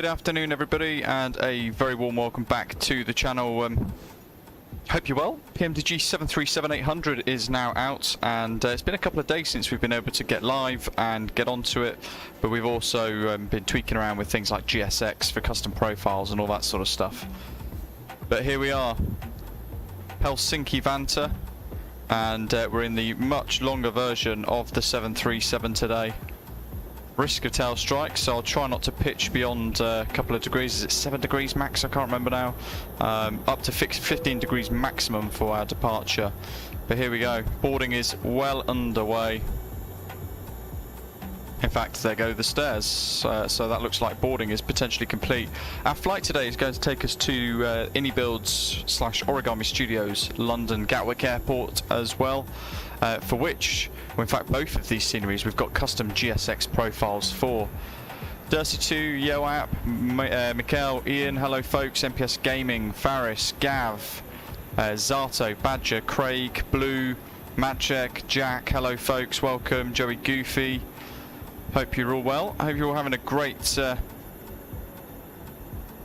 Good afternoon everybody, and a very warm welcome back to the channel. Hope you're well. PMDG 737-800 is now out, and it's been a couple of days since we've been able to get live and get onto it, but we've also been tweaking around with things like GSX for custom profiles and all that sort of stuff. But here we are, Helsinki Vantaa, and we're in the much longer version of the 737 today. Risk of tail strike, so I'll try not to pitch beyond a couple of degrees. Is it 7 degrees max? I can't remember now. Up to 15 degrees maximum for our departure. But here we go. Boarding is well underway. In fact, there go the stairs. So that looks like boarding is potentially complete. Our flight today is going to take us to Inibuilds / Origami Studios London Gatwick Airport as well. For which, well, in fact, both of these sceneries we've got custom GSX profiles for. Dirty2, Yoap, Mikhail, Ian, hello folks, MPS Gaming, Faris, Gav, Zato, Badger, Craig, Blue, Maciek, Jack, hello folks, welcome, Joey Goofy. Hope you're all well. I hope you're all having a great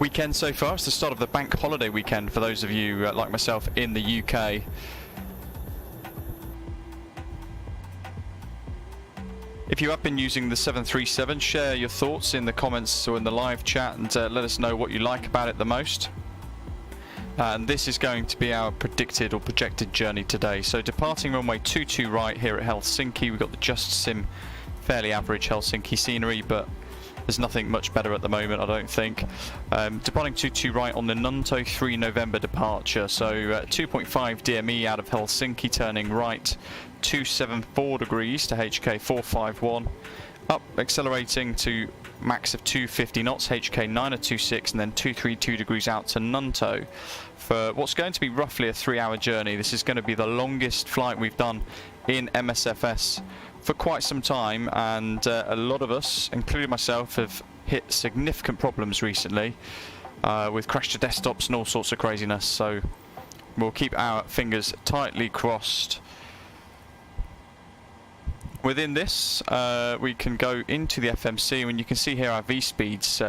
weekend so far. It's the start of the bank holiday weekend for those of you like myself in the UK. If you have been using the 737, share your thoughts in the comments or in the live chat, and let us know what you like about it the most. And this is going to be our predicted or projected journey today. So departing runway 22 right here at Helsinki, we've got the Just Sim fairly average Helsinki scenery, but there's nothing much better at the moment, I don't think. Departing 22 right on the NUNTO 3 November departure, so 2.5 DME out of Helsinki, turning right 274 degrees to HK 451, up accelerating to max of 250 knots, HK 926, and then 232 degrees out to NUNTO for what's going to be roughly a 3-hour journey. This is going to be the longest flight we've done in MSFS for quite some time, and a lot of us, including myself, have hit significant problems recently with crash to desktops and all sorts of craziness, so we'll keep our fingers tightly crossed. Within this, we can go into the FMC, and you can see here our V-speeds,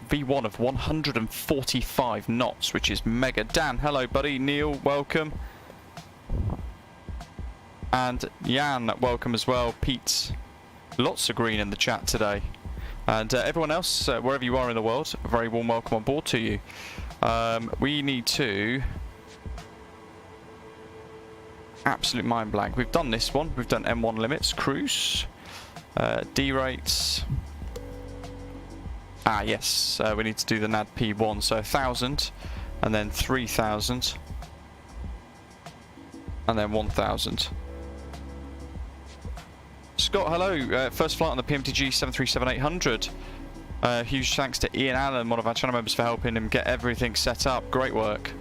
V1 of 145 knots, which is mega. Dan, hello buddy. Neil, welcome. And Jan, welcome as well. Pete, lots of green in the chat today. And everyone else, wherever you are in the world, a very warm welcome on board to you. We need to... Absolute mind blank. We've done this one. We've done M1 limits, cruise, D rates. Ah, yes. We need to do the NAD P1. So 1,000, and then 3,000, and then 1,000. Scott, hello. First flight on the PMDG 737-800. Huge thanks to Ian Allen, one of our channel members, for helping him get everything set up. Great work.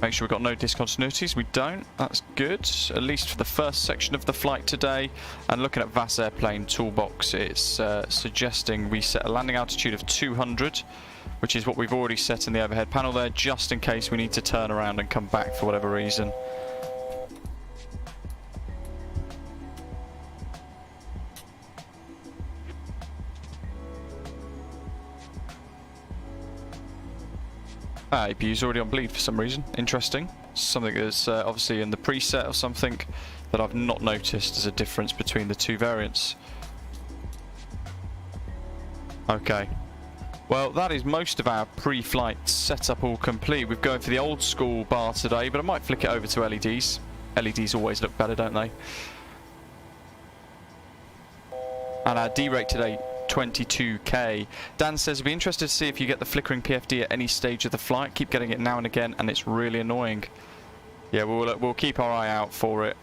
Make sure we've got no discontinuities. We don't. That's good. At least for the first section of the flight today. And looking at VAS Airplane Toolbox, it's suggesting we set a landing altitude of 200, which is what we've already set in the overhead panel there, just in case we need to turn around and come back for whatever reason. APU's already on bleed for some reason. Interesting. Something that's obviously in the preset or something that I've not noticed as a difference between the two variants. Okay. Well, that is most of our pre-flight setup all complete. We're going for the old school bar today, but I might flick it over to LEDs. LEDs always look better, don't they? And our D rate today, 22k. Dan says, "I'd be interested to see if you get the flickering PFD at any stage of the flight. Keep getting it now and again, and it's really annoying." Yeah, we'll keep our eye out for it.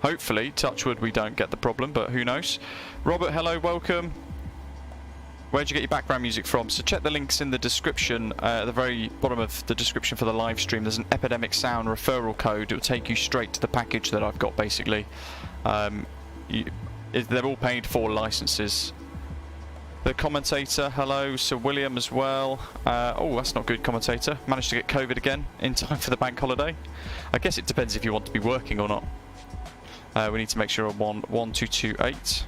Hopefully, touch wood, we don't get the problem, but who knows? Robert, hello, welcome. Where'd you get your background music from? So check the links in the description, at the very bottom of the description for the live stream. There's an Epidemic Sound referral code. It will take you straight to the package that I've got, basically. They're all paid for licenses. The commentator, hello. Sir William as well. Oh, that's not good, commentator. Managed to get COVID again in time for the bank holiday. I guess it depends if you want to be working or not. We need to make sure we're on 1228.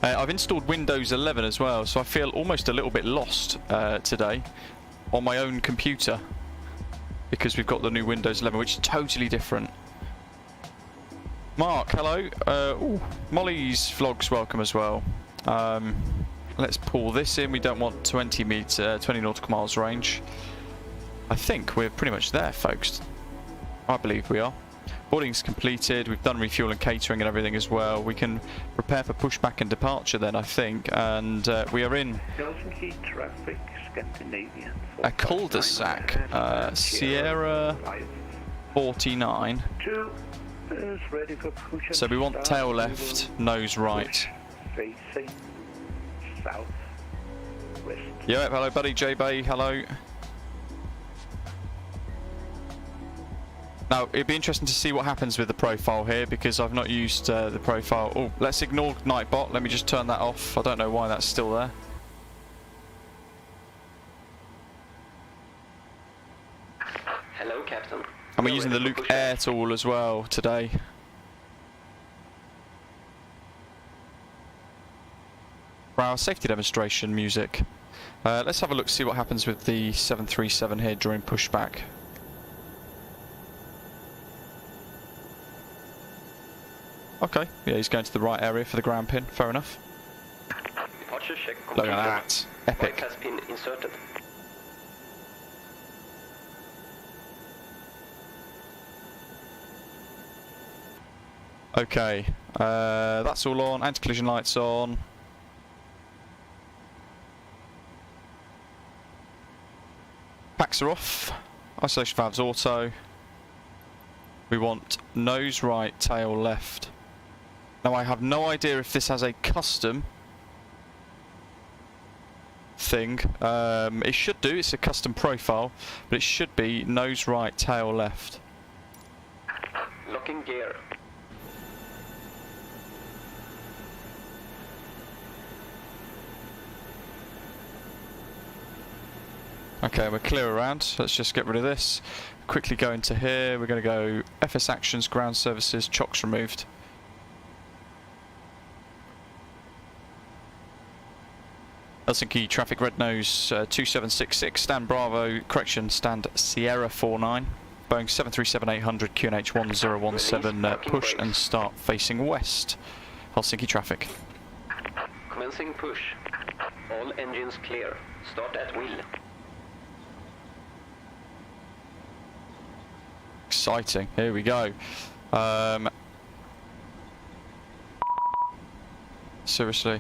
I've installed Windows 11 as well, so I feel almost a little bit lost today on my own computer because we've got the new Windows 11, which is totally different. Mark, hello. Ooh, Molly's vlogs welcome as well. Let's pull this in. We don't want 20 nautical miles range. I think we're pretty much there, folks. I believe we are. Boarding's completed. We've done refuel and catering and everything as well. We can prepare for pushback and departure then, I think. And we are in Helsinki traffic, Scandinavian. a cul-de-sac. Sierra 49. Is ready for push and So we want start. tail left, nose right. Facing south west. Yeah, hello buddy, J-Bay, hello. Now, it'd be interesting to see what happens with the profile here, because I've not used the profile. Oh, let's ignore Nightbot. Let me just turn that off. I don't know why that's still there. Hello, Captain. And we're using the Luke Air tool as well today. For our safety demonstration music. Let's have a look, see what happens with the 737 here during pushback. Okay, yeah, he's going to the right area for the ground pin. Fair enough. Departure check Look completed. at that. Epic. Mark has been inserted. Okay, that's all on. Anti-collision lights on. Packs are off. Isolation valves auto. We want nose right, tail left. Now I have no idea if this has a custom thing. It should do. It's a custom profile, but it should be nose right, tail left. Locking gear. Okay, we're clear around. Let's just get rid of this. Quickly go into here. We're going to go FS actions, ground services, chocks removed. Helsinki traffic red nose 2766, stand Bravo, correction, stand Sierra 49. Boeing 737-800 QNH 1017, push and start facing west. Helsinki traffic. Commencing push. All engines clear. Start at wheel. Exciting. Here we go. Seriously.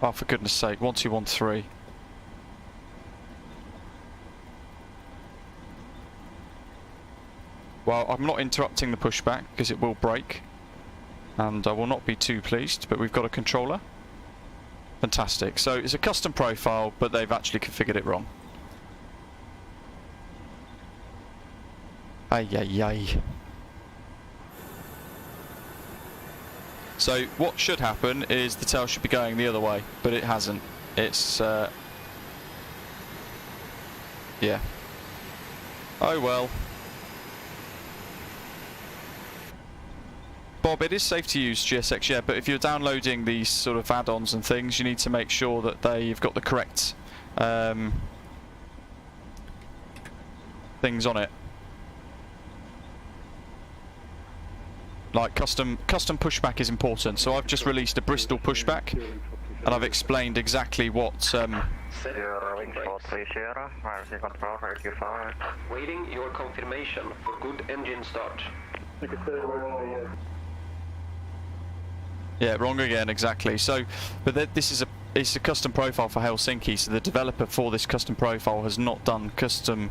Oh, for goodness sake. 1213. Well, I'm not interrupting the pushback because it will break. And I will not be too pleased, but we've got a controller. Fantastic. So it's a custom profile, but they've actually configured it wrong. Ay, ay, ay. So what should happen is the tail should be going the other way, but it hasn't. It's, yeah. Oh well. Bob, it is safe to use GSX, yeah, but if you're downloading these sort of add-ons and things, you need to make sure that they've got the correct things on it. Like custom pushback is important, so I've just released a Bristol pushback, and I've explained exactly what. Waiting your confirmation for good engine start. Yeah, wrong again, exactly. So, but this is it's a custom profile for Helsinki, so the developer for this custom profile has not done custom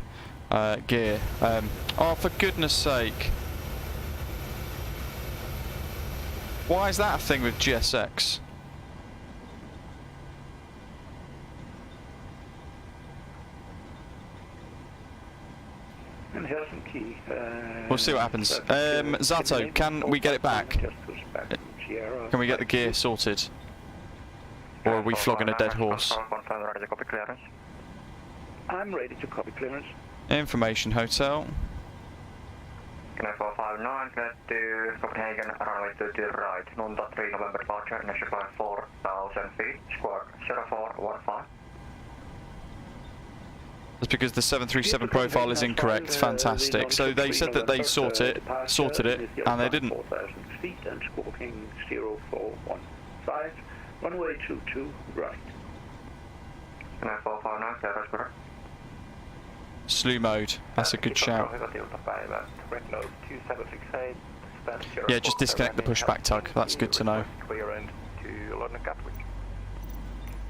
gear. Oh, for goodness sake. Why is that a thing with GSX? In Helsinki. We'll see what happens. Zato, can we get it back? Can we get the gear sorted? Or are we flogging a dead horse? I'm ready to copy clearance. Information Hotel. Connect 459, get to Copenhagen, runway 22 right, NUNTO 3 November departure, initial climb 4,000 feet, squawk 0415. That's because the 737 profile is incorrect. Fantastic. So they said that they sorted it, and they didn't. 4,000 feet and squawking 0415. Runway 22 right. Connect 459, that's correct. Slew mode. That's a good shout. Yeah, just disconnect the pushback tug. That's good to know.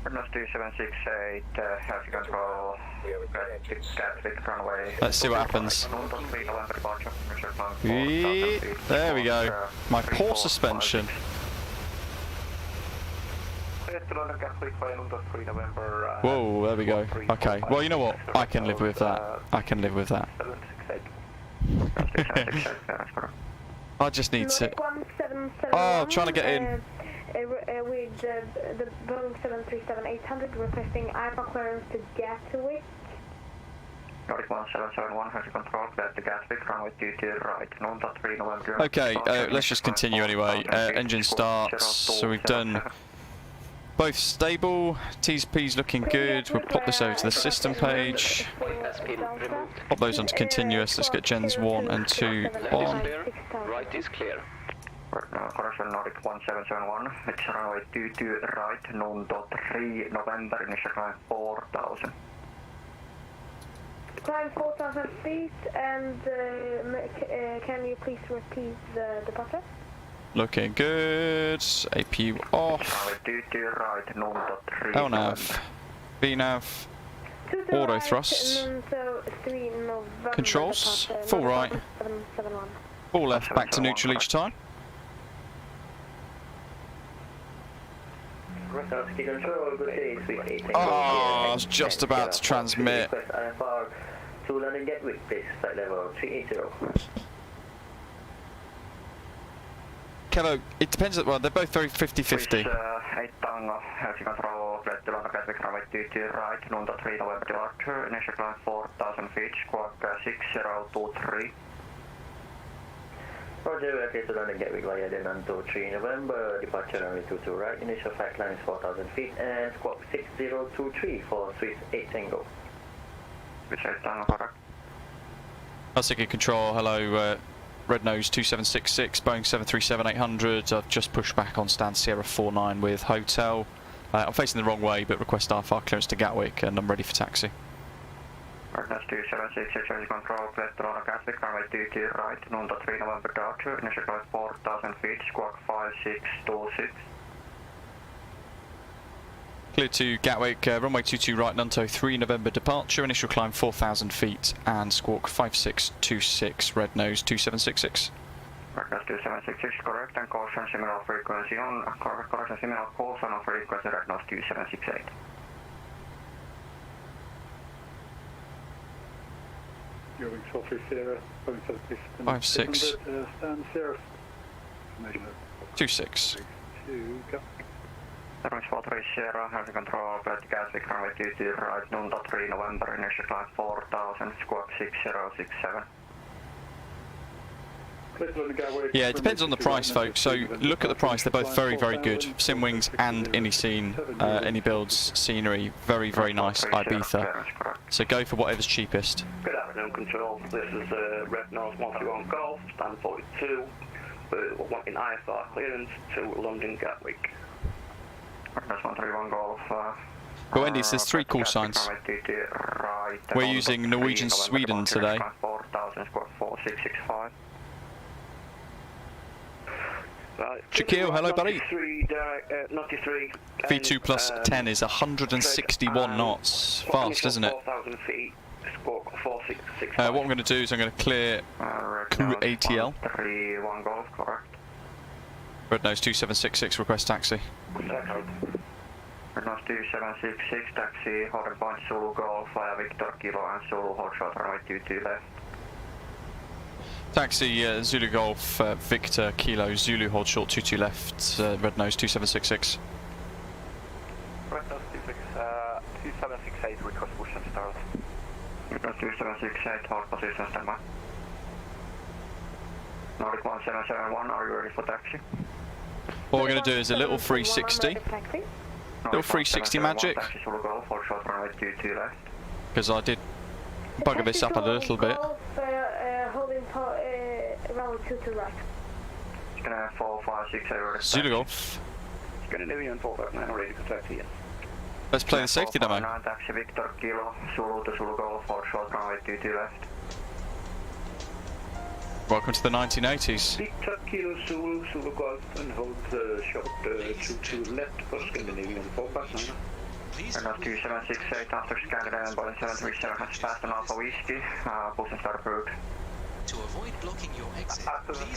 Renault 2768, healthy control, Gatwick runway. Let's see what happens. There we go. My poor suspension. Whoa, there we go. Okay, well, you know what? I can live with that. I can live with that. I just need to... Oh, trying to get in. With the Boeing 737-800 requesting IFA clearance to Gatwick. Nordic 1771, healthy control, clear to Gatwick, runway 22 right, NUNTO 3 November. Okay, let's just continue anyway. Engine starts, so we've done both stable, T's P's looking good. We'll pop this over to the system page. Pop those onto continuous. Let's get gens 1 and 2 on. Right is clear. Correction Nordic 1771, it's runway 22 right, NUNTO 3 November, initial climb 4,000. Climb 4,000 feet, and can you please repeat the departure? Looking good. APU off. Runway 22 right, NUNTO 3 LNAV. VNAV. Auto thrust. Controls. Full right. Full left, back to neutral each time. Oh, I was just about to transmit. To London Gatwick, please, flight level 380. Kevo, it depends, well, they're both very 50-50. 8 Tango, healthy control, flight to London Gatwick, runway 22 right, NUNTO 3 November departure, initial climb 4,000 feet, squawk 6023. Roger, okay, to London Gatwick via the NUNTO 3 November, departure runway 22 right, initial flight climb is 4,000 feet, and squawk 6023 for Swiss 8 Tango. Which 8 Tango, correct. Helsinki control, hello, Red Nose 2766, Boeing 737-800. I've just pushed back on stand Sierra 49 with hotel. I'm facing the wrong way, but request RFR clearance to Gatwick, and I'm ready for taxi. Red Nose 2766, healthy control, flight to London Gatwick, runway 22 right, NUNTO 3 November departure, initial climb 4,000 feet, squawk 5626. Clear to Gatwick, runway 22 right, NUNTO 3 November departure, initial climb 4,000 feet, and squawk 5626, Red Nose 2766. Red Nose 2766, correct, and caution similar frequency on, correction similar caution on frequency, Red Nose 2768. Going 1230, Boeing 737. 56. Stand Sierra. 26. Go. 7430, healthy control, flight to Gatwick, runway 22 right, NUNTO 3 November, initial climb 4,000, squawk 6067. Yeah, it depends on the price, folks. So look at the price. They're both very, very good. Sim wings and any scene, any builds, scenery. Very, very nice Ibiza. So go for whatever's cheapest. Good afternoon, control. This is Red Nose 131 Golf, stand 42. We're wanting IFR clearance to London Gatwick. Red 131 Golf. Go Wendy's, there's 3 call signs. We're using Norwegian Sweden today. 4,000, squawk 4665. Shaquille, hello buddy. 93. V2 plus 10 is 161 knots. Fast, isn't it? 4,000 feet, squawk 4665. What I'm going to do is I'm going to clear crew ATL. 31 Golf, correct. Red Nose 2766, request taxi. Red Nose 2766, taxi, holding point Zulu Golf via Victor Kilo and Zulu hold short runway 22 left. Taxi, Zulu Golf, Victor Kilo, Zulu hold short 22 left, Red Nose 2766. Red Nose 2768, request push and start. 468, hold position, standby. Nordic 1771, are you ready for taxi? What we're going to do is a little 360. Little 360 magic. Taxi Zulu Golf, hold short runway 22 left. Because I did bugger this up a little bit. Holding runway 22 right. It's gonna 4560. Zulu Golf. Scandinavian 459, ready for taxi, yes. Let's play the safety demo. Taxi Victor Kilo, Zulu to Zulu Golf, hold short runway 22 left. Welcome to the 1980s. Victor Kilo Zulu, Zulu Golf, and hold short 22 left for Scandinavian 459. Renault 2768 after Scandinavian Boeing 737 has passed an Alpha Whiskey, push and start approved. To avoid blocking your exit,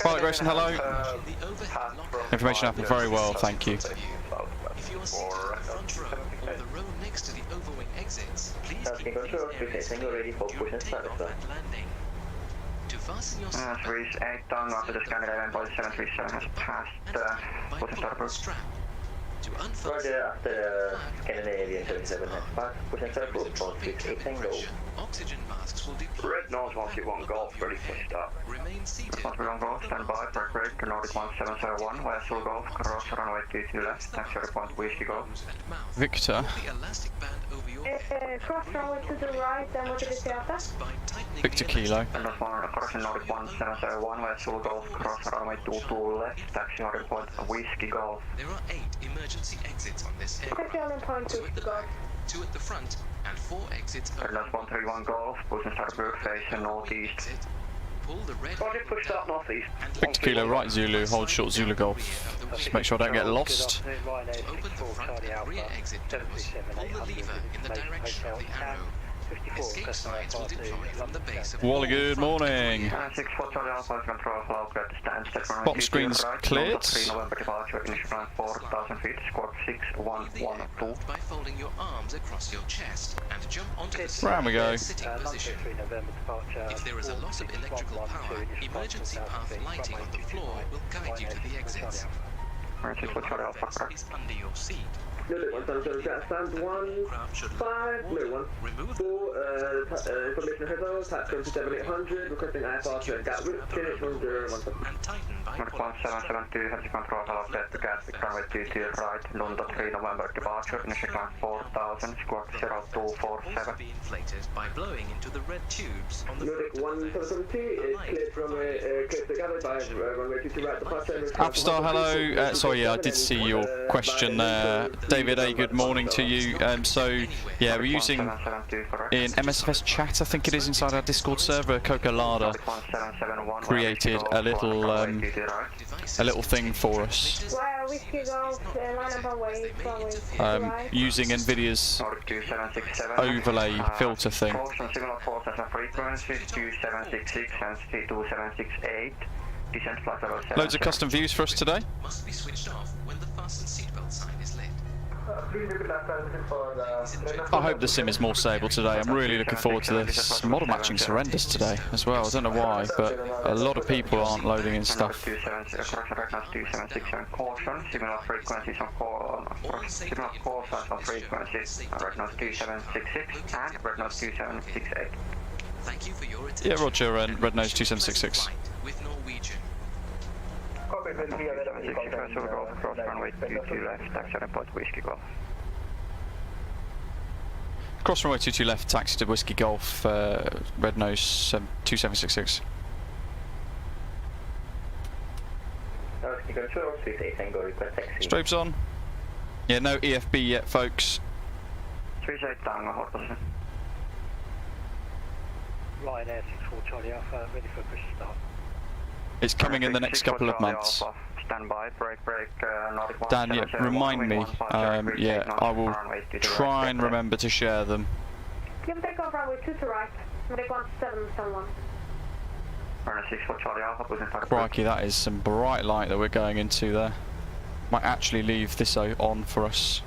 Pilot Grayson, hello. the overhead locker. Information happened very well, thank you. If you are seated in the front row or the row next to the overwing exits, please keep these areas clear for takeoff and landing. To fasten your seatbelt, 38 down after the Scandinavian Boeing 737 has passed, push and start approved. strap. To unfasten Roger, after Scandinavian 77 has passed, push and start approved for dropping 68 Tango. pressure, oxygen masks will deploy. Red Nose 121 Golf, ready for start. Remain seated. 121 Golf, stand by, break, Nordic 1771, via Zulu Golf, cross runway 22 left, taxi point Whiskey Golf. And mouth. Victor. The elastic band over your head. Cross runway to the right, then what did you say after? By tightening Victor the Kilo. And that's one, crossing Nordic 1771, via Zulu Golf, cross runway 22 left, taxi point Whiskey Golf. There are 8 emergency exits on this aircraft. Taxi on point 2 at the 2 go. back, 2 at the front, and 4 exits And that's 131 Golf, push and start approved, facing northeast. Exit. Pull the red Roger, push start northeast. Victor Kilo, right Zulu, hold short Zulu Golf. Just make sure I don't get lost. To open the front and rear exit doors, pull the lever in the direction of the arrow. Escape signs will deploy from the base of Wally, good morning. 64 Charlie Alpha, control flow, get the stand, step runway Bottom 22 screen's right, cleared. 3 November departure, initial climb 4,000 feet, squawk Leave the 6112. aircraft by folding your arms across your chest and jump onto the Round we go. sitting position. If there is a loss of electrical power, emergency path lighting on the floor will guide you to the exits. 64 Charlie Alpha, Vest correct. is under your seat. Stand 1, 5, no 1, Remove 4, information header, type 7800, requesting IFR at Gatwick, finish on 017. and tighten by Nordic pulling 1772, heavy control flow, get the Gatwick, runway 22 right, NUNTO 3 November departure, initial climb 4,000, squawk 0247. also be inflated by blowing into the red tubes on the Nordic front. 1772 is cleared from cleared to Gatwick by runway 22 right departure. Avstar, hello. Sorry, yeah, I did see your question there. David A, good morning to you. So, yeah, we're using 1772, correct. in MSFS chat, I think it is inside our Discord server, Coca Lada Nordic 1771, created a little thing for us, Well, Whiskey Golf, line up runway 22 right. using Nvidia's Nordic 2767. overlay filter thing. Caution, similar force as a frequency, 2766 and 2768. Descent flight level 7. Loads of custom views for us today. Must be switched off when the fasten seatbelt sign is lit. I hope the sim is more stable today. I'm really looking forward to this. Model matching's horrendous today as well. I don't know why, but a lot of people aren't loading in stuff. 2767 caution, similar frequencies on call, similar call signs on frequencies, red nose 2766 and red nose 2768. Thank you for your attention. Yeah, Roger, and Red Nose 2766. Flight with Norwegian. Copy, 2766, Zulu Golf, cross runway 22 left, taxi point Whiskey Golf. Cross runway 22 left, taxi to Whiskey Golf, Red Nose 2766. Control 38 Tango, request taxi. Strobes on. Yeah, no EFB yet, folks. 38 Tango, hold position. Ryanair 64 Charlie Alpha, ready for push start. It's coming in the next couple of months. Stand by, break, Nordic Dan, yeah, 1771, remind me. 115, Yeah, take I notes, will runway 22 try right, and take remember to share them. Give take off runway 22 right. Nordic 1771. Runway 64 Charlie Alpha, push and start. Crikey, that is some bright light that we're going into there. Might actually leave this on for us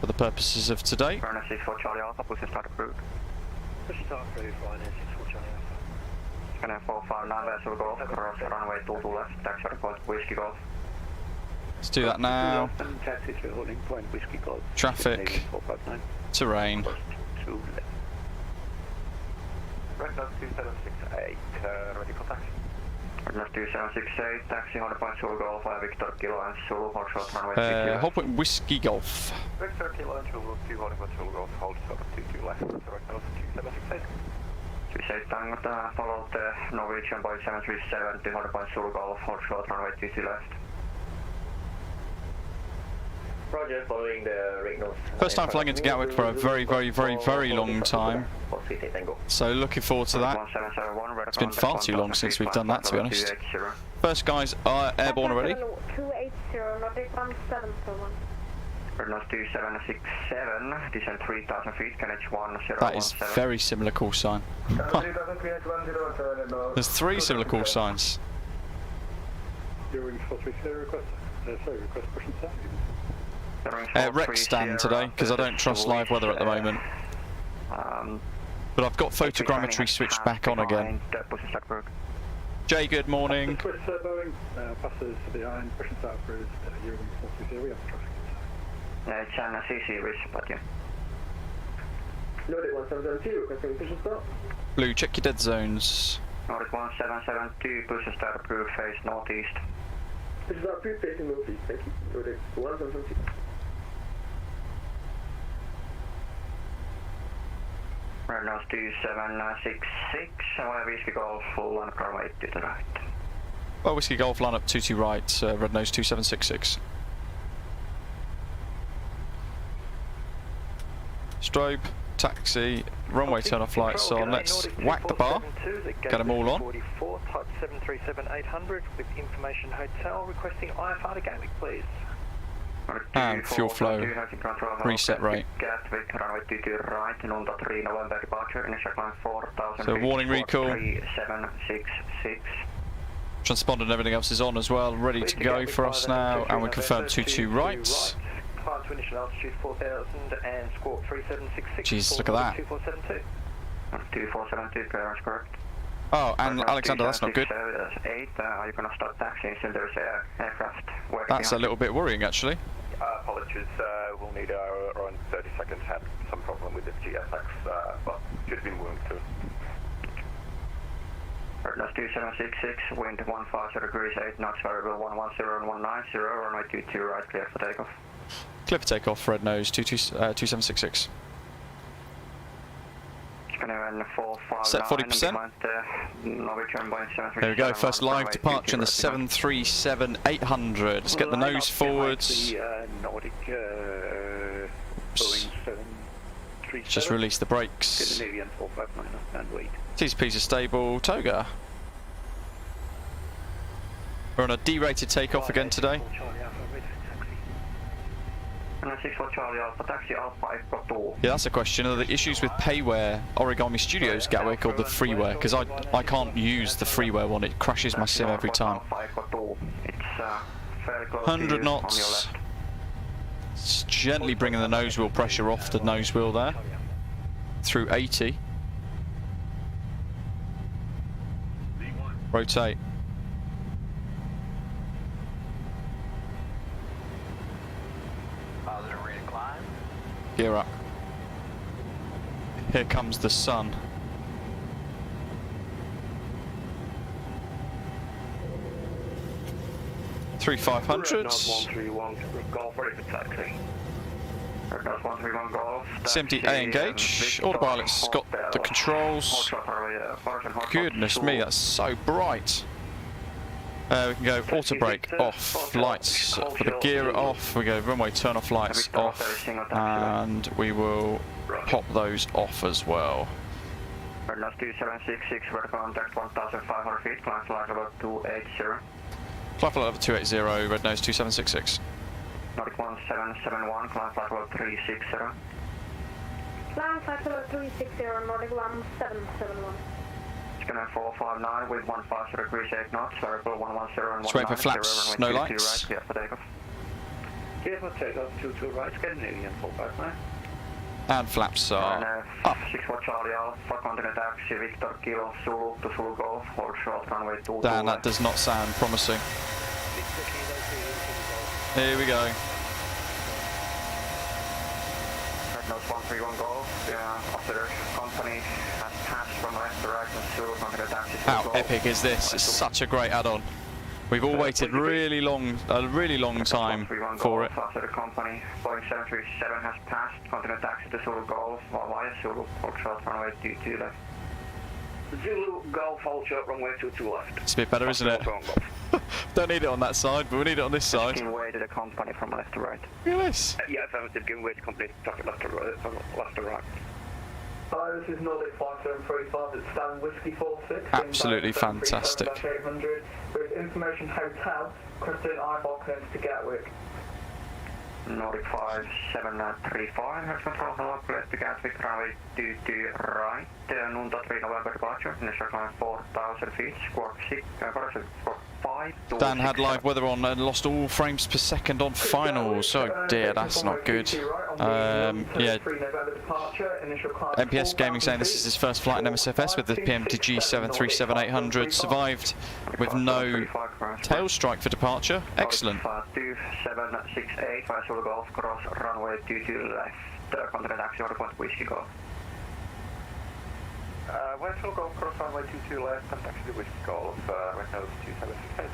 for the purposes of today. Runway 64 Charlie Alpha, push and start approved. Push start approved, Ryanair 64 Charlie Alpha. Scanner 459, vessel Golf, cross runway 22 left, taxi point Whiskey Golf. Let's do that now. Taxi to holding point Whiskey Golf. Traffic, 459. terrain. Two left. REKDO 2768, ready for taxi. REKDO 2768, taxi 100 points Zulu Golf, Victor Kilo and Zulu, hold short runway 22. Hold point Whiskey Golf. Victor Kilo and Zulu, 2 holding for Zulu Golf, hold short 22 left, REKDO 2768. 28 Tango, follow the Norwegian Boeing 737, 200 points Zulu Golf, hold short runway 22 left. Roger, following the REKDO. First time flying into Gatwick for a very long time. So looking forward to that. It's been far too long since we've done that, to be honest. First guys are airborne already. 280, Nordic 171. REKDO 2767, descend 3,000 feet, KNH 1017. That is very similar call sign. There's 3 similar call signs. request push and start. Rec stand today, because I don't trust live weather at the moment. But I've got photogrammetry switched back on again. Jay, good morning. Boeing passes behind, push and start cruise, Euro 430, we have traffic. It's an CC risk, but yeah. Nordic 1772, requesting push and start. Blue, check your dead zones. Nordic 1772, push and start approved, face northeast. Push and start approved, facing northeast, thank you. Nordic 1772. Red nose 2766, Whiskey Golf, full line car right to the right. Oh, Whiskey Golf, line up 22 right, Red Nose 2766. Strobe, taxi, runway turn off lights on, let's whack the bar, get them all on. 44, type 737-800 with information hotel, requesting IFR to Gatwick please. And fuel flow, reset rate. Gatwick, runway 22 right, NUNTO 3 November departure, initial climb 4,000 so feet, warning recall. 3766. Transponder and everything else is on as well, ready to go for us now, and we confirm 22 right. Climb to initial altitude 4,000 and squawk 3766. Jesus, look at that. 2472. 2472, clearance correct. Oh, and Alexander, that's not good. 8, are you going to start taxiing soon? There's aircraft working. That's a little bit worrying, actually. Apologies, we'll need around 30 seconds. Had some problem with the GSX, but should be moving soon. That's 2766, wind 150 degrees, 8 knots, variable 110 and 190, runway 22 right, clear for takeoff. Clear for takeoff, Red Nose 2766. Set 40%. There we go, first live departure in the 737-800. Let's get the nose forwards. Nordic Boeing 737. Just release the brakes. Scandinavian 459 and wait. TCPs are stable. Toga. We're on a D-rated takeoff again today. Yeah, that's a question. Are the issues with payware Origami Studios Gatwick or the freeware? Because I can't use the freeware one, it crashes my sim every time. 100 knots. It's gently bringing the nose wheel pressure off the nose wheel there. Through 80. Rotate. Gear up. Here comes the sun. Three 500s. 131 Golf, ready for taxi. 131 Golf. CMD-A engage. Autopilot's got the controls. Goodness me, that's so bright. We can go auto brake off, lights for the gear off, we go runway turn off lights off, and we will pop those off as well. Red Nose 2766, vertical contact 1,500 feet, climb flight level 280. Flight flight level 280, Red Nose 2766. Nordic 1771, climb flight level 360. Climb flight level 360, Nordic 1771. Scanner 459 with 150 degrees 8 knots, variable 110 and 190. Just waiting for flaps, no lights. Right, clear for takeoff. Clear for takeoff, 22 right, Scandinavian 459. And flaps are up. 64 Charlie Alpha, continue taxi, Victor Kilo, Zulu to Zulu Golf, hold short runway 22. Dan, that does not sound promising. Here we go. Nose 131 Golf. After the company has passed from left to right and Zulu under the taxi. How epic is this? It's such a great add-on. We've all waited a really long time for it. After the company, Boeing 737 has passed, continue taxi to Zulu Golf, via Zulu, hold short runway 22 left. Zulu Golf, hold short runway 22 left. It's a bit better, isn't it? Don't need it on that side, but we need it on this side. Give way to the company from left to right. Look at this. Yeah, affirmative, give way to company traffic left to right. Hello, this is Nordic 5735 at Stan Whiskey 46. Absolutely fantastic. 800 with Information Hotel, requesting IFR clearance to Gatwick. Nordic 5735 has control hello, left to Gatwick, runway 22 right. NUNTO 3 November departure, initial climb 4,000 feet, squawk 5. Dan had live weather on and lost all frames per second on finals. Oh dear, that's not good. Yeah. MPS Gaming saying this is his first flight in MSFS with the PMDG 737-800. Survived with no tail strike for departure. Excellent. 2768, Zulu Golf, cross runway 22 left. Continent taxi order point Whiskey Golf. Zulu Golf, cross runway 22 left, and taxi to Whiskey Golf, right now it's 2768.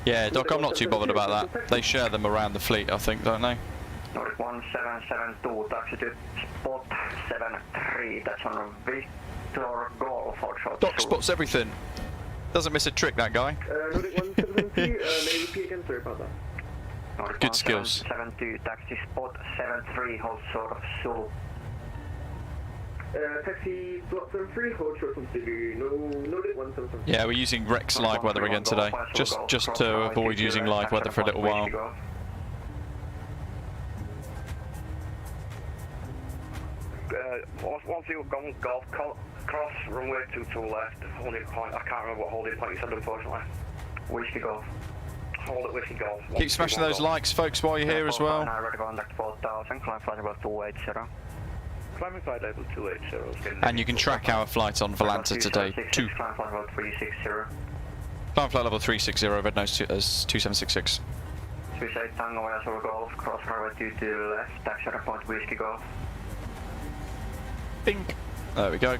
Yeah, Doc, I'm not too bothered about that. They share them around the fleet, I think, don't they? Nordic 1772, taxi to spot 73, that's on Victor Golf, hot shot. Doc spots everything. Doesn't miss a trick, that guy. Nordic 172, maybe repeat again, sorry about that. Nordic Good skills. 72, taxi spot 73, hold short of Zulu. Taxi block 73, hold short from Zulu, Nordic 177. Yeah, we're using Rex live weather again today, just to avoid using live weather for a little while. Once you've gone golf, cross runway 22 left, holding point. I can't remember what holding point you said, unfortunately. Whiskey Golf. Hold it, Whiskey Golf. Keep smashing those likes, folks, while you're here as well. Contact 4000, climb flight level 280. Climbing flight level 280. And you can track our flight on Vantaa today, too. Climb flight level 360. Climb flight level 360, red nose 2766. 38 Tango via Zulu Golf, cross runway 22 left, taxi order point Whiskey Golf. Bing. There we go.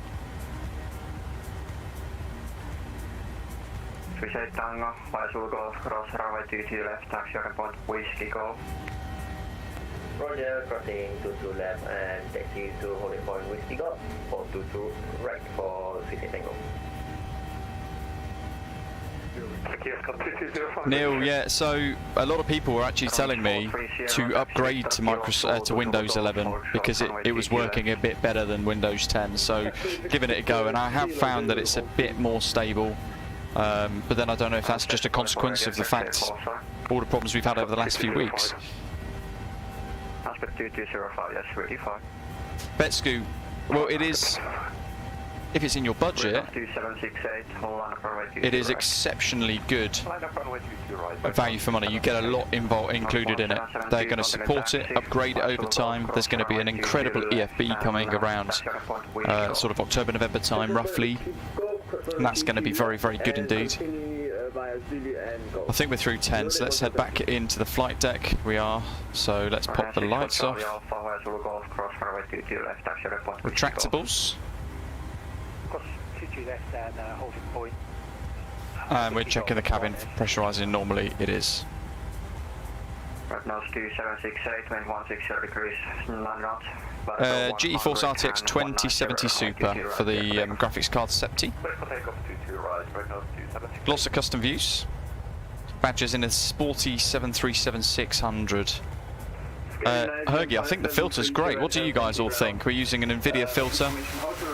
38 Tango via Zulu Golf, cross runway 22 left, taxi order point Whiskey Golf. Roger, crossing 22 left and taxi to holding point Whiskey Golf, 422 right for City Tango. Neil, yeah, so a lot of people were actually telling me to upgrade to to Windows 11 because it was working a bit better than Windows 10, so giving it a go, and I have found that it's a bit more stable, but then I don't know if that's just a consequence of the fact all the problems we've had over the last few weeks. Aspect 2205, yes, really fine. Betsku, well, it is, if it's in your budget, it is exceptionally good value for money. You get a lot included in it. They're going to support it, upgrade it over time. There's going to be an incredible EFB coming around sort of October, November time roughly, and that's going to be very, very good indeed. I think we're through 10, so let's head back into the flight deck. We are, so let's pop the lights off. Retractables. And we're checking the cabin pressurising. Normally it is. Right now it's 2768, wind 160 degrees, 9 knots. GeForce RTX 2070 Super for the graphics card Septi. Glossa custom views. Badges in a sporty 737-600. Hergy, I think the filter's great. What do you guys all think? We're using an NVIDIA filter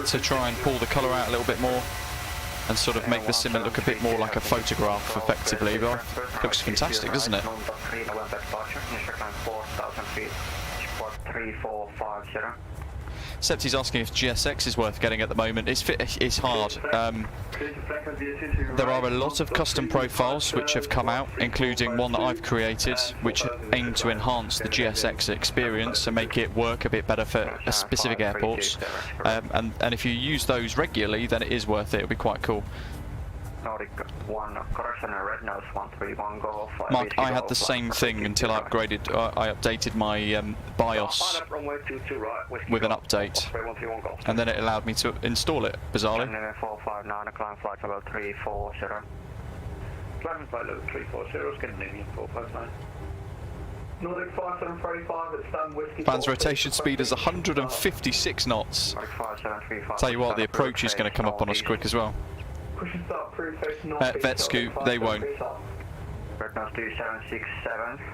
to try and pull the colour out a little bit more and sort of make the sim look a bit more like a photograph effectively, but it looks fantastic, doesn't it? Septi's asking if GSX is worth getting at the moment. It's hard. There are a lot of custom profiles which have come out, including one that I've created, which aim to enhance the GSX experience and make it work a bit better for specific airports. And if you use those regularly, then it is worth it. It'll be quite cool. Nordic 1, correction, red nose 131 Golf. Mark, I had the same thing until I upgraded, I updated my BIOS with an update, and then it allowed me to install it, bizarrely. 459, climb flight level 340. Climb flight level 340, Scandinavian 459. Nordic 5735 at Stan Whiskey. Plan's rotation speed is 156 knots. Tell you what, the approach is going to come up on us quick as well. VETSCO, they won't.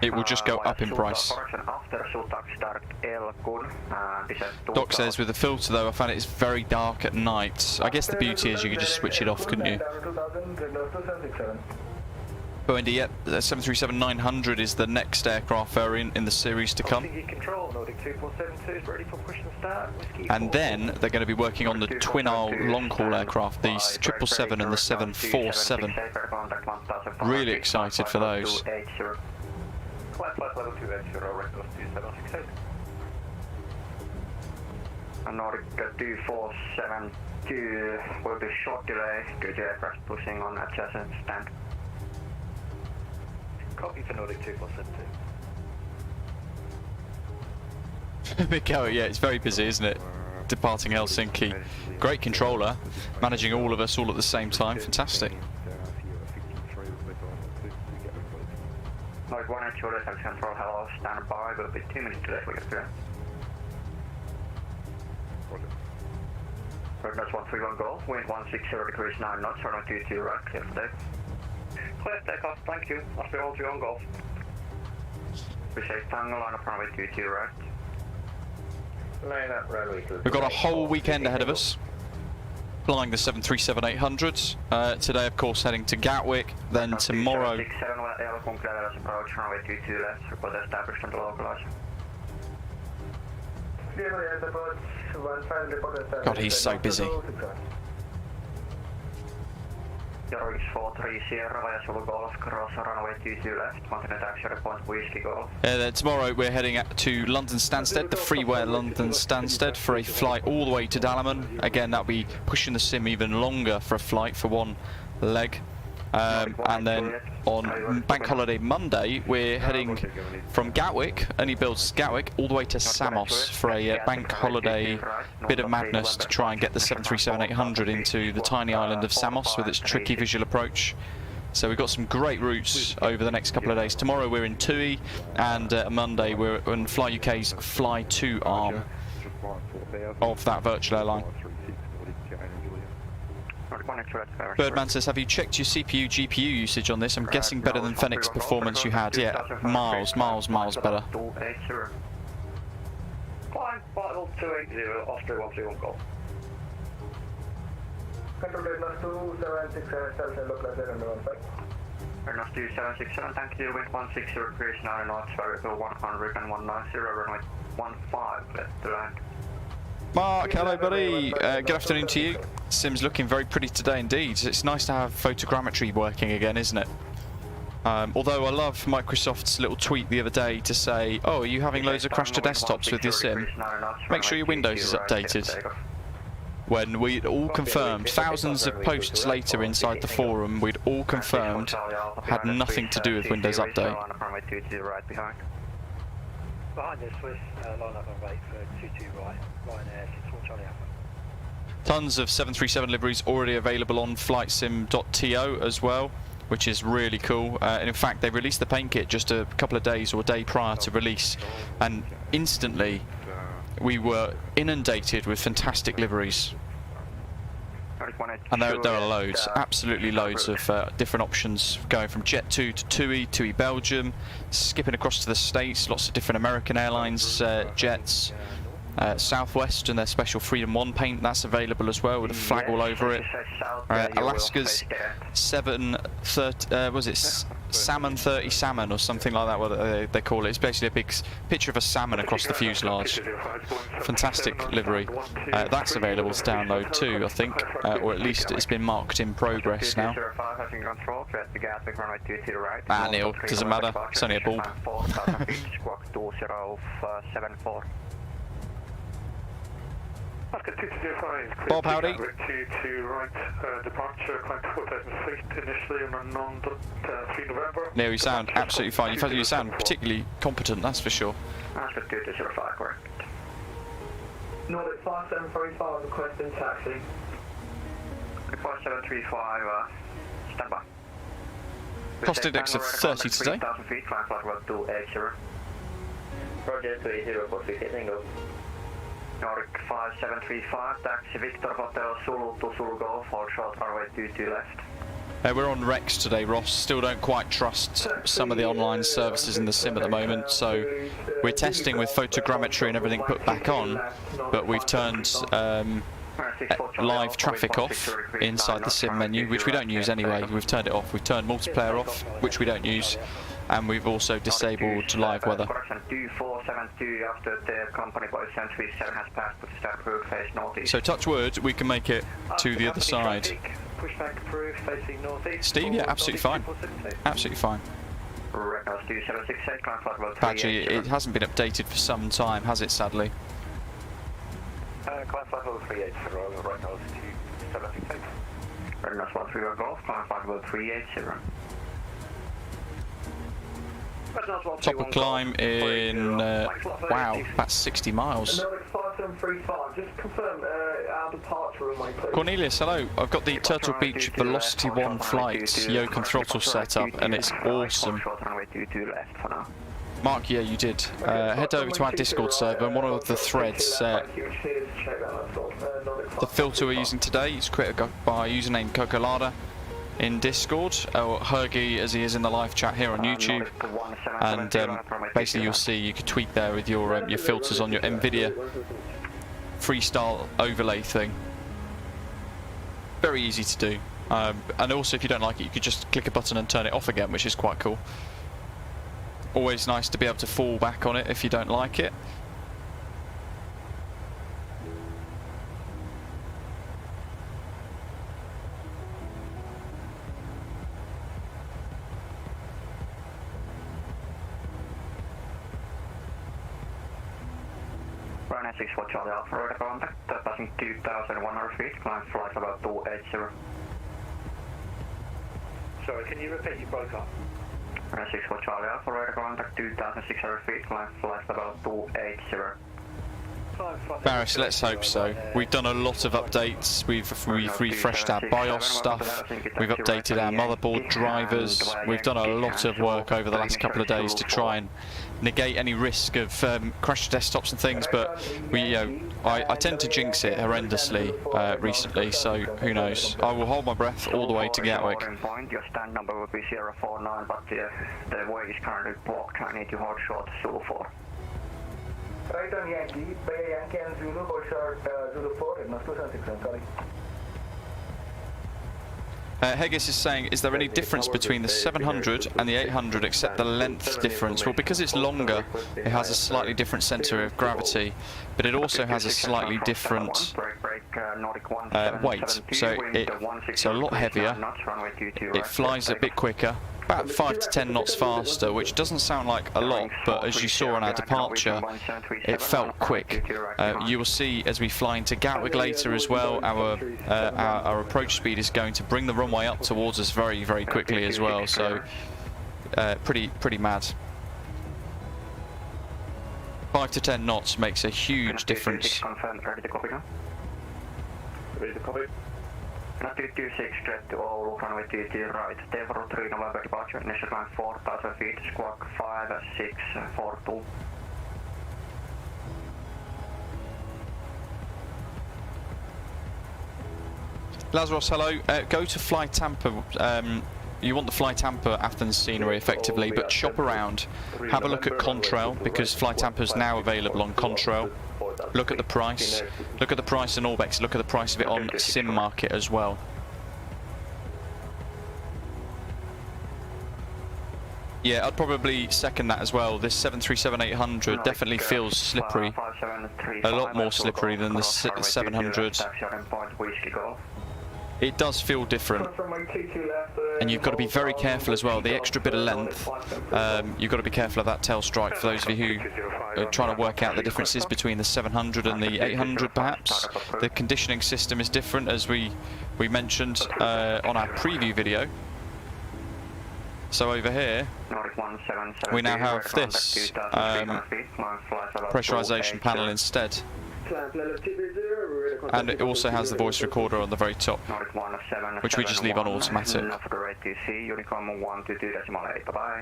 It will just go up in price. Doc says with the filter though, I found it's very dark at night. I guess the beauty is you could just switch it off, couldn't you? But indeed, yep, 737-900 is the next aircraft variant in the series to come. And then they're going to be working on the twin-aisle long-haul aircraft, the 777 and the 747. Really excited for those. Nordic 2472 will be short delay due to aircraft pushing on adjacent stand. Copy for Nordic 2472. Big go, yeah, it's very busy, isn't it? Departing Helsinki. Great controller, managing all of us all at the same time. Fantastic. Nordic 182, control, hello, stand by. Will be 2 minutes late, we get through. Red nose 131 Golf, wind 160 degrees 9 knots, runway 22 right, clear for take. Clear takeoff, thank you. I'll be all 3 on Golf. We say Tango, line up runway 22 right. Line up runway 22. We've got a whole weekend ahead of us. Flying the 737-800. Today, of course, heading to Gatwick. Then tomorrow. Approach runway 22 left. Report established on the localizer. God, he's so busy. Tomorrow we're heading to London Stansted, the Freeware London Stansted, for a flight all the way to Dalaman. Again, that'll be pushing the sim even longer for a flight for one leg. And then on Bank Holiday Monday, we're heading from Gatwick, only builds Gatwick, all the way to Samos for a Bank Holiday bit of madness to try and get the 737-800 into the tiny island of Samos with its tricky visual approach. So we've got some great routes over the next couple of days. Tomorrow we're in Tui, and Monday we're on Fly UK's Fly 2 arm of that virtual airline. Birdman says, have you checked your CPU, GPU usage on this? I'm guessing better than Fenix performance you had. Yeah, miles better. Climb, flight level 280, Osprey 131 Golf. Control Red Nose 2767, look like that on the 15. Red Nose 2767, thank you, wind 160 degrees 9 knots, variable 100 and 190, runway 15, left to land. Mark, hello buddy. Good afternoon to you. Sim's looking very pretty today indeed. It's nice to have photogrammetry working again, isn't it? Although I love Microsoft's little tweet the other day to say, oh, are you having loads of crash to desktops with your sim? Make sure your Windows is updated. When we'd all confirmed, thousands of posts later inside the forum, we'd all confirmed had nothing to do with Windows Update. Behind the Swiss, line up and wait for 22 right, Ryanair 64 Charlie Alpha. Tons of 737 liveries already available on flightsim.to as well, which is really cool. And in fact, they released the paint kit just a couple of days or a day prior to release, and instantly we were inundated with fantastic liveries. And there are loads, absolutely loads of different options, going from Jet 2 to TUI Belgium, skipping across to the States, lots of different American Airlines jets. Southwest and their special Freedom 1 paint, that's available as well with a flag all over it. Alaska's 730, was it Salmon 30 Salmon or something like that, what they call it. It's basically a big picture of a salmon across the fuselage. Fantastic livery. That's available to download too, I think, or at least it's been marked in progress now. Ah, Neil, doesn't matter, it's only a bulb. Bob, howdy. To right, departure, climb 4,000 feet initially and on 3 November. No, you sound absolutely fine. You sound particularly competent, that's for sure. That's good, 2205, correct. Nordic 5735 requesting taxi. 5735, stand by. Cost index of 30 today. 3,000 feet, climb flight level 280. Roger, 280 for Tango. Nordic 5735, taxi Victor Hotel, Zulu to Zulu Golf, hold short runway 22 left. We're on Rex today, Ross. Still don't quite trust some of the online services in the sim at the moment, so we're testing with photogrammetry and everything put back on, but we've turned live traffic off inside the sim menu, which we don't use anyway. We've turned it off. We've turned multiplayer off, which we don't use, and we've also disabled live weather. 2472 after the company by 737 has passed to the start route face northeast. So touch wood, we can make it to the other side. Pushback approved, facing northeast. Steve, yeah, absolutely fine. Absolutely fine. REKDO 2768, climb flight level 380. Badgie, it hasn't been updated for some time, has it, sadly? Climb flight level 380, REKDO 2768. REKDO 13 Golf, climb flight level 380. Top of climb in, wow, that's 60 miles. Nordic 5735, just confirm our departure runway, please. Cornelius, hello. I've got the Turtle Beach Velocity 1 flight, yoke and throttle set up, and it's awesome. Mark, yeah, you did. Head over to our Discord server, and one of the threads, the filter we're using today is created by username Cocolada in Discord, or Hergy as he is in the live chat here on YouTube, and basically you'll see you can tweak there with your filters on your NVIDIA freestyle overlay thing. Very easy to do, and also if you don't like it you could just click a button and turn it off again, which is quite cool. Always nice to be able to fall back on it if you don't like it. Runway 64 Charlie Alpha, radar contact, passing 2,100 feet, climb flight level 280. Sorry, can you repeat? You broke up. Runway 64 Charlie Alpha, radar contact, 2,600 feet, climb flight level 280. Barris, let's hope so. We've done a lot of updates. We've refreshed our BIOS stuff. We've updated our motherboard drivers. We've done a lot of work over the last couple of days to try and negate any risk of crashed desktops and things. But I tend to jinx it horrendously recently. So who knows? I will hold my breath all the way to Gatwick. Your stand number would be 049, but the way is currently blocked. I need to hold short Zulu 4. Right on Yankee, Bay Yankee and Zulu, hold short Zulu 4, and not 276, sorry. Hegis is saying, is there any difference between the 700 and the 800 except the length difference? Well, because it's longer, it has a slightly different centre of gravity, but it also has a slightly different weight, so it's a lot heavier, it flies a bit quicker, about 5 to 10 knots faster, which doesn't sound like a lot, but as you saw on our departure, it felt quick. You will see as we fly into Gatwick later as well, our approach speed is going to bring the runway up towards us very, very quickly as well, so pretty mad. 5 to 10 knots makes a huge difference. Ready to copy now? Ready to copy. 226 straight to all, runway 22 right. TEBRA 3 November departure, initial climb 4,000 feet, squawk 5642. Lazarus, hello. Go to Fly Tampa. You want the Fly Tampa Athens scenery effectively, but shop around. Have a look at Contrail, because Fly Tampa is now available on Contrail. Look at the price. Look at the price on Orbex. Look at the price of it on Sim Market as well. Yeah, I'd probably second that as well. This 737-800 definitely feels slippery. A lot more slippery than the 700. it does feel different. And you've got to be very careful as well. The extra bit of length, you've got to be careful of that tail strike for those of you who are trying to work out the differences between the 700 and the 800 perhaps. The conditioning system is different, as we mentioned on our preview video. So over here, we now have this pressurization panel instead. And it also has the voice recorder on the very top, which we just leave on automatic. 122.8.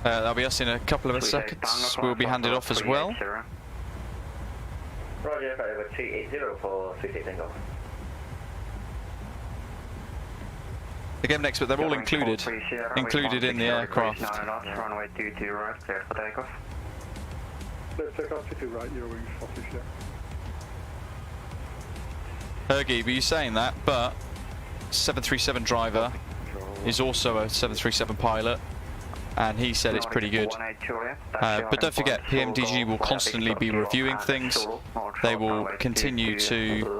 That'll be us in a couple of seconds. We'll be handed off as well. Roger, over 380 for 38 Tango. Again, next, but they're all included in the aircraft. Runway 22 right, clear for takeoff. Let's take off 22 right, your wings 40, yeah. Hergy, were you saying that? But 737 driver is also a 737 pilot, and he said it's pretty good. But don't forget, PMDG will constantly be reviewing things. They will continue to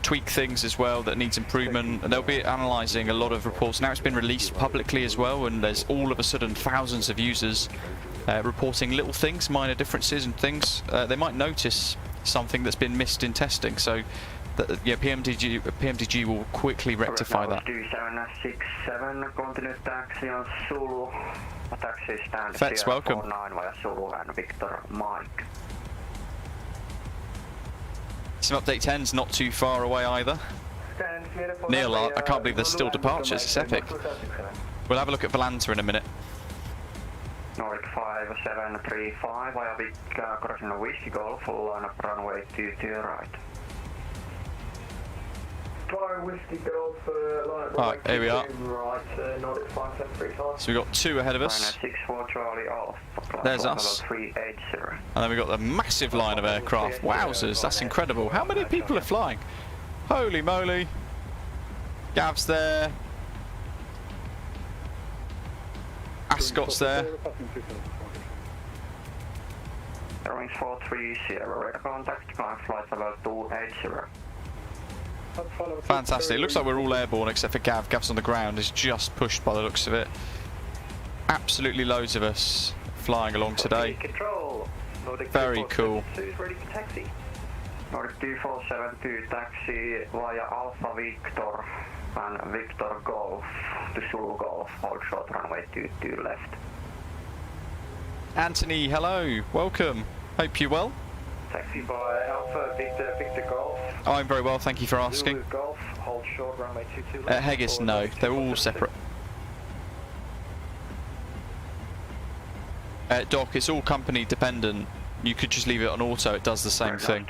tweak things as well that needs improvement, and they'll be analysing a lot of reports. Now it's been released publicly as well, and there's all of a sudden thousands of users reporting little things, minor differences and things. They might notice something that's been missed in testing, so yeah, PMDG will quickly rectify that. 2767, continue taxi on Zulu. Taxi stand Fets, welcome. via Zulu and Victor Mike. Some update 10's not too far away either. Neil, I can't believe there's still departures, it's epic. We'll have a look at Vantaa in a minute. Nordic 5735 via Big correction Whiskey Golf, full line up runway 22 right. Whiskey Golf, Right, here we are. Right, Nordic 5735. So we've got two ahead of us. 64 Charlie off. There's us. 380. And then we've got the massive line of aircraft. Wowzers, that's incredible. How many people are flying? Holy moly. Gav's there. Ascot's there. Airwings 430, radar contact, climb flight level 280. Fantastic. It looks like we're all airborne except for Gav. Gav's on the ground. He's just pushed by the looks of it. Absolutely loads of us flying along today. Very cool. Nordic 2472 taxi via Alpha Victor and Victor Golf to Zulu Golf, hold short runway 22 left. Anthony, hello. Welcome. Hope you're well. Taxi by Alpha Victor, Victor Golf. Oh, I'm very well, thank you for asking. Zulu Golf, hold short runway 22 left. Haggis, no. They're all separate. Doc, it's all company dependent. You could just leave it on auto, it does the same thing.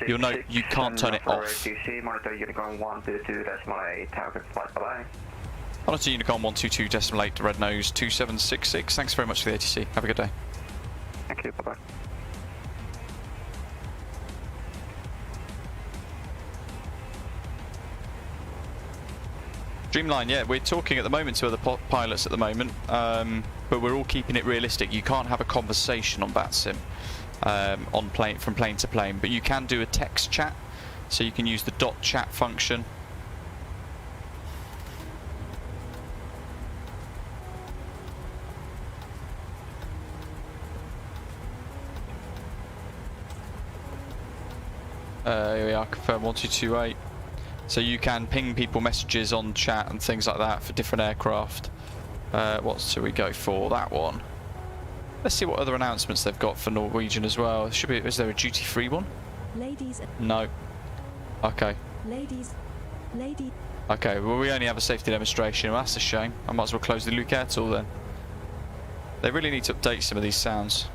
You'll note you can't turn it off. Monitor Unicorn 122.8, have a good flight, bye-bye. Monitor Unicorn 122.8, Red Nose 2766. Thanks very much for the ATC. Have a good day. Thank you, bye-bye. Dreamline, yeah, we're talking at the moment to other pilots at the moment, but we're all keeping it realistic. You can't have a conversation on VATSIM from plane to plane, but you can do a text chat, so you can use the .chat function. Here we are, confirm 1228. So you can ping people messages on chat and things like that for different aircraft. What should we go for? That one. Let's see what other announcements they've got for Norwegian as well. Should be. Is there a duty-free one? Ladies. No. Okay. Ladies. Okay. Well, we only have a safety demonstration. Well, that's a shame. I might as well close the Luke Air Tool then. They really need to update some of these sounds.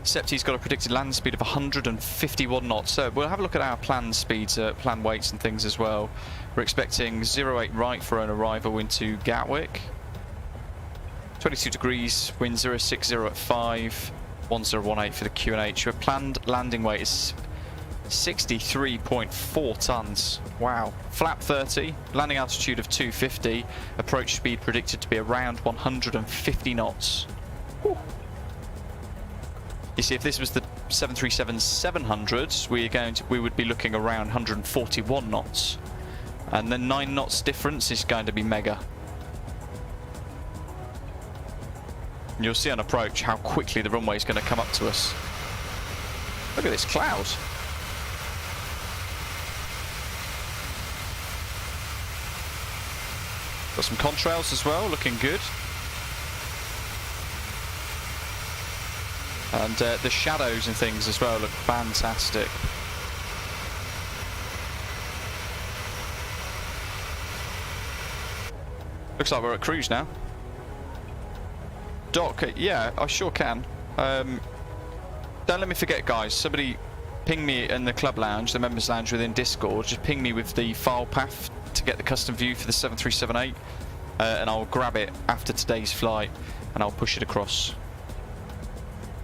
Septi's got a predicted land speed of 151 knots, so we'll have a look at our planned speeds, planned weights and things as well. We're expecting 08 right for an arrival into Gatwick. 22 degrees, wind 060 at 5, 1018 for the QNH. Our planned landing weight is 63.4 tons. Wow. Flap 30, landing altitude of 250, approach speed predicted to be around 150 knots. You see, if this was the 737-700s, we would be looking around 141 knots. And the 9 knots difference is going to be mega. And you'll see on approach how quickly the runway is going to come up to us. Look at this cloud. Got some contrails as well, looking good. And the shadows and things as well look fantastic. Looks like we're at cruise now. Doc, yeah, I sure can. Don't let me forget, guys. Somebody ping me in the club lounge, the members lounge within Discord. Just ping me with the file path to get the custom view for the 7378, and I'll grab it after today's flight and I'll push it across.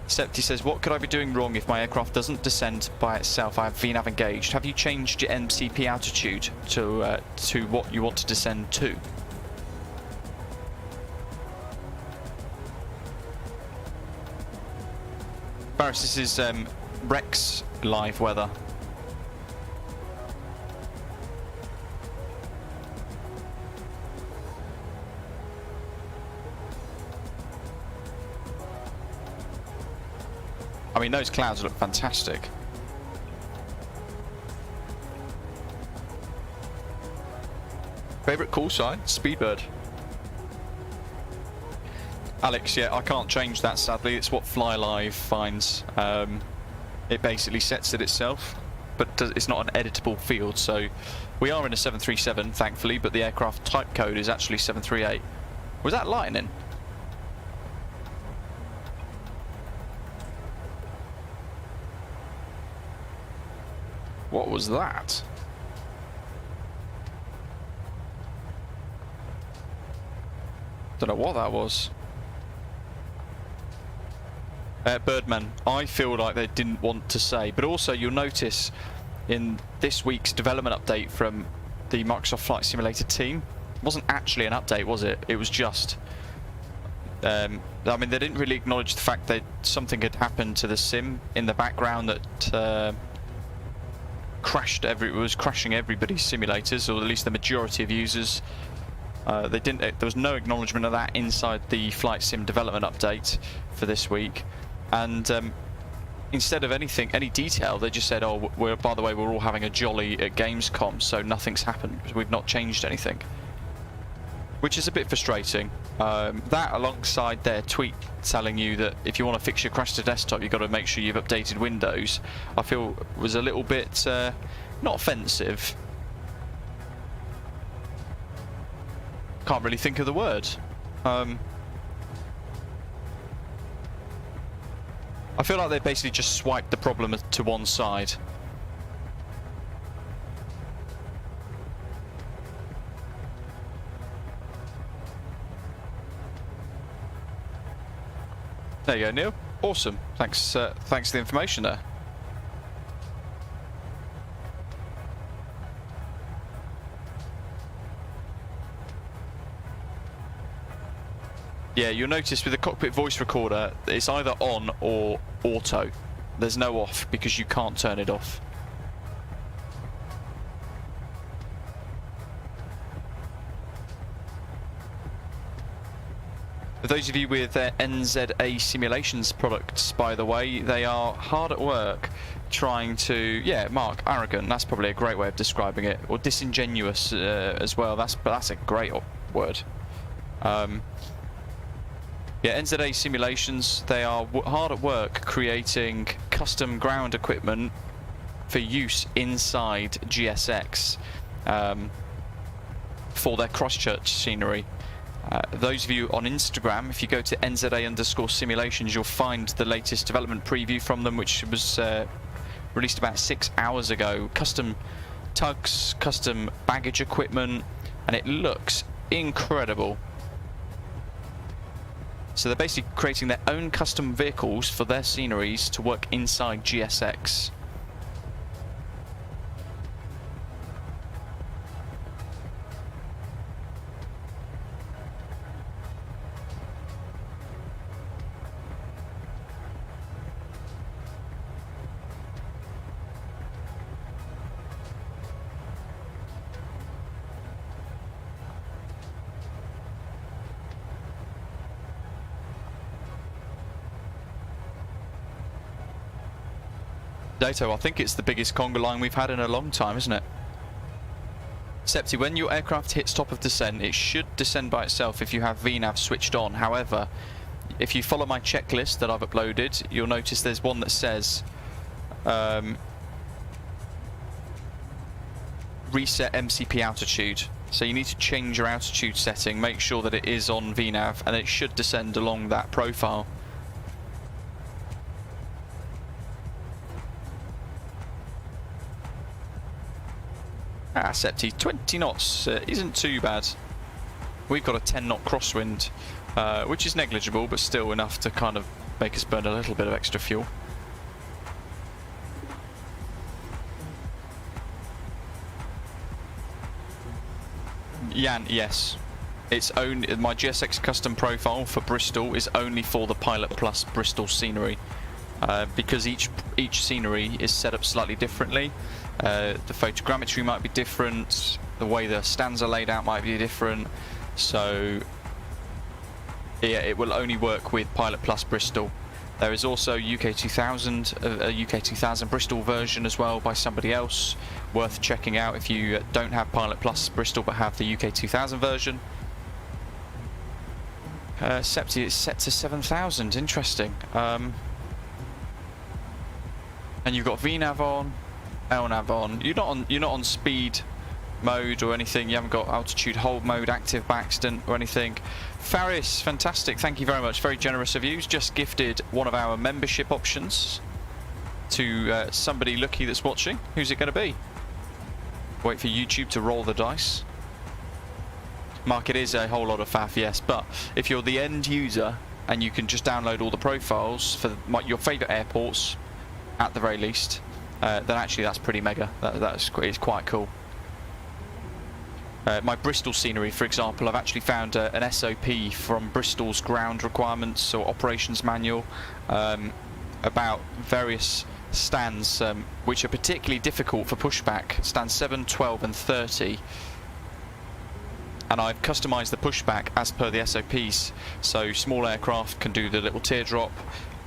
Septi says, what could I be doing wrong if my aircraft doesn't descend by itself? I have VNAV engaged. Have you changed your MCP altitude to what you want to descend to? Barris, this is Rex live weather. I mean, those clouds look fantastic. Favourite call sign? Speedbird. Alex, yeah, I can't change that, sadly. It's what FlyLive finds. It basically sets it itself, but it's not an editable field. So we are in a 737, thankfully, but the aircraft type code is actually 738. Was that lightning? What was that? Don't know what that was. Birdman, I feel like they didn't want to say, but also you'll notice in this week's development update from the Microsoft Flight Simulator team, it wasn't actually an update, was it? It was just, I mean, they didn't really acknowledge the fact that something had happened to the sim in the background that was crashing everybody's simulators, or at least the majority of users. There was no acknowledgement of that inside the flight sim development update for this week, and instead of any detail, they just said, oh, by the way, we're all having a jolly at Gamescom, so nothing's happened, we've not changed anything, which is a bit frustrating. That alongside their tweet telling you that if you want to fix your crash to desktop, you've got to make sure you've updated Windows, I feel was a little bit not offensive. Can't really think of the word. I feel like they basically just swiped the problem to one side. There you go, Neil. Awesome. Thanks. Thanks for the information there. Yeah, you'll notice with the cockpit voice recorder, it's either on or auto. There's no off because you can't turn it off. For those of you with NZA Simulations products, by the way, they are hard at work trying to, yeah, Mark, arrogant, that's probably a great way of describing it, or disingenuous as well, that's a great word. Yeah, NZA Simulations, they are hard at work creating custom ground equipment for use inside GSX for their Christchurch scenery. Those of you on Instagram, if you go to NZA_simulations, you'll find the latest development preview from them, which was released about 6 hours ago. Custom tugs, custom baggage equipment, and it looks incredible. So they're basically creating their own custom vehicles for their sceneries to work inside GSX. Dato, I think it's the biggest conga line we've had in a long time, isn't it? Septi, when your aircraft hits top of descent, it should descend by itself if you have VNAV switched on. However, if you follow my checklist that I've uploaded, you'll notice there's one that says reset MCP altitude. So you need to change your altitude setting, make sure that it is on VNAV, and it should descend along that profile. Septi, 20 knots isn't too bad. We've got a 10 knot crosswind, which is negligible, but still enough to kind of make us burn a little bit of extra fuel. Jan, yes. It's only my GSX custom profile for Bristol is only for the Pilot Plus Bristol scenery, because each scenery is set up slightly differently. The photogrammetry might be different, the way the stands are laid out might be different, so yeah, it will only work with Pilot Plus Bristol. There is also UK 2000, a UK 2000 Bristol version as well by somebody else, worth checking out if you don't have Pilot Plus Bristol but have the UK 2000 version. Septi is set to 7,000, interesting. And you've got VNAV on, LNAV on. You're not on speed mode or anything. You haven't got altitude hold mode active by accident or anything. Faris, fantastic. Thank you very much. Very generous of you. He's just gifted one of our membership options to somebody lucky that's watching. Who's it going to be? Wait for YouTube to roll the dice. Mark, it is a whole lot of faff, yes, but if you're the end user and you can just download all the profiles for your favourite airports, at the very least, then actually that's pretty mega. It's quite cool. My Bristol scenery, for example, I've actually found an SOP from Bristol's ground requirements or operations manual about various stands which are particularly difficult for pushback, stands 7, 12 and 30. And I've customised the pushback as per the SOPs, so small aircraft can do the little teardrop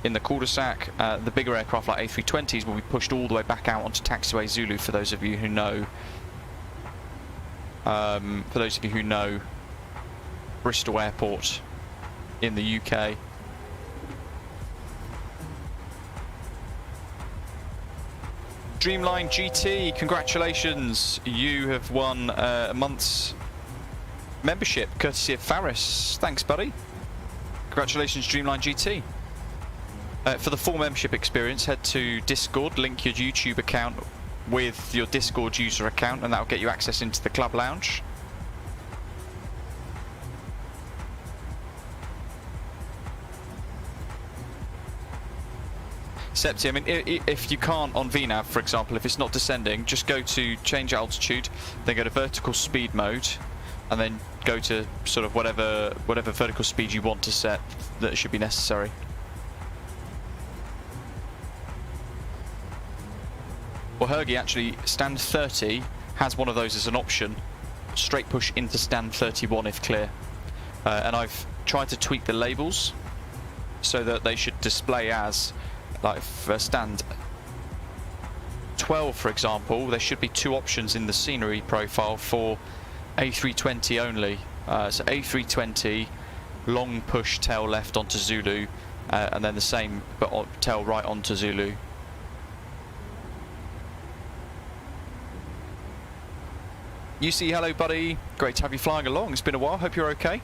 in the cul-de-sac. The bigger aircraft like A320s will be pushed all the way back out onto taxiway Zulu, for those of you who know. Bristol Airport in the UK. Dreamline GT, congratulations, you have won a month's membership courtesy of Faris. Thanks, buddy. Congratulations, Dreamline GT. For the full membership experience, head to Discord, link your YouTube account with your Discord user account, and that'll get you access into the club lounge. Septi, I mean, if you can't on VNAV, for example, if it's not descending, just go to change altitude, then go to vertical speed mode, and then go to sort of whatever vertical speed you want to set that should be necessary. Well, Hergy, actually, stand 30 has one of those as an option. Straight push into stand 31 if clear. And I've tried to tweak the labels so that they should display as, like for stand 12, for example, there should be two options in the scenery profile for A320 only. So A320, long push tail left onto Zulu, and then the same but tail right onto Zulu. UC, hello buddy, great to have you flying along, it's been a while, hope you're okay.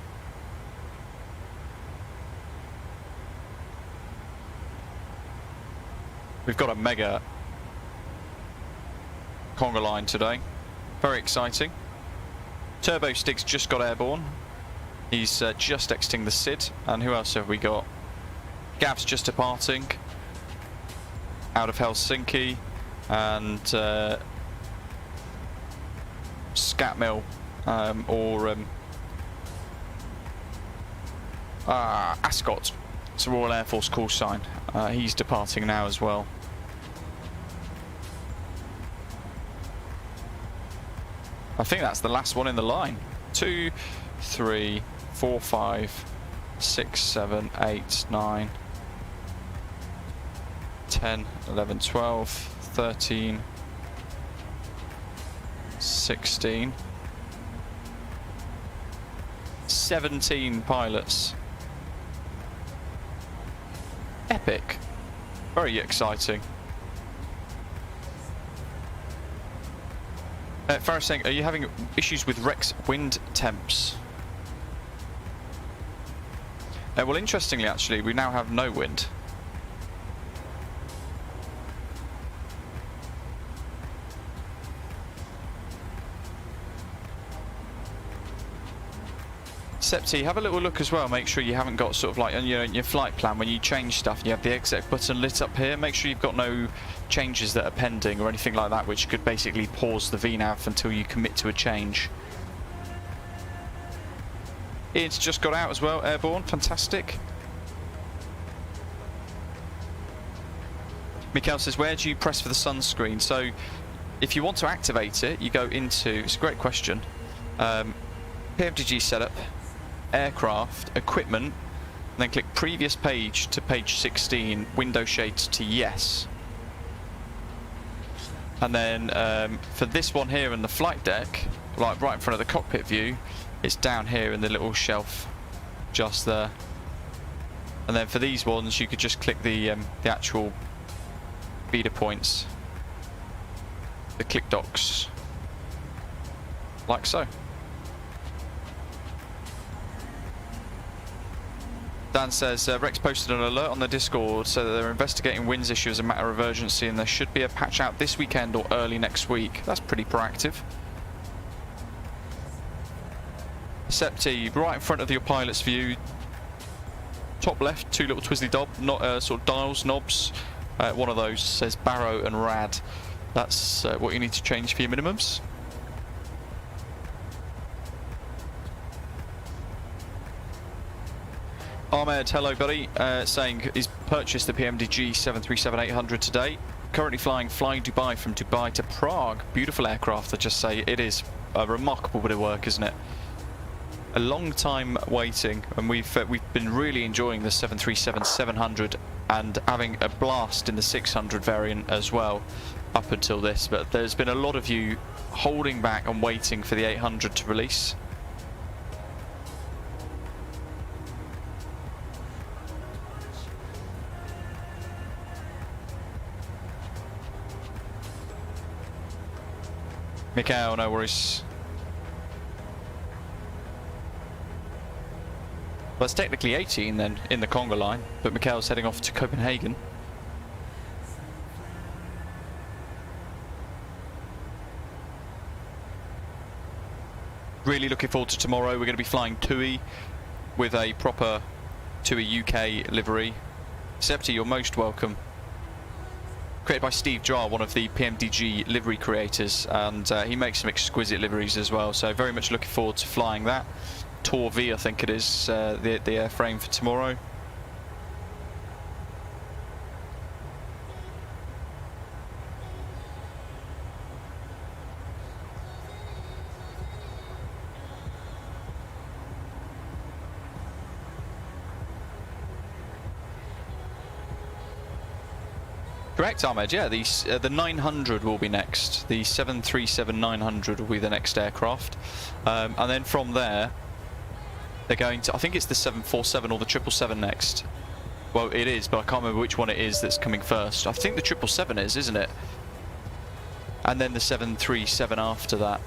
We've got a mega conga line today, very exciting. Turbo Stig's just got airborne, he's just exiting the SID, and who else have we got? Gav's just departing out of Helsinki, and Scatmill Ascot, it's a Royal Air Force call sign. He's departing now as well. I think that's the last one in the line. 2, 3, 4, 5, 6, 7, 8, 9, 10. 10, 11, 12, 13, 16, 17 pilots. Epic. Very exciting. Farah saying, are you having issues with Rex wind temps? Well, interestingly, actually, we now have no wind. Septi, have a little look as well. Make sure you haven't got sort of like in your flight plan when you change stuff and you have the exec button lit up here. Make sure you've got no changes that are pending or anything like that, which could basically pause the VNAV until you commit to a change. It's just got out as well, airborne, fantastic. Mikhail says, where do you press for the sunscreen? So, if you want to activate it, you go into, it's a great question, PMDG setup, aircraft, equipment, and then click previous page to page 16, window shades to yes. And then for this one here in the flight deck, like right in front of the cockpit view, it's down here in the little shelf, just there. And then for these ones, you could just click the actual feeder points, the click docks, like so. Dan says, Rex posted an alert on the Discord so that they're investigating winds issue as a matter of urgency and there should be a patch out this weekend or early next week. That's pretty proactive. Septi, right in front of your pilot's view, top left, two little twizzly sort of dials, knobs. One of those says Barrow and Rad. That's what you need to change for your minimums. Ahmed, hello buddy, saying he's purchased the PMDG 737-800 today. Currently flying Dubai from Dubai to Prague. Beautiful aircraft, I just say. It is a remarkable bit of work, isn't it? A long time waiting, and we've been really enjoying the 737-700 and having a blast in the 600 variant as well up until this. But there's been a lot of you holding back and waiting for the 800 to release. Mikhail, no worries. Well, it's technically 18 then in the Conga line, but Mikhail's heading off to Copenhagen. Really looking forward to tomorrow. We're going to be flying TUI with a proper TUI UK livery. Septi, you're most welcome. Created by Steve Jar, one of the PMDG livery creators, and he makes some exquisite liveries as well, so very much looking forward to flying that. Tor V, I think it is, the airframe for tomorrow. Correct, Ahmed, yeah, the 900 will be next. The 737-900 will be the next aircraft. And then from there, they're going to, I think it's the 747 or the 777 next. Well, it is, but I can't remember which one it is that's coming first. I think the 777 is, isn't it? And then the 737 after that.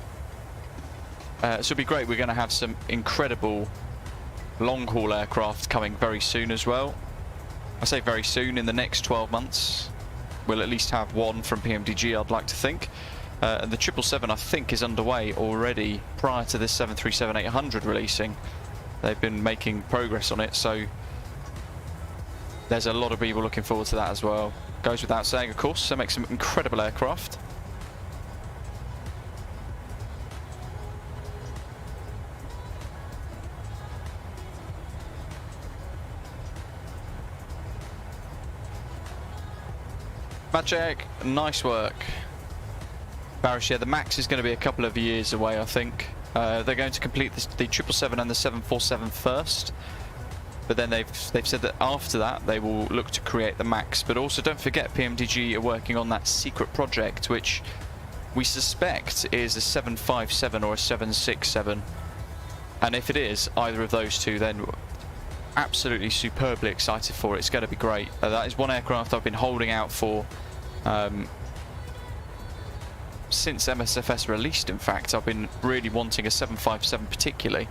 So it'll be great. We're going to have some incredible long-haul aircraft coming very soon as well. I say very soon, in the next 12 months. We'll at least have one from PMDG, I'd like to think. And the 777, I think, is underway already prior to this 737-800 releasing. They've been making progress on it, so there's a lot of people looking forward to that as well. Goes without saying, of course, they make some incredible aircraft. Magic, nice work. Barish, yeah, the MAX is going to be a couple of years away, I think. They're going to complete the 777 and the 747 first. But then they've said that after that they will look to create the MAX. But also don't forget PMDG are working on that secret project, which we suspect is a 757 or a 767. And if it is either of those two, then absolutely superbly excited for it. It's going to be great. That is one aircraft I've been holding out for since MSFS released. In fact, I've been really wanting a 757 particularly.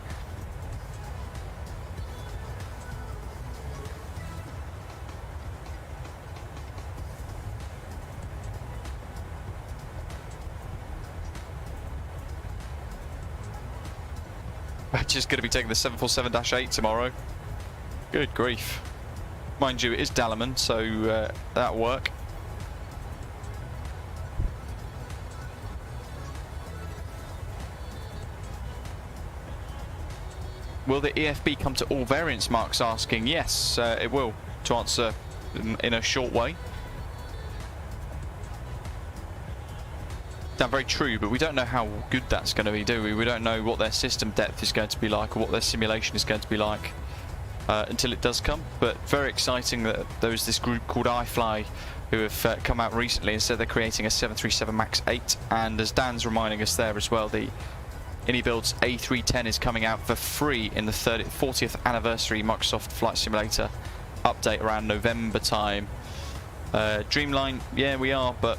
Just going to be taking the 747-8 tomorrow. Good grief. Mind you, it is Dallerman, so that'll work. Will the EFB come to all variants? Mark's asking. Yes, it will, to answer in a short way. That's very true, but we don't know how good that's going to be, do we? We don't know what their system depth is going to be like or what their simulation is going to be like until it does come. But very exciting that there was this group called iFly who have come out recently and said they're creating a 737 MAX 8. And as Dan's reminding us there as well, the Inibuild's A310 is coming out for free in the 40th anniversary Microsoft Flight Simulator update around November time. Dreamline, yeah, we are, but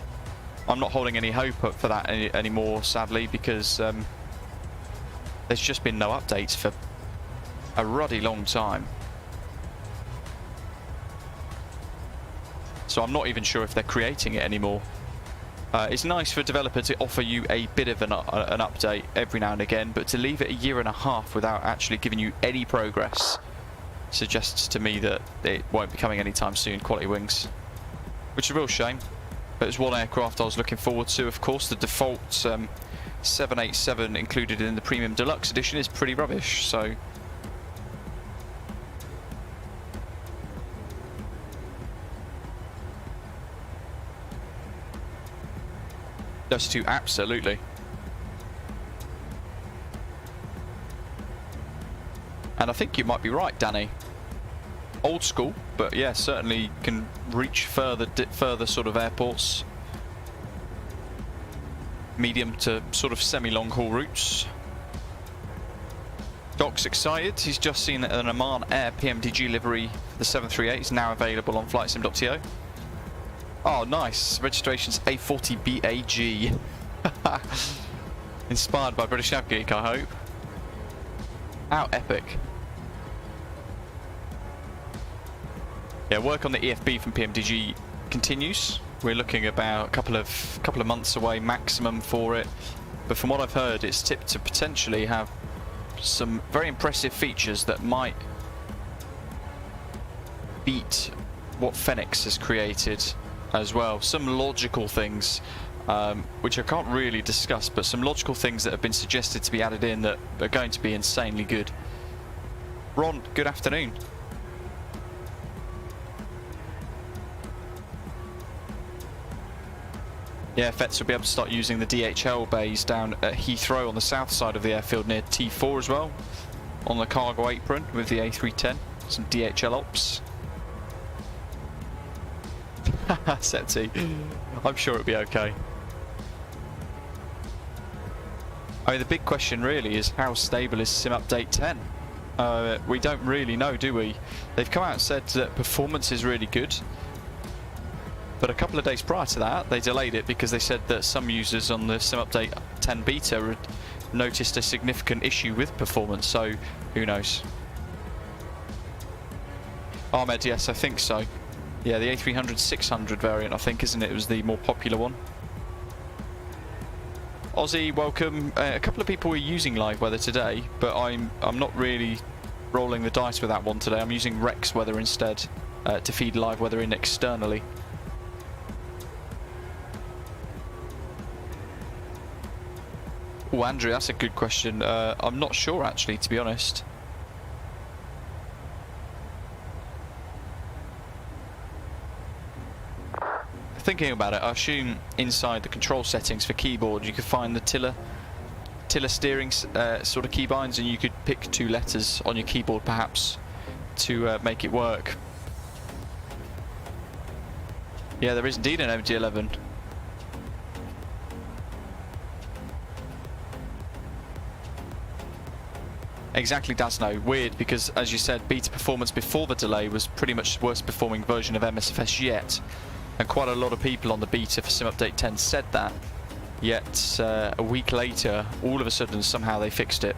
I'm not holding any hope up for that anymore, sadly, because there's just been no updates for a ruddy long time. So I'm not even sure if they're creating it anymore. It's nice for a developer to offer you a bit of an update every now and again, but to leave it a year and a half without actually giving you any progress suggests to me that it won't be coming anytime soon, Quality Wings. Which is a real shame. But it's one aircraft I was looking forward to. Of course, the default 787 included in the Premium Deluxe Edition is pretty rubbish, so... Those two, absolutely. And I think you might be right, Danny. Old school, but yeah, certainly can reach further sort of airports. Medium to sort of semi-long haul routes. Doc's excited. He's just seen that an Oman Air PMDG livery for the 738 is now available on flightsim.to. Oh, nice. Registration's A40BAG. Inspired by British Nav Geek, I hope. How epic. Yeah, work on the EFB from PMDG continues. We're looking about a couple of months away maximum for it. But from what I've heard, it's tipped to potentially have some very impressive features that might beat what Phoenix has created as well. Some logical things, which I can't really discuss, but some logical things that have been suggested to be added in that are going to be insanely good. Ron, good afternoon. Yeah, Vets will be able to start using the DHL bays down at Heathrow on the south side of the airfield near T4 as well, on the cargo apron with the A310. Some DHL ops. Setsy. I'm sure it'll be okay. I mean, the big question really is how stable is Sim Update 10? We don't really know, do we? They've come out and said that performance is really good. But a couple of days prior to that, they delayed it because they said that some users on the Sim Update 10 beta had noticed a significant issue with performance, so who knows? Ahmed, yes, I think so. Yeah, the A300-600 variant, I think, isn't it? It was the more popular one. Aussie, welcome. A couple of people are using live weather today, but I'm not really rolling the dice with that one today. I'm using Rex weather instead to feed live weather in externally. Oh, Andrew, that's a good question. I'm not sure, actually, to be honest. Thinking about it, I assume inside the control settings for keyboard you could find the tiller steering sort of keybinds, and you could pick two letters on your keyboard perhaps to make it work. Yeah, there is indeed an MD11. Exactly, Dasno. Weird, because as you said, beta performance before the delay was pretty much the worst performing version of MSFS yet, and quite a lot of people on the beta for Sim Update 10 said that. Yet a week later, all of a sudden, somehow they fixed it,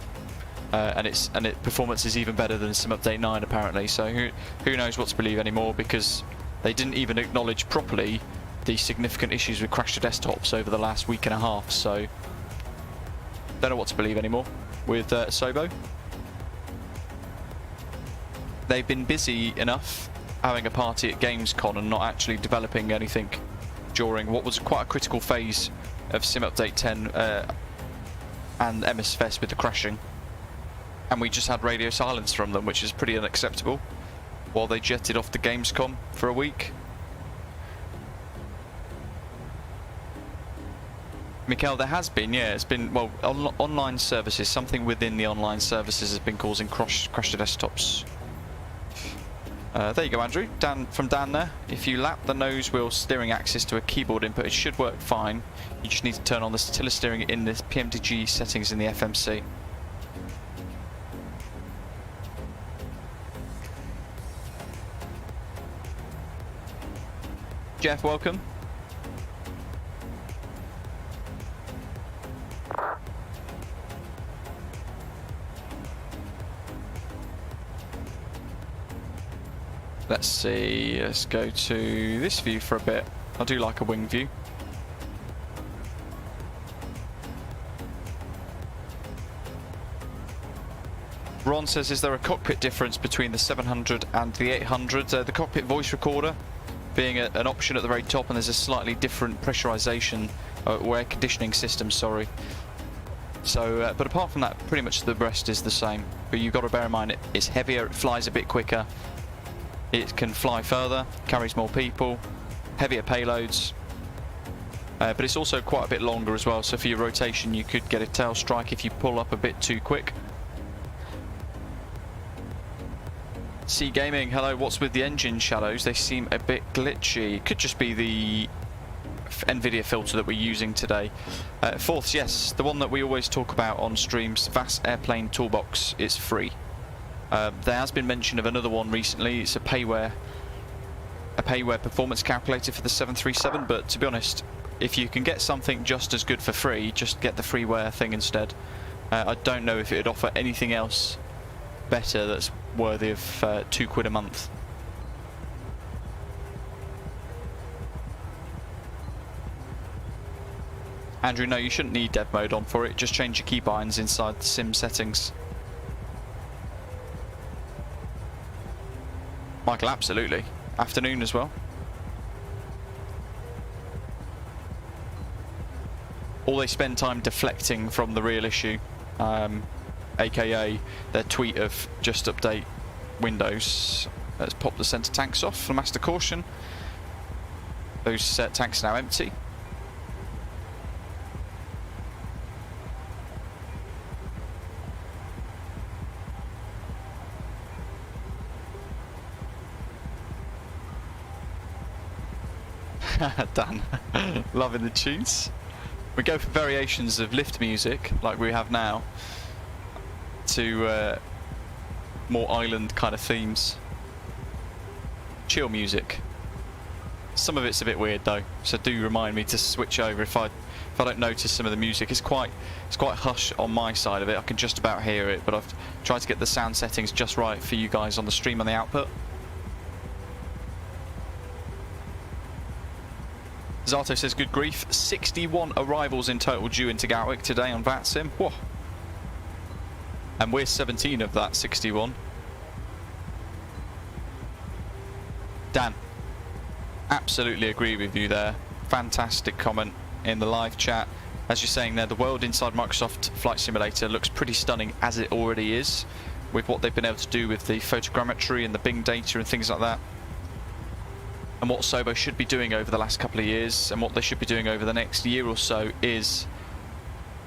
and its performance is even better than Sim Update 9 apparently. So who knows what to believe anymore, because they didn't even acknowledge properly the significant issues with crash to desktops over the last week and a half. So don't know what to believe anymore with Sobo. They've been busy enough having a party at Gamescom and not actually developing anything during what was quite a critical phase of Sim Update 10 and MSFS with the crashing. And we just had radio silence from them, which is pretty unacceptable, while they jetted off to Gamescom for a week. Mikhail, there has been, yeah, it's been, well, online services, something within the online services has been causing crash to desktops. There you go, Andrew. From Dan there. If you lap the nose wheel steering axis to a keyboard input, it should work fine. You just need to turn on the tiller steering in the PMDG settings in the FMC. Jeff, welcome. Let's see, let's go to this view for a bit. I do like a wing view. Ron says, is there a cockpit difference between the 700 and the 800? The cockpit voice recorder being an option at the very top, and there's a slightly different pressurization or air conditioning system, sorry. So, but apart from that, pretty much the rest is the same. But you've got to bear in mind it's heavier, it flies a bit quicker. It can fly further, carries more people, heavier payloads, but it's also quite a bit longer as well, so for your rotation you could get a tail strike if you pull up a bit too quick. C Gaming, hello, what's with the engine shadows? They seem a bit glitchy. It could just be the NVIDIA filter that we're using today. Fourths, yes, the one that we always talk about on streams, VAS Airplane Toolbox, is free. There has been mention of another one recently. It's a payware performance calculator for the 737, but to be honest, if you can get something just as good for free, just get the freeware thing instead. I don't know if it would offer anything else better that's worthy of £2 a month. Andrew, no, you shouldn't need dev mode on for it. Just change your keybinds inside the sim settings. Michael, absolutely. Afternoon as well. Or they spend time deflecting from the real issue, aka their tweet of just update Windows. Let's pop the centre tanks off for master caution. Those tanks are now empty. Dan, loving the tunes. We go for variations of lift music like we have now to more island kind of themes. Chill music. Some of it's a bit weird though, so do remind me to switch over if I don't notice some of the music. It's quite hush on my side of it. I can just about hear it, but I've tried to get the sound settings just right for you guys on the stream on the output. Zato says, good grief, 61 arrivals in total due into Gatwick today on VATSIM. Whoa. And we're 17 of that 61. Dan, absolutely agree with you there. Fantastic comment in the live chat. As you're saying there, the world inside Microsoft Flight Simulator looks pretty stunning as it already is, with what they've been able to do with the photogrammetry and the Bing data and things like that. And what Sobo should be doing over the last couple of years, and what they should be doing over the next year or so, is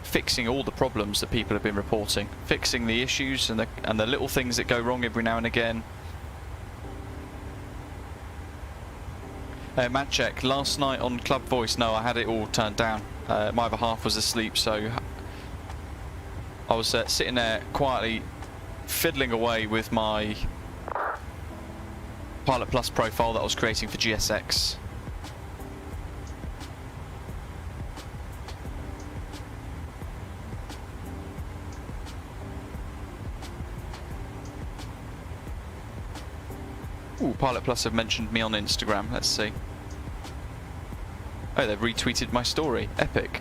fixing all the problems that people have been reporting, fixing the issues and the little things that go wrong every now and again, Mad check. Last night on Club Voice, no, I had it all turned down. My other half was asleep, so I was sitting there quietly fiddling away with my Pilot Plus profile that I was creating for GSX. Ooh, Pilot Plus have mentioned me on Instagram. Let's see. Oh, they've retweeted my story. Epic.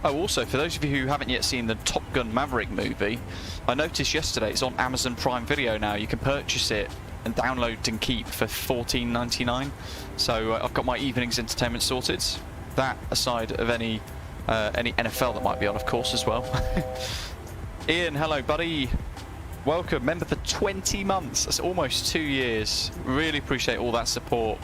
Oh, also, for those of you who haven't yet seen the Top Gun Maverick movie, I noticed yesterday it's on Amazon Prime Video now. You can purchase it and download and keep for $14.99. So I've got my evening's entertainment sorted. That aside of any NFL that might be on, of course, as well. Ian, hello, buddy. Welcome, member for 20 months. That's almost 2 years. Really appreciate all that support.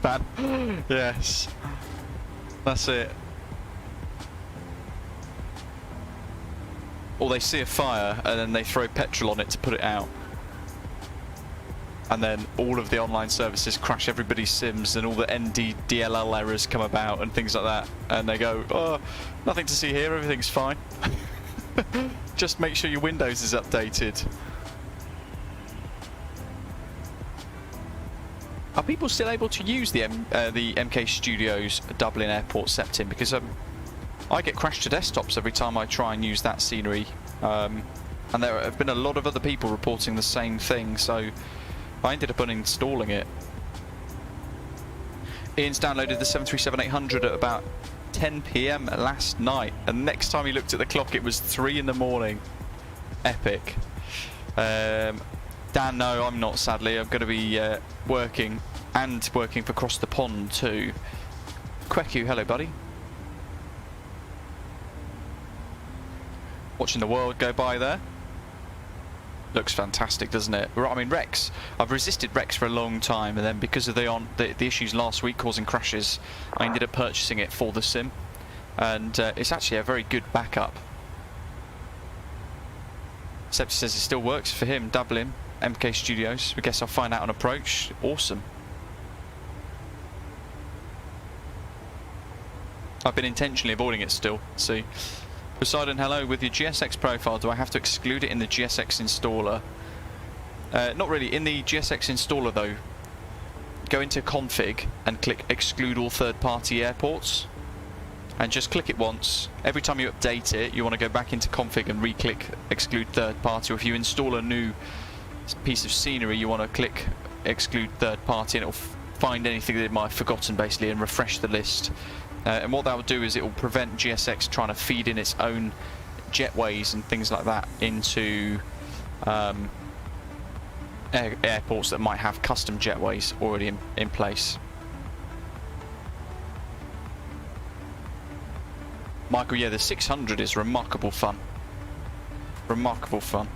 Bad. Yes, that's it. Or they see a fire and then they throw petrol on it to put it out, and then all of the online services crash everybody's sims and all the NDDLL errors come about and things like that, and they go, oh, nothing to see here, everything's fine. Just make sure your Windows is updated. Are people still able to use the MK Studios Dublin Airport Septim? Because I get crashed to desktops every time I try and use that scenery, and there have been a lot of other people reporting the same thing, so I ended up uninstalling it. Ian's downloaded the 737-800 at about 10 PM last night, and next time he looked at the clock it was 3 in the morning. Epic. Dan, no, I'm not, sadly. I'm going to be working for Across the Pond too. Kweku, hello, buddy. Watching the world go by there. Looks fantastic, doesn't it? I mean, Rex. I've resisted Rex for a long time, and then because of the issues last week causing crashes, I ended up purchasing it for the sim, and it's actually a very good backup. Septi says it still works for him. Dublin. MK Studios. I guess I'll find out on approach. Awesome. I've been intentionally avoiding it still. See. Poseidon, hello. With your GSX profile, do I have to exclude it in the GSX installer? Not really. In the GSX installer though, go into config and click exclude all third-party airports. And just click it once. Every time you update it, you want to go back into config and re-click exclude third party. Or if you install a new piece of scenery, you want to click exclude third party, and it'll find anything that it might have forgotten basically and refresh the list. And what that will do is it will prevent GSX trying to feed in its own jetways and things like that into airports that might have custom jetways already in place. Michael, yeah, the 600 is remarkable fun. Remarkable fun.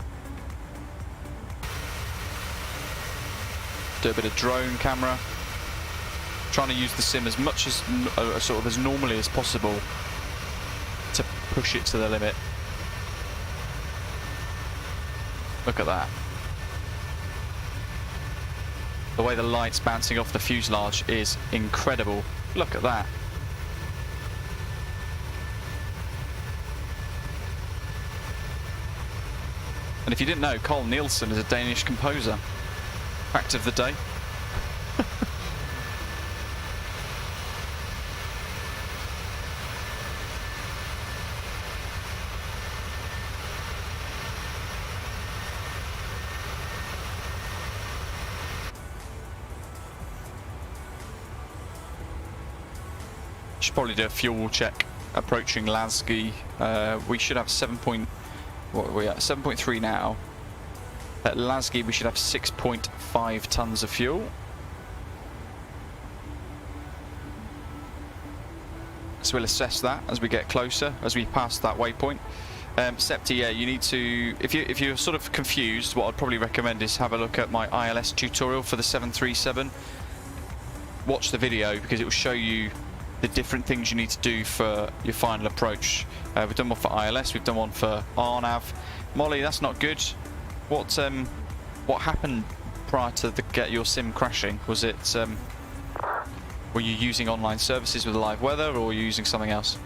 Do a bit of drone camera. Trying to use the sim as much as sort of as normally as possible to push it to the limit. Look at that. The way the light's bouncing off the fuselage is incredible. Look at that. And if you didn't know, Carl Nielsen is a Danish composer. Fact of the day. Should probably do a fuel check approaching LASGI. We should have 7.3 now. At LASGI we should have 6.5 tons of fuel. So we'll assess that as we get closer, as we pass that waypoint. Septi, yeah, you need to, if you're sort of confused, what I'd probably recommend is have a look at my ILS tutorial for the 737. Watch the video because it will show you the different things you need to do for your final approach. We've done one for ILS, we've done one for RNAV. Molly, that's not good. What happened prior to your sim crashing? Was it, were you using online services with live weather, or were you using something else?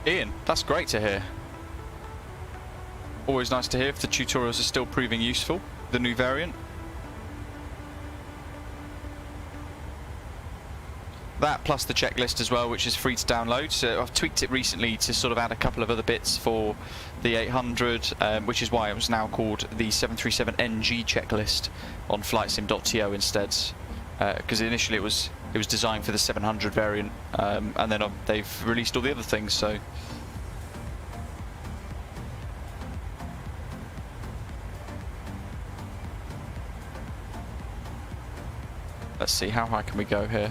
Ian, that's great to hear. Always nice to hear if the tutorials are still proving useful, the new variant. That plus the checklist as well, which is free to download. So I've tweaked it recently to sort of add a couple of other bits for the 800, which is why it was now called the 737NG checklist on flightsim.to instead. Because initially it was designed for the 700 variant, and then they've released all the other things. So let's see, how high can we go here?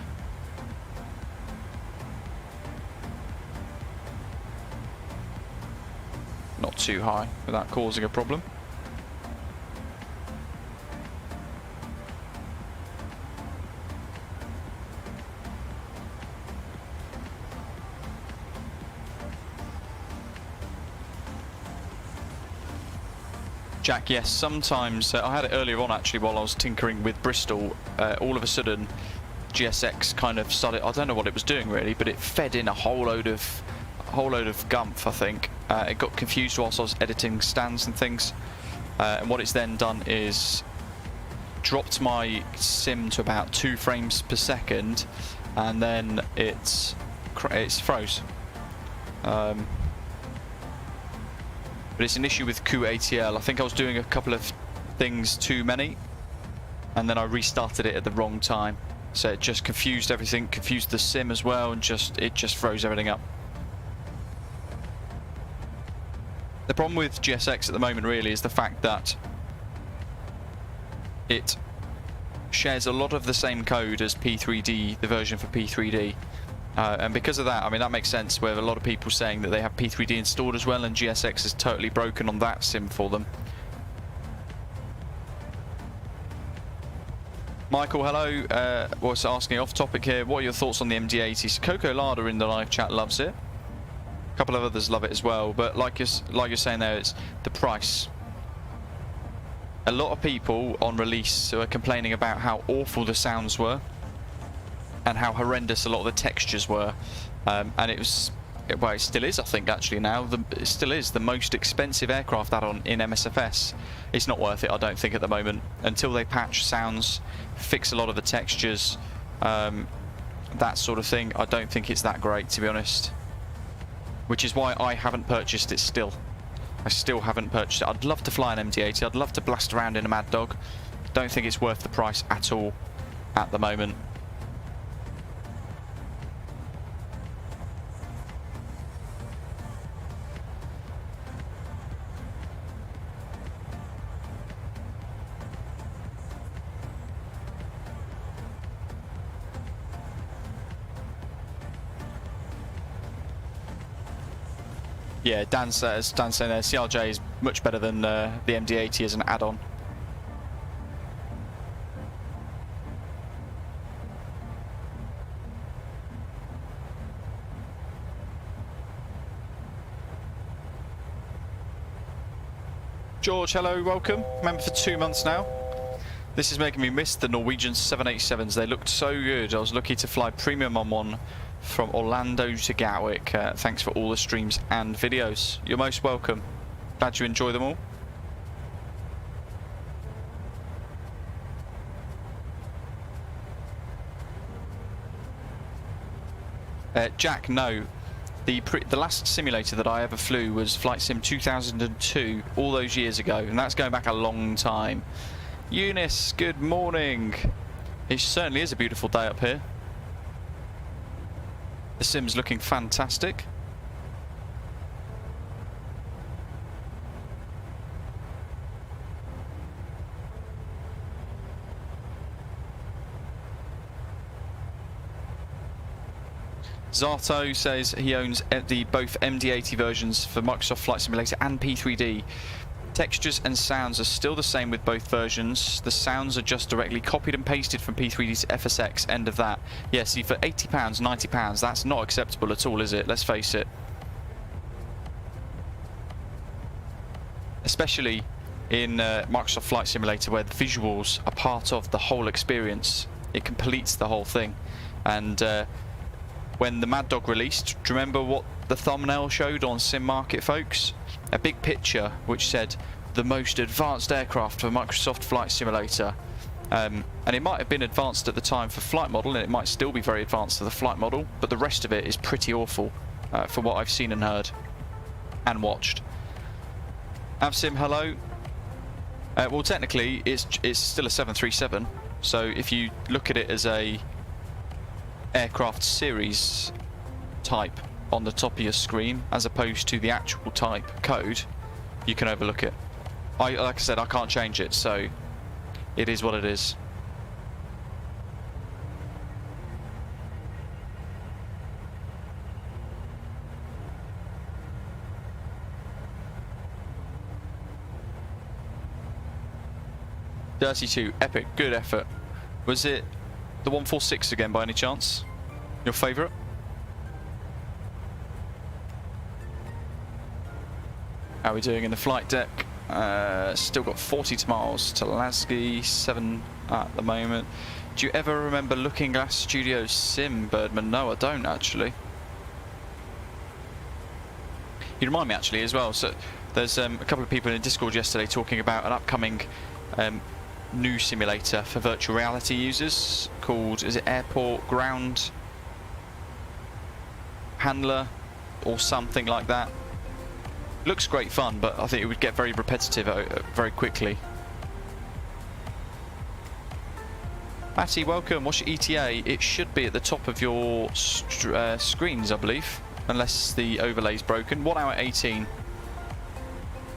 Not too high without causing a problem. Jack, yes, sometimes, I had it earlier on actually while I was tinkering with Bristol, all of a sudden GSX kind of started, I don't know what it was doing really, but it fed in a whole load of gumph, I think. It got confused whilst I was editing stands and things, and what it's then done is dropped my sim to about 2 frames per second, and then it's froze. But it's an issue with QATL. I think I was doing a couple of things too many, and then I restarted it at the wrong time. So it just confused everything, confused the sim as well, and it just froze everything up. The problem with GSX at the moment really is the fact that it shares a lot of the same code as P3D, the version for P3D. And because of that, I mean, that makes sense with a lot of people saying that they have P3D installed as well, and GSX is totally broken on that sim for them. Michael, hello. Was asking off topic here, what are your thoughts on the MD-80s? Coco Lada in the live chat loves it. A couple of others love it as well, but like you're saying there, it's the price. A lot of people on release are complaining about how awful the sounds were and how horrendous a lot of the textures were, and it still is, I think, actually now. It still is the most expensive aircraft add-on in MSFS. It's not worth it, I don't think, at the moment, until they patch sounds, fix a lot of the textures, that sort of thing. I don't think it's that great, to be honest, which is why I haven't purchased it still. I still haven't purchased it. I'd love to fly an MD-80, I'd love to blast around in a Mad Dog. Don't think it's worth the price at all at the moment. Yeah, Dan's saying there, CRJ is much better than the MD-80 as an add-on. George, hello, welcome. Member for 2 months now. This is making me miss the Norwegian 787s. They looked so good. I was lucky to fly premium on one from Orlando to Gatwick. Thanks for all the streams and videos. You're most welcome. Glad you enjoy them all. Jack, no. The last simulator that I ever flew was Flight Sim 2002, all those years ago, and that's going back a long time. Eunice, good morning. It certainly is a beautiful day up here. The sim's looking fantastic. Zato says he owns both MD80 versions for Microsoft Flight Simulator and P3D. Textures and sounds are still the same with both versions. The sounds are just directly copied and pasted from P3D to FSX, end of that. Yeah, see, for £80, £90, that's not acceptable at all, is it? Let's face it. Especially in Microsoft Flight Simulator, where the visuals are part of the whole experience. It completes the whole thing. And when the Mad Dog released, do you remember what the thumbnail showed on Sim Market, folks? A big picture which said the most advanced aircraft for Microsoft Flight Simulator. And it might have been advanced at the time for flight model, and it might still be very advanced for the flight model, but the rest of it is pretty awful for what I've seen and heard and watched. Avsim, hello. Well, technically it's still a 737, so if you look at it as a aircraft series type on the top of your screen as opposed to the actual type code, you can overlook it. Like I said, I can't change it, so it is what it is. Dirty 2, epic, good effort. Was it the 146 again by any chance? Your favourite? How are we doing in the flight deck? Still got 40 miles to LASGI, 7 at the moment. Do you ever remember Looking Glass Studios Sim, Birdman? No, I don't actually. You remind me actually as well. So there's a couple of people in Discord yesterday talking about an upcoming new simulator for virtual reality users called, is it Airport Ground Handler or something like that. Looks great fun, but I think it would get very repetitive very quickly. Matty, welcome. What's your ETA? It should be at the top of your screens, I believe, unless the overlay's broken. 1 hour 18.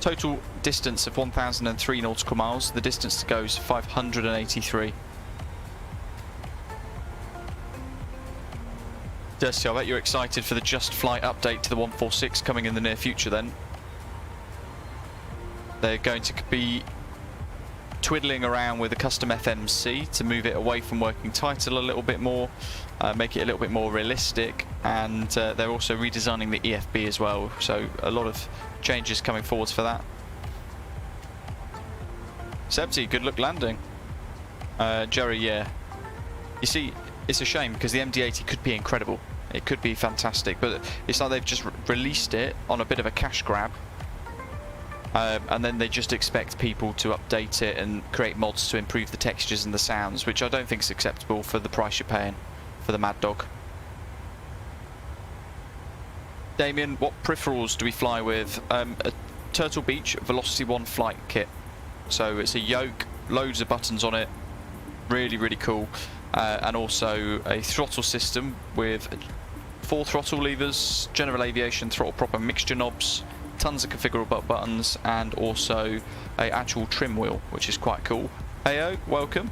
Total distance of 1,003 nautical miles. The distance to go is 583. Dirty, I bet you're excited for the Just Flight update to the 146 coming in the near future then. They're going to be twiddling around with the custom FMC to move it away from working title a little bit more, make it a little bit more realistic, and they're also redesigning the EFB as well, so a lot of changes coming forwards for that. Sebti, good luck landing. Jerry, yeah. You see, it's a shame because the MD80 could be incredible. It could be fantastic, but it's like they've just released it on a bit of a cash grab. And then they just expect people to update it and create mods to improve the textures and the sounds, which I don't think is acceptable for the price you're paying for the Mad Dog. Damien, what peripherals do we fly with? A Turtle Beach Velocity 1 flight kit. So it's a yoke, loads of buttons on it, really, really cool. And also a throttle system with 4 throttle levers, general aviation throttle proper mixture knobs, tons of configurable buttons, and also a actual trim wheel, which is quite cool. Heyo, welcome.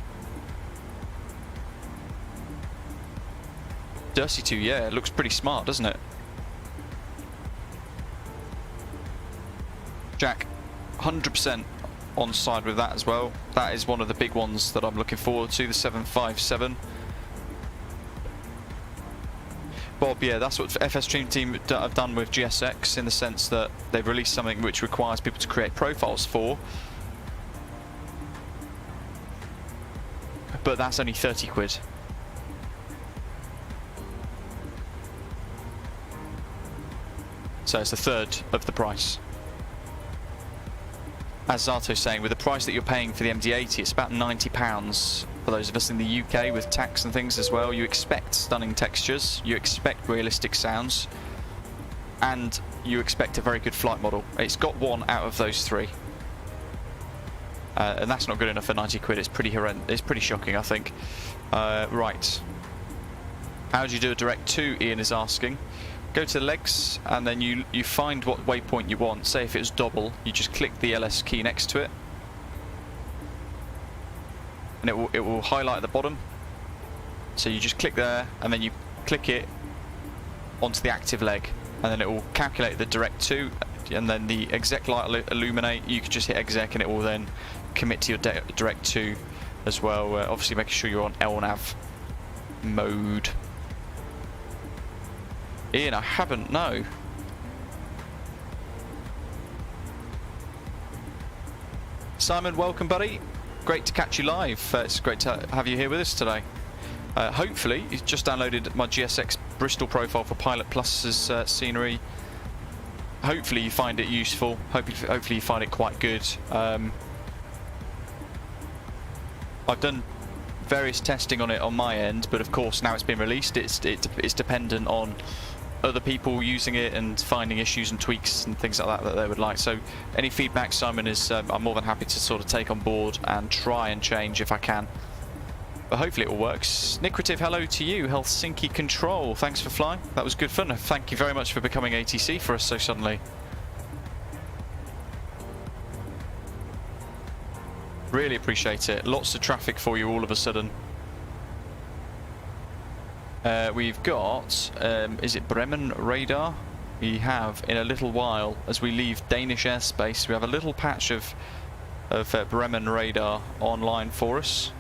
Dirty 2, yeah, it looks pretty smart, doesn't it? Jack, 100% on side with that as well. That is one of the big ones that I'm looking forward to, the 757. Bob, yeah, that's what FS Stream Team have done with GSX, in the sense that they've released something which requires people to create profiles for. but that's only 30 quid. So it's a third of the price. As Zato's saying, with the price that you're paying for the MD-80, it's about £90 for those of us in the UK with tax and things as well. You expect stunning textures, you expect realistic sounds, and you expect a very good flight model. It's got one out of those three. And that's not good enough for 90 quid. It's pretty horrendous. It's pretty shocking, I think. Right. How do you do a direct to, Ian is asking. Go to the legs, and then you find what waypoint you want. Say if it's double, you just click the LS key next to it, and it will highlight at the bottom. So you just click there, and then you click it onto the active leg, and then it will calculate the direct to, and then the exec light illuminate. You can just hit exec, and it will then commit to your direct to as well. Obviously, making sure you're on LNAV mode. Ian, I haven't, no. Simon, welcome, buddy. Great to catch you live. It's great to have you here with us today. Hopefully, you've just downloaded my GSX Bristol profile for Pilot Plus's scenery. Hopefully you find it useful. Hopefully you find it quite good. I've done various testing on it on my end, but of course now it's been released, it's dependent on other people using it and finding issues and tweaks and things like that they would like. So any feedback, Simon, is I'm more than happy to sort of take on board and try and change if I can. But hopefully it all works. Nicritive, hello to you. Helsinki Control, thanks for flying. That was good fun. Thank you very much for becoming ATC for us so suddenly. Really appreciate it. Lots of traffic for you all of a sudden. We've got, is it Bremen radar? We have, in a little while, as we leave Danish airspace, we have a little patch of Bremen radar online for us.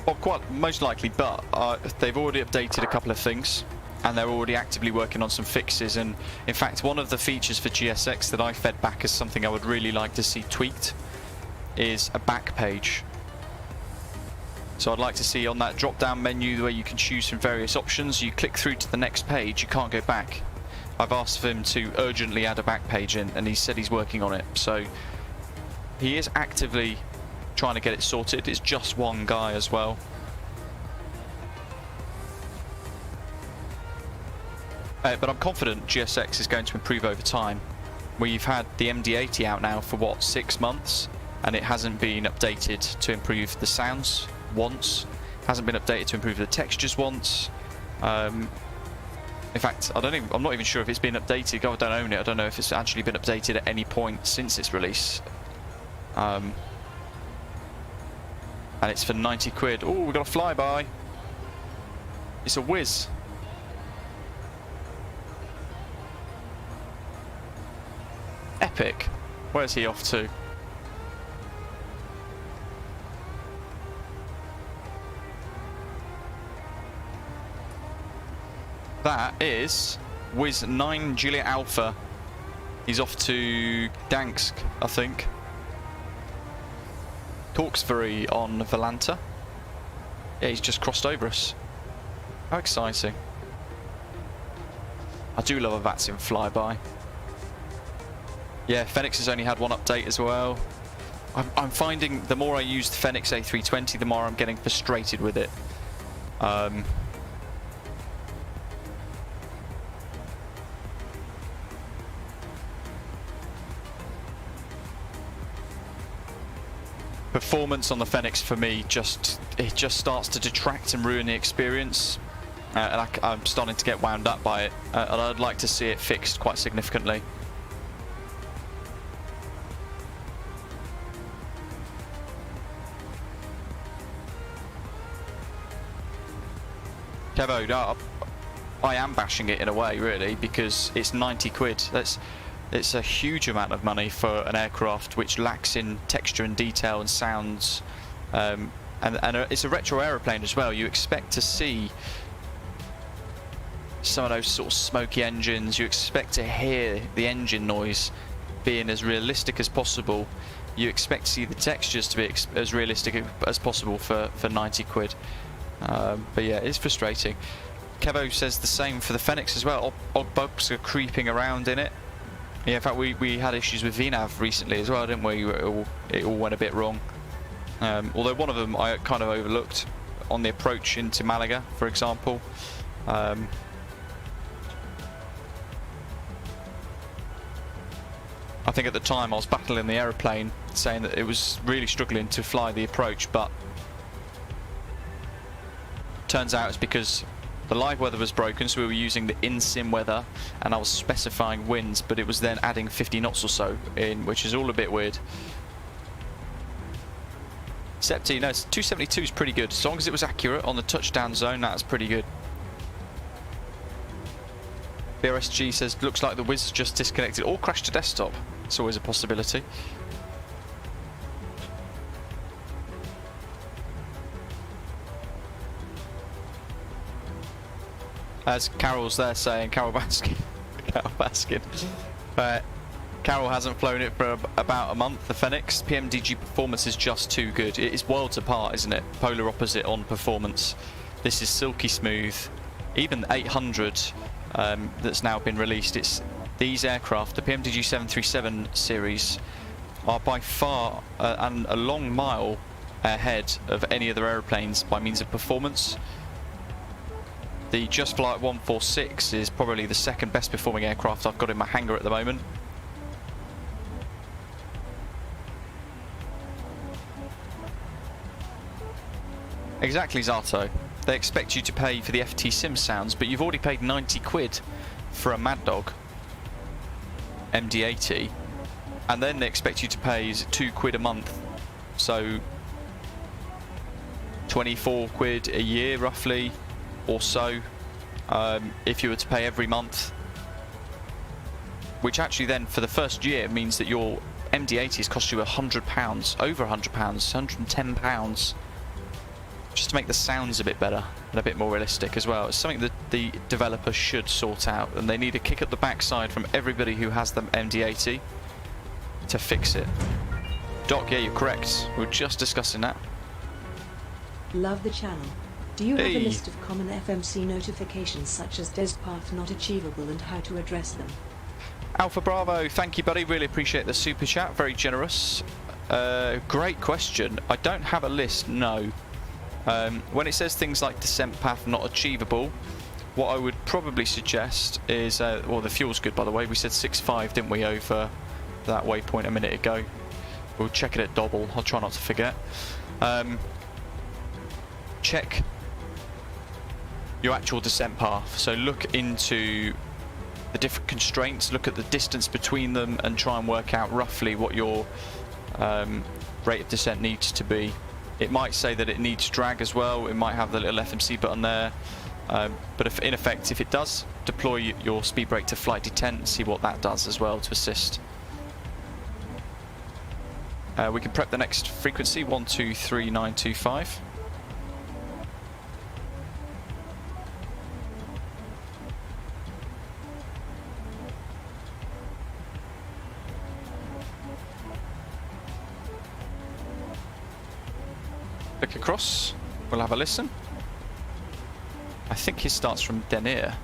Well, quite most likely, but they've already updated a couple of things, and they're already actively working on some fixes. And in fact, one of the features for GSX that I fed back as something I would really like to see tweaked is a back page. So I'd like to see on that drop-down menu where you can choose from various options, you click through to the next page, you can't go back. I've asked for him to urgently add a back page in, and he said he's working on it. So he is actively trying to get it sorted. It's just one guy as well. But I'm confident GSX is going to improve over time. We've had the MD-80 out now for what, 6 months, and it hasn't been updated to improve the sounds once, hasn't been updated to improve the textures once. In fact, I'm not even sure if it's been updated. I don't own it. I don't know if it's actually been updated at any point since its release. And it's for 90 quid. Oh, we've got a flyby. It's a whiz. Epic. Where's he off to? That is Whiz 9 Juliet Alpha. He's off to Gdansk, I think. Torksbury on Vantaa. Yeah, he's just crossed over us. How exciting. I do love a VATSIM flyby. Yeah, Fenix has only had one update as well. I'm finding the more I use the Fenix A320, the more I'm getting frustrated with it. Performance on the Fenix for me it just starts to detract and ruin the experience, and I'm starting to get wound up by it, and I'd like to see it fixed quite significantly. Kevo, I am bashing it in a way, really, because it's 90 quid. It's a huge amount of money for an aircraft which lacks in texture and detail and sounds, and it's a retro aeroplane as well. You expect to see some of those sort of smoky engines. You expect to hear the engine noise being as realistic as possible. You expect to see the textures to be as realistic as possible for 90 quid. But yeah, it's frustrating. Kevo says the same for the Fenix as well. Odd bugs are creeping around in it. Yeah, in fact, we had issues with VNAV recently as well, didn't we? It all went a bit wrong. Although one of them I kind of overlooked on the approach into Malaga, for example. I think at the time I was battling the aeroplane, saying that it was really struggling to fly the approach, but turns out it's because the live weather was broken, so we were using the in-sim weather, and I was specifying winds, but it was then adding 50 knots or so in, which is all a bit weird. Septi, no, 272 is pretty good. As long as it was accurate on the touchdown zone, that's pretty good. BRSG says, looks like the Wiz just disconnected or crashed to desktop. It's always a possibility. As Carol's there saying, Carol Baskin, Carol hasn't flown it for about a month, the Fenix. PMDG performance is just too good. It is worlds apart, isn't it? Polar opposite on performance. This is silky smooth. Even the 800 that's now been released, it's these aircraft, the PMDG 737 series, are by far and a long mile ahead of any other aeroplanes by means of performance. The Just Flight 146 is probably the second best performing aircraft I've got in my hangar at the moment. Exactly, Zato. They expect you to pay for the FT Sim sounds, but you've already paid 90 quid for a Mad Dog MD-80, and then they expect you to pay 2 quid a month, so 24 quid a year roughly, or so, if you were to pay every month, which actually then for the first year means that your MD-80s cost you £100, over £100, £110, just to make the sounds a bit better and a bit more realistic as well. It's something that the developer should sort out, and they need a kick up the backside from everybody who has the MD-80 to fix it. Doc, yeah, you're correct. We were just discussing that. Love the channel. Do you have a list of common FMC notifications such as DES path not achievable and how to address them? Alpha Bravo, thank you buddy, really appreciate the super chat, very generous. Great question. I don't have a list, no. When it says things like descent path not achievable, what I would probably suggest is, well, the fuel's good by the way, we said 6.5 didn't we over that waypoint a minute ago. We'll check it at Dobble, I'll try not to forget. Check your actual descent path, so look into the different constraints, look at the distance between them and try and work out roughly what your rate of descent needs to be. It might say that it needs drag as well, it might have the little FMC button there, but if, in effect if it does, deploy your speed brake to flight detent and see what that does as well to assist. We can prep the next frequency, 123925. Look across, we'll have a listen. I think he starts from DEMIR.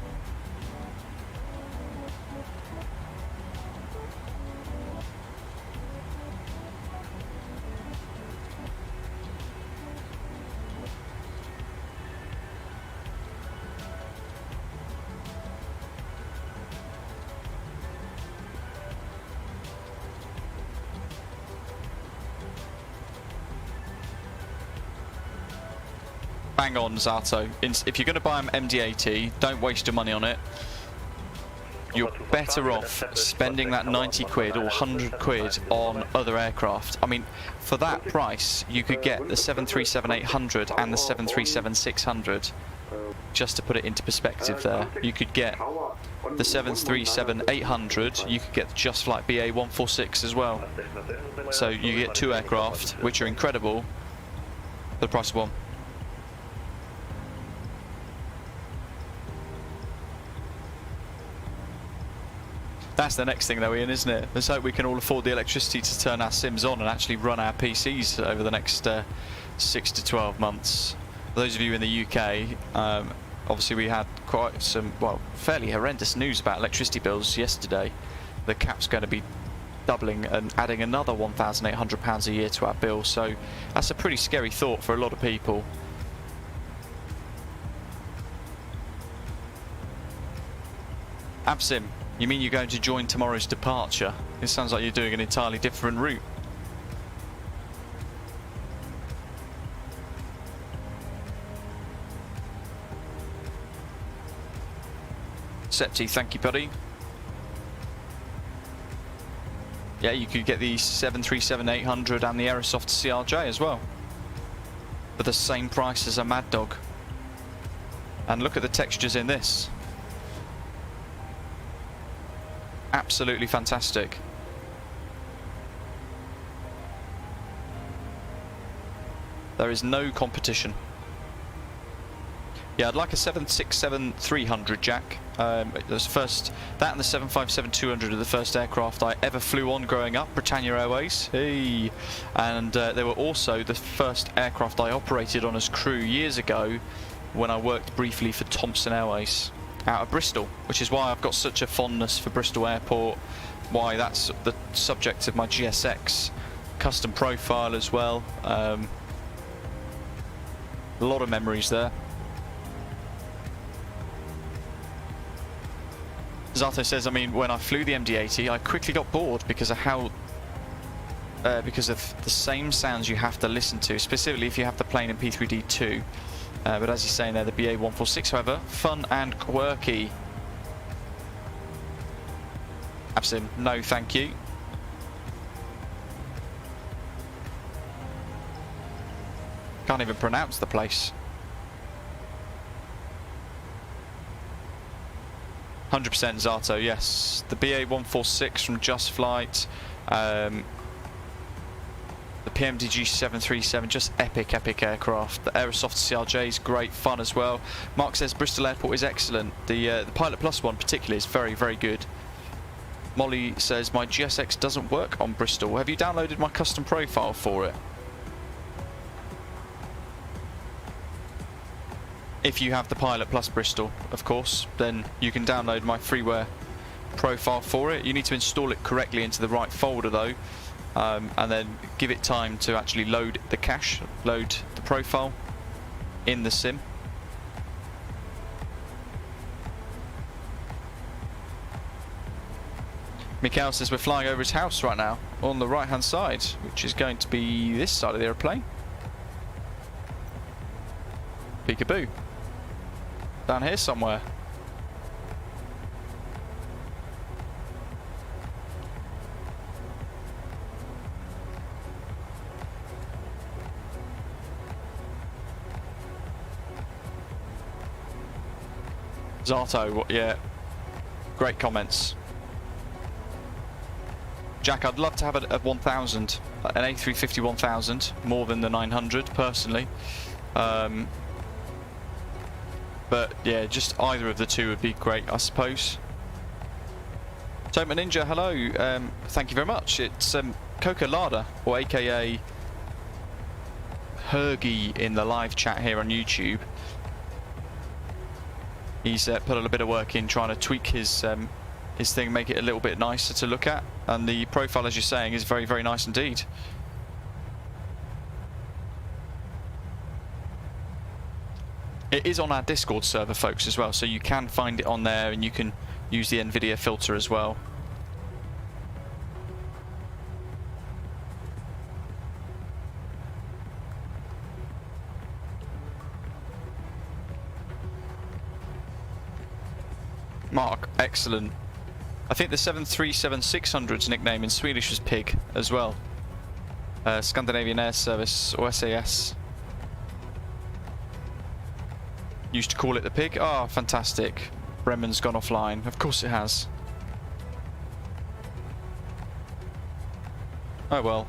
Bang on, Zato. If you're going to buy an MD-80, don't waste your money on it. You're better off spending that 90 quid or 100 quid on other aircraft. I mean, for that price, you could get the 737-800 and the 737-600 just to put it into perspective there, you could get the 737-800, you could get the Just Flight BA146 as well. So you get 2 aircraft, which are incredible, for the price of 1. That's the next thing though, Ian, isn't it? Let's hope we can all afford the electricity to turn our sims on and actually run our PCs over the next 6 to 12 months. For those of you in the UK, obviously we had quite some, well, fairly horrendous news about electricity bills yesterday. The cap's going to be doubling and adding another £1,800 a year to our bill, so that's a pretty scary thought for a lot of people. Absim, you mean you're going to join tomorrow's departure? It sounds like you're doing an entirely different route. Septi, thank you, buddy. Yeah, you could get the 737-800 and the Aerosoft CRJ as well, for the same price as a Mad Dog. And look at the textures in this. Absolutely fantastic. There is no competition. Yeah, I'd like a 767-300, Jack. That and the 757-200 are the first aircraft I ever flew on growing up, Britannia Airways. Hey. And they were also the first aircraft I operated on as crew years ago when I worked briefly for Thomson Airways out of Bristol, which is why I've got such a fondness for Bristol Airport, why that's the subject of my GSX custom profile as well. A lot of memories there. Zato says, I mean, when I flew the MD-80, I quickly got bored because of how, because of the same sounds you have to listen to, specifically if you have the plane in P3D2. But as you're saying there, the BA146, however, fun and quirky. Absim, no thank you. Can't even pronounce the place. 100% Zato, yes. The BA146 from Just Flight, the PMDG 737, just epic aircraft. The Aerosoft CRJ is great fun as well. Mark says Bristol Airport is excellent. The Pilot Plus one particularly is very good. Molly says my GSX doesn't work on Bristol. Have you downloaded my custom profile for it? If you have the Pilot Plus Bristol, of course, then you can download my freeware profile for it. You need to install it correctly into the right folder though, and then give it time to actually load the cache, load the profile in the sim. Mikhail says we're flying over his house right now on the right hand side, which is going to be this side of the aeroplane. Peekaboo. Down here somewhere. Zato, yeah, great comments. Jack, I'd love to have a 1000, an A350 1000, more than the 900 personally. But yeah, just either of the two would be great, I suppose. Toma Ninja, hello. Thank you very much. It's Coca Lada, or aka Hergy in the live chat here on YouTube. He's put a little bit of work in trying to tweak his thing, make it a little bit nicer to look at, and the profile, as you're saying, is very nice indeed. It is on our Discord server, folks, as well, so you can find it on there and you can use the NVIDIA filter as well. Mark, excellent. I think the 737-600's nickname in Swedish was Pig as well. Scandinavian Air Service, or SAS. Used to call it the pig. Oh, fantastic. Bremen's gone offline. Of course it has. Oh well.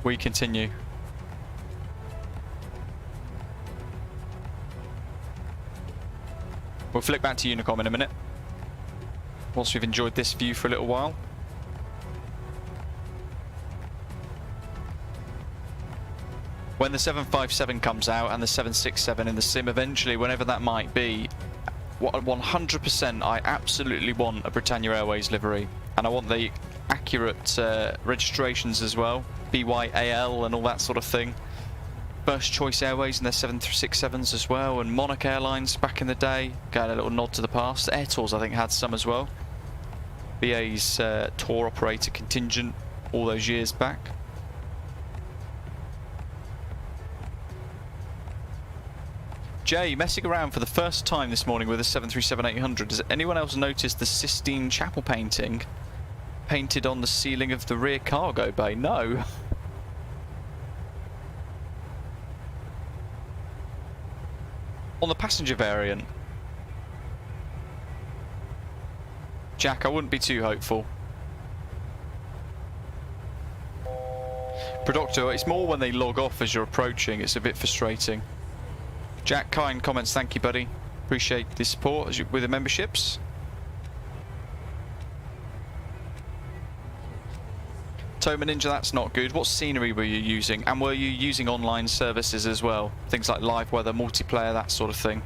We continue. We'll flick back to Unicom in a minute. Once we've enjoyed this view for a little while. When the 757 comes out and the 767 in the sim eventually, whenever that might be, 100% I absolutely want a Britannia Airways livery. And I want the accurate registrations as well. BYAL and all that sort of thing. First Choice Airways and their 767s as well, and Monarch Airlines back in the day. Got a little nod to the past. Air Tours I think had some as well. BA's tour operator contingent all those years back. Jay, messing around for the first time this morning with a 737-800. Has anyone else noticed the Sistine Chapel painting painted on the ceiling of the rear cargo bay? No. On the passenger variant. Jack, I wouldn't be too hopeful. Producto, it's more when they log off as you're approaching, it's a bit frustrating. Jack, kind comments, thank you buddy. Appreciate the support as with the memberships. Toma Ninja, that's not good. What scenery were you using? And were you using online services as well? Things like live weather, multiplayer, that sort of thing.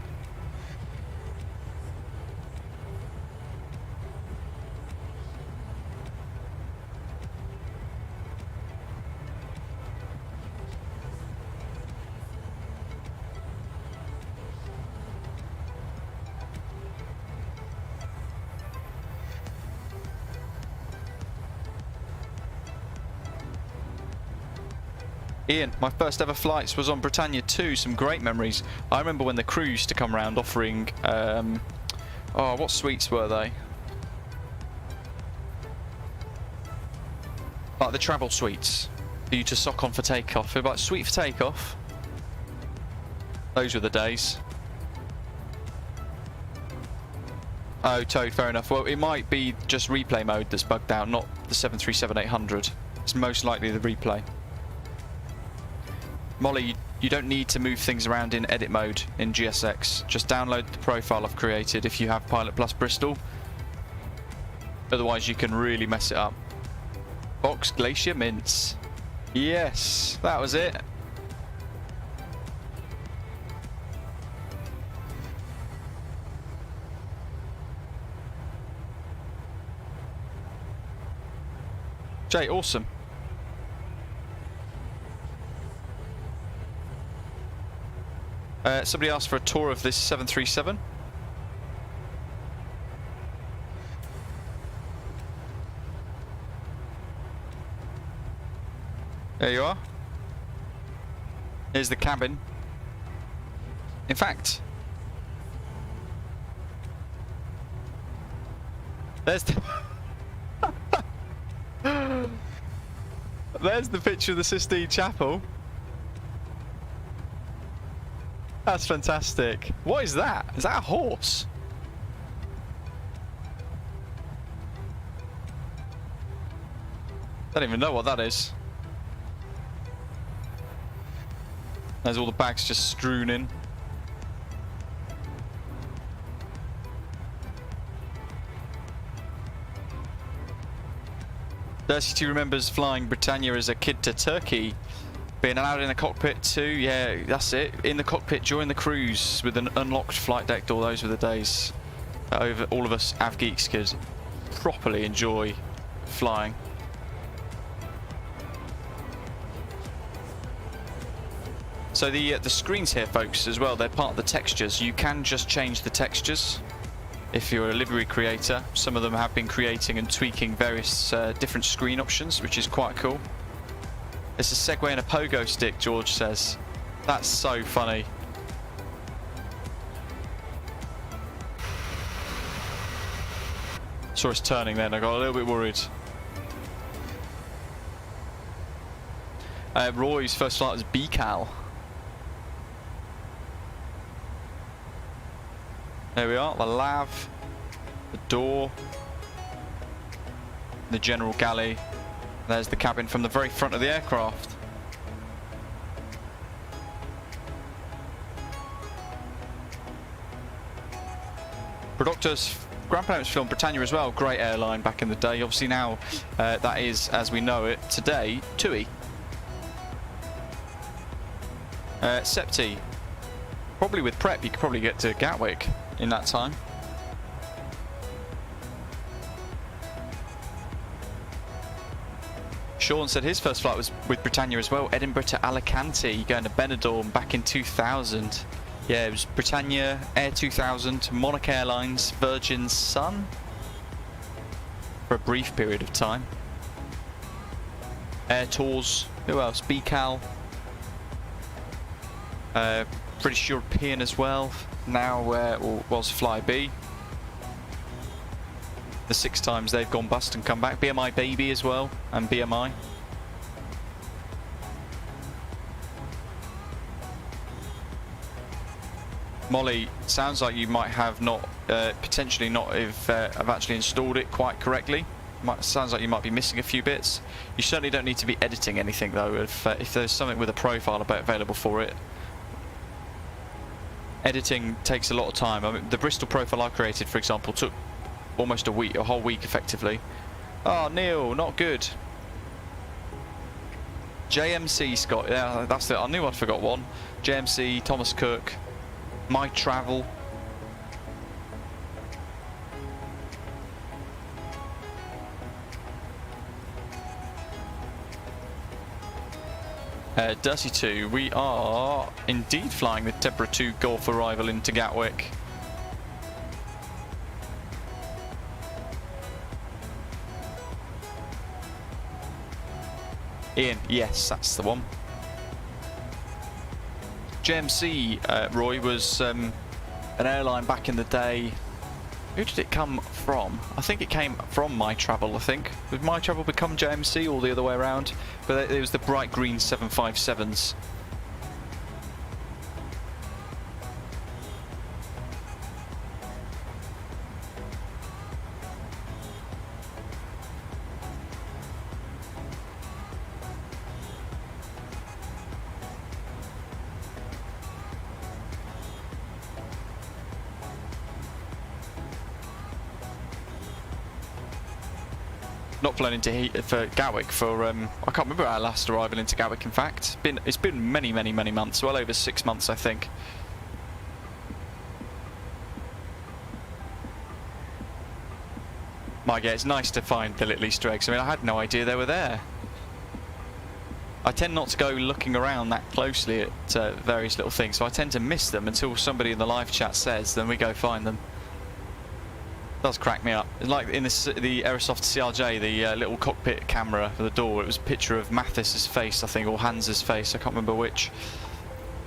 Ian, my first ever flights was on Britannia 2, some great memories. I remember when the crew used to come around offering, oh, what suites were they? Like the travel suites for you to sock on for takeoff. Like suite for takeoff. Those were the days. Oh, Toad, fair enough. Well, it might be just replay mode that's bugged out, not the 737-800. It's most likely the replay. Molly, you don't need to move things around in edit mode in GSX. Just download the profile I've created if you have Pilot Plus Bristol. Otherwise you can really mess it up. Box Glacier Mints. Yes, that was it. Jay, awesome. Somebody asked for a tour of this 737. There you are. Here's the cabin. In fact, there's the there's the picture of the Sistine Chapel. That's fantastic. What is that? Is that a horse? I don't even know what that is. There's all the bags just strewn in. Dirty remembers flying Britannia as a kid to Turkey. Being allowed in the cockpit too, yeah, that's it. In the cockpit during the cruise with an unlocked flight deck door. Those were the days that all of us av geeks could properly enjoy flying. So the screens here, folks, as well, they're part of the textures. You can just change the textures if you're a livery creator. Some of them have been creating and tweaking various different screen options, which is quite cool. It's a Segway and a pogo stick, George says. That's so funny. Saw us turning then, I got a little bit worried. Roy's first flight was BCAL. There we are, the lav, the door, the general galley. There's the cabin from the very front of the aircraft. Productors, grandparents filmed Britannia as well, great airline back in the day. Obviously now that is, as we know it today, TUI. Septi, probably with prep you could probably get to Gatwick in that time. Sean said his first flight was with Britannia as well, Edinburgh to Alicante, going to Benidorm back in 2000. Yeah, it was Britannia, Air 2000, Monarch Airlines, Virgin Sun for a brief period of time. Air Tours, who else? BCAL, British European as well, now was Flybe. The 6 times they've gone bust and come back. BMI Baby as well, and BMI. Molly, sounds like you might have not, potentially not have actually installed it quite correctly. Sounds like you might be missing a few bits. You certainly don't need to be editing anything though, if there's something with a profile available for it. Editing takes a lot of time. I mean, the Bristol profile I created, for example, took almost a week, a whole week effectively. Oh, Neil, not good. JMC, Scott, yeah, that's it. I knew I'd forgot one. JMC, Thomas Cook, My Travel. Dirty 2, we are indeed flying the TEBRA 2 Golf arrival into Gatwick. Ian, yes, that's the one. JMC, Roy, was an airline back in the day. Who did it come from? I think it came from My Travel, I think. Did My Travel become JMC or the other way around? But it was the bright green 757s. Not flown into for Gatwick for I can't remember our last arrival into Gatwick. In fact, it's been many months, well over 6 months, I think. Yeah, it's nice to find the little Easter eggs. I mean, I had no idea they were there. I tend not to go looking around that closely at various little things, so I tend to miss them until somebody in the live chat says, then we go find them. Does crack me up. Like in the Aerosoft CRJ, the little cockpit camera for the door, it was a picture of Mathis's face, I think, or Hans's face, I can't remember which.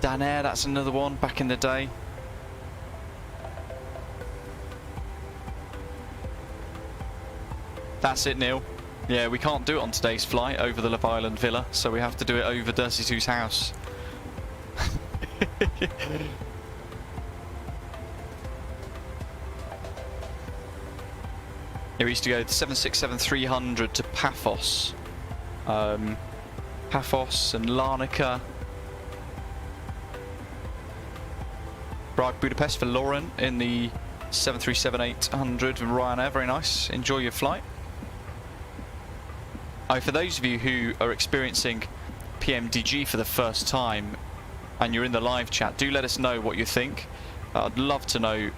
Dan Air, that's another one, back in the day. That's it, Neil. Yeah, we can't do it on today's flight over the Love Island Villa, so we have to do it over Dirty 2's house. Yeah, we used to go 767-300 to Paphos. Paphos and Larnaca. Prague Budapest for Lauren in the 737-800 with Ryanair. Very nice. Enjoy your flight. Oh, for those of you who are experiencing PMDG for the first time and you're in the live chat, do let us know what you think. I'd love to know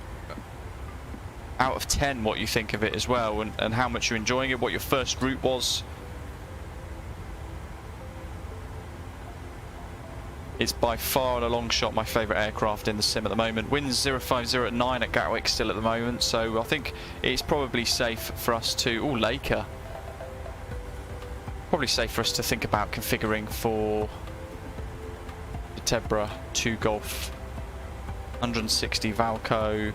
out of 10 what you think of it as well, and how much you're enjoying it, what your first route was. It's by far and a long shot my favourite aircraft in the sim at the moment. Winds 050 at 9 at Gatwick still at the moment, so I think it's probably safe for us to... Oh, Laker. Probably safe for us to think about configuring for the TEBRA 2 Golf 160 VALKO.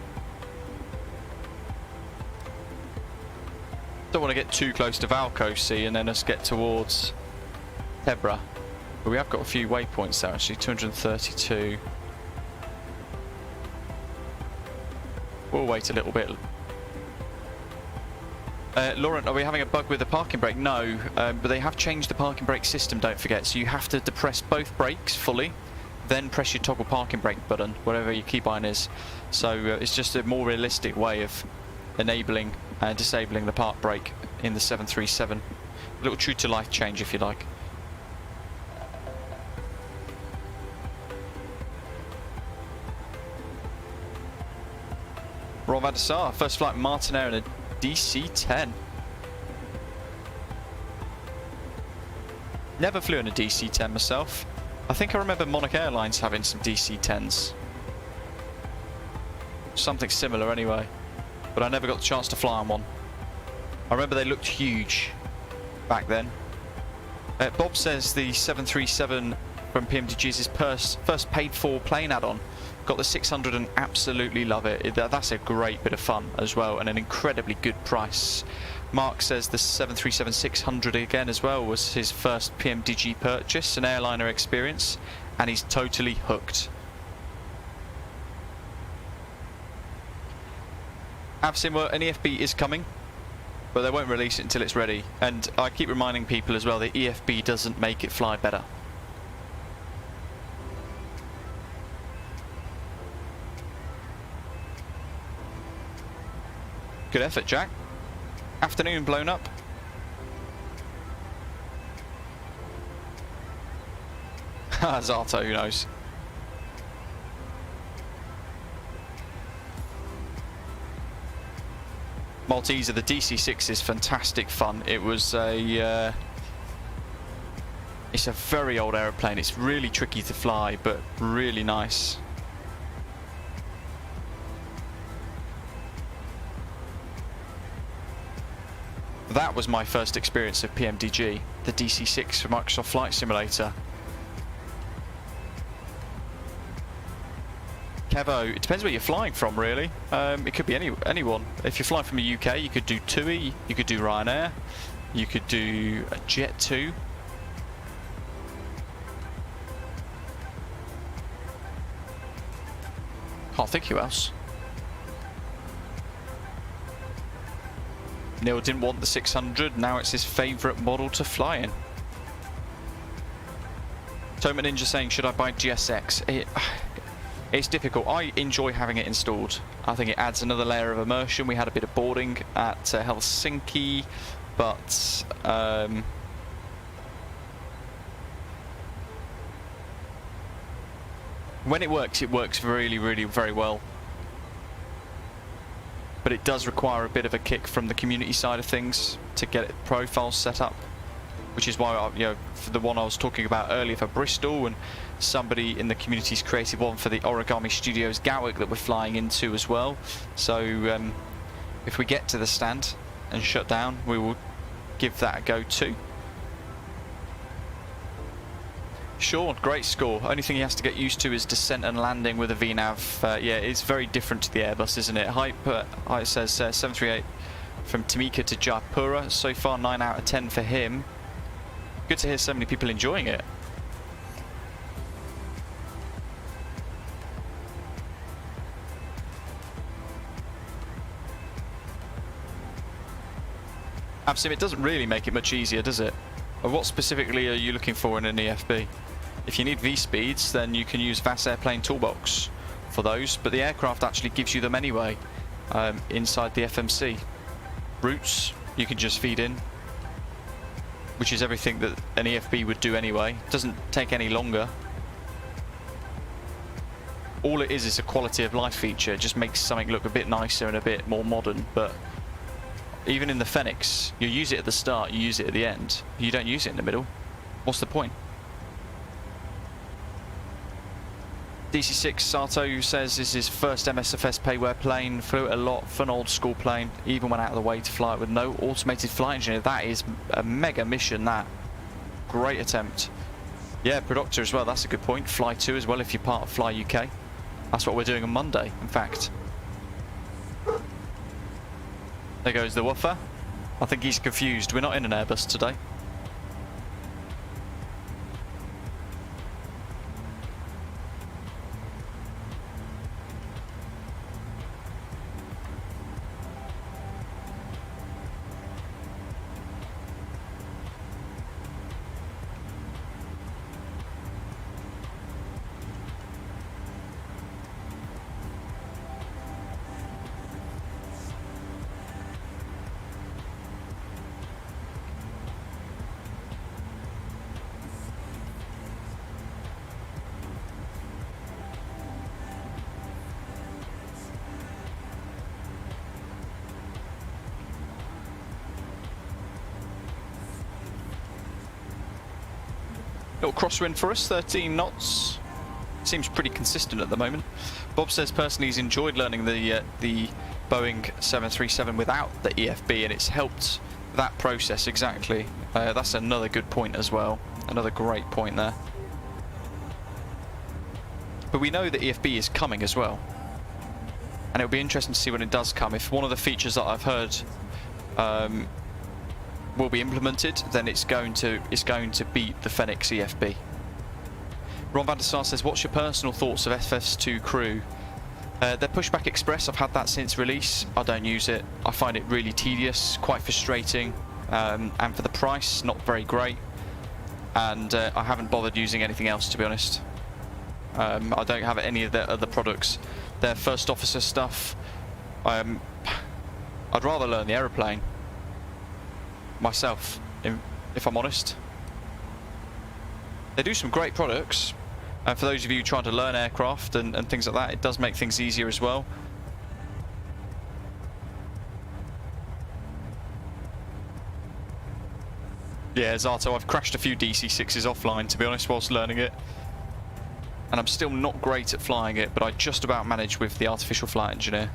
Don't want to get too close to VALKO, see, and then us get towards TEBRA. But we have got a few waypoints there actually, 232. We'll wait a little bit. Laurent, are we having a bug with the parking brake? No, but they have changed the parking brake system, don't forget. So you have to depress both brakes fully, then press your toggle parking brake button, whatever your keybind is. So it's just a more realistic way of enabling and disabling the park brake in the 737. A little true to life change, if you like. Rob Adesar, first flight Martinair in a DC-10. Never flew in a DC-10 myself. I think I remember Monarch Airlines having some DC-10s. Something similar anyway. But I never got the chance to fly on one. I remember they looked huge back then. Bob says the 737 from PMDG is his first paid-for plane add-on. Got the 600 and absolutely love it. That's a great bit of fun as well, and an incredibly good price. Mark says the 737-600 again as well was his first PMDG purchase, an airliner experience, and he's totally hooked. VATSIM, well, an EFB is coming, but they won't release it until it's ready. And I keep reminding people as well, the EFB doesn't make it fly better. Good effort, Jack. Afternoon blown up. Zato, who knows? Malteser, the DC-6 is fantastic fun. It was a... it's a very old aeroplane. It's really tricky to fly, but really nice. That was my first experience of PMDG, the DC-6 for Microsoft Flight Simulator. Kevo, it depends where you're flying from, really. It could be anyone. If you're flying from the UK, you could do TUI, you could do Ryanair, you could do a Jet2. Can't think who else. Neil didn't want the 600, now it's his favourite model to fly in. Toma Ninja saying, should I buy GSX? It's difficult. I enjoy having it installed. I think it adds another layer of immersion. We had a bit of boarding at Helsinki, but when it works really, really very well. But it does require a bit of a kick from the community side of things to get it profiles set up, which is why for the one I was talking about earlier for Bristol, and somebody in the community's created one for the Origami Studios Gatwick that we're flying into as well. So if we get to the stand and shut down, we will give that a go too. Sean, great score. Only thing he has to get used to is descent and landing with a VNAV. Yeah, it's very different to the Airbus, isn't it? Hype it says 738 from Tamika to Jaipura. So far 9 out of 10 for him. Good to hear so many people enjoying it. Absolutely, it doesn't really make it much easier, does it? What specifically are you looking for in an EFB? If you need V-speeds, then you can use VAS Airplane Toolbox for those, but the aircraft actually gives you them anyway inside the FMC. Routes, you can just feed in, which is everything that an EFB would do anyway. Doesn't take any longer. All it is a quality of life feature. It just makes something look a bit nicer and a bit more modern, but even in the Fenix, you use it at the start, you use it at the end. You don't use it in the middle. What's the point? DC-6 Sato says this is his first MSFS payware plane. Flew it a lot for an old school plane. Even went out of the way to fly it with no automated flight engineer. That is a mega mission, that. Great attempt. Yeah, Productor as well, that's a good point. Fly 2 as well if you're part of Fly UK. That's what we're doing on Monday, in fact. There goes the woofer. I think he's confused. We're not in an Airbus today. Little crosswind for us, 13 knots. Seems pretty consistent at the moment. Bob says personally he's enjoyed learning the Boeing 737 without the EFB, and it's helped that process exactly. That's another good point as well. Another great point there. But we know that EFB is coming as well, and it'll be interesting to see when it does come. If one of the features that I've heard will be implemented, then it's going to beat the Fenix EFB. Ron van der Sar says, what's your personal thoughts of FS2 Crew? Their Pushback Express, I've had that since release. I don't use it. I find it really tedious, quite frustrating, and for the price, not very great. And I haven't bothered using anything else, to be honest. I don't have any of their other products. Their first officer stuff, I'd rather learn the aeroplane myself, if I'm honest. They do some great products, and for those of you trying to learn aircraft and things like that, it does make things easier as well. Yeah, Zato, I've crashed a few DC-6s offline, to be honest, whilst learning it. And I'm still not great at flying it, but I just about managed with the Artificial Flight Engineer.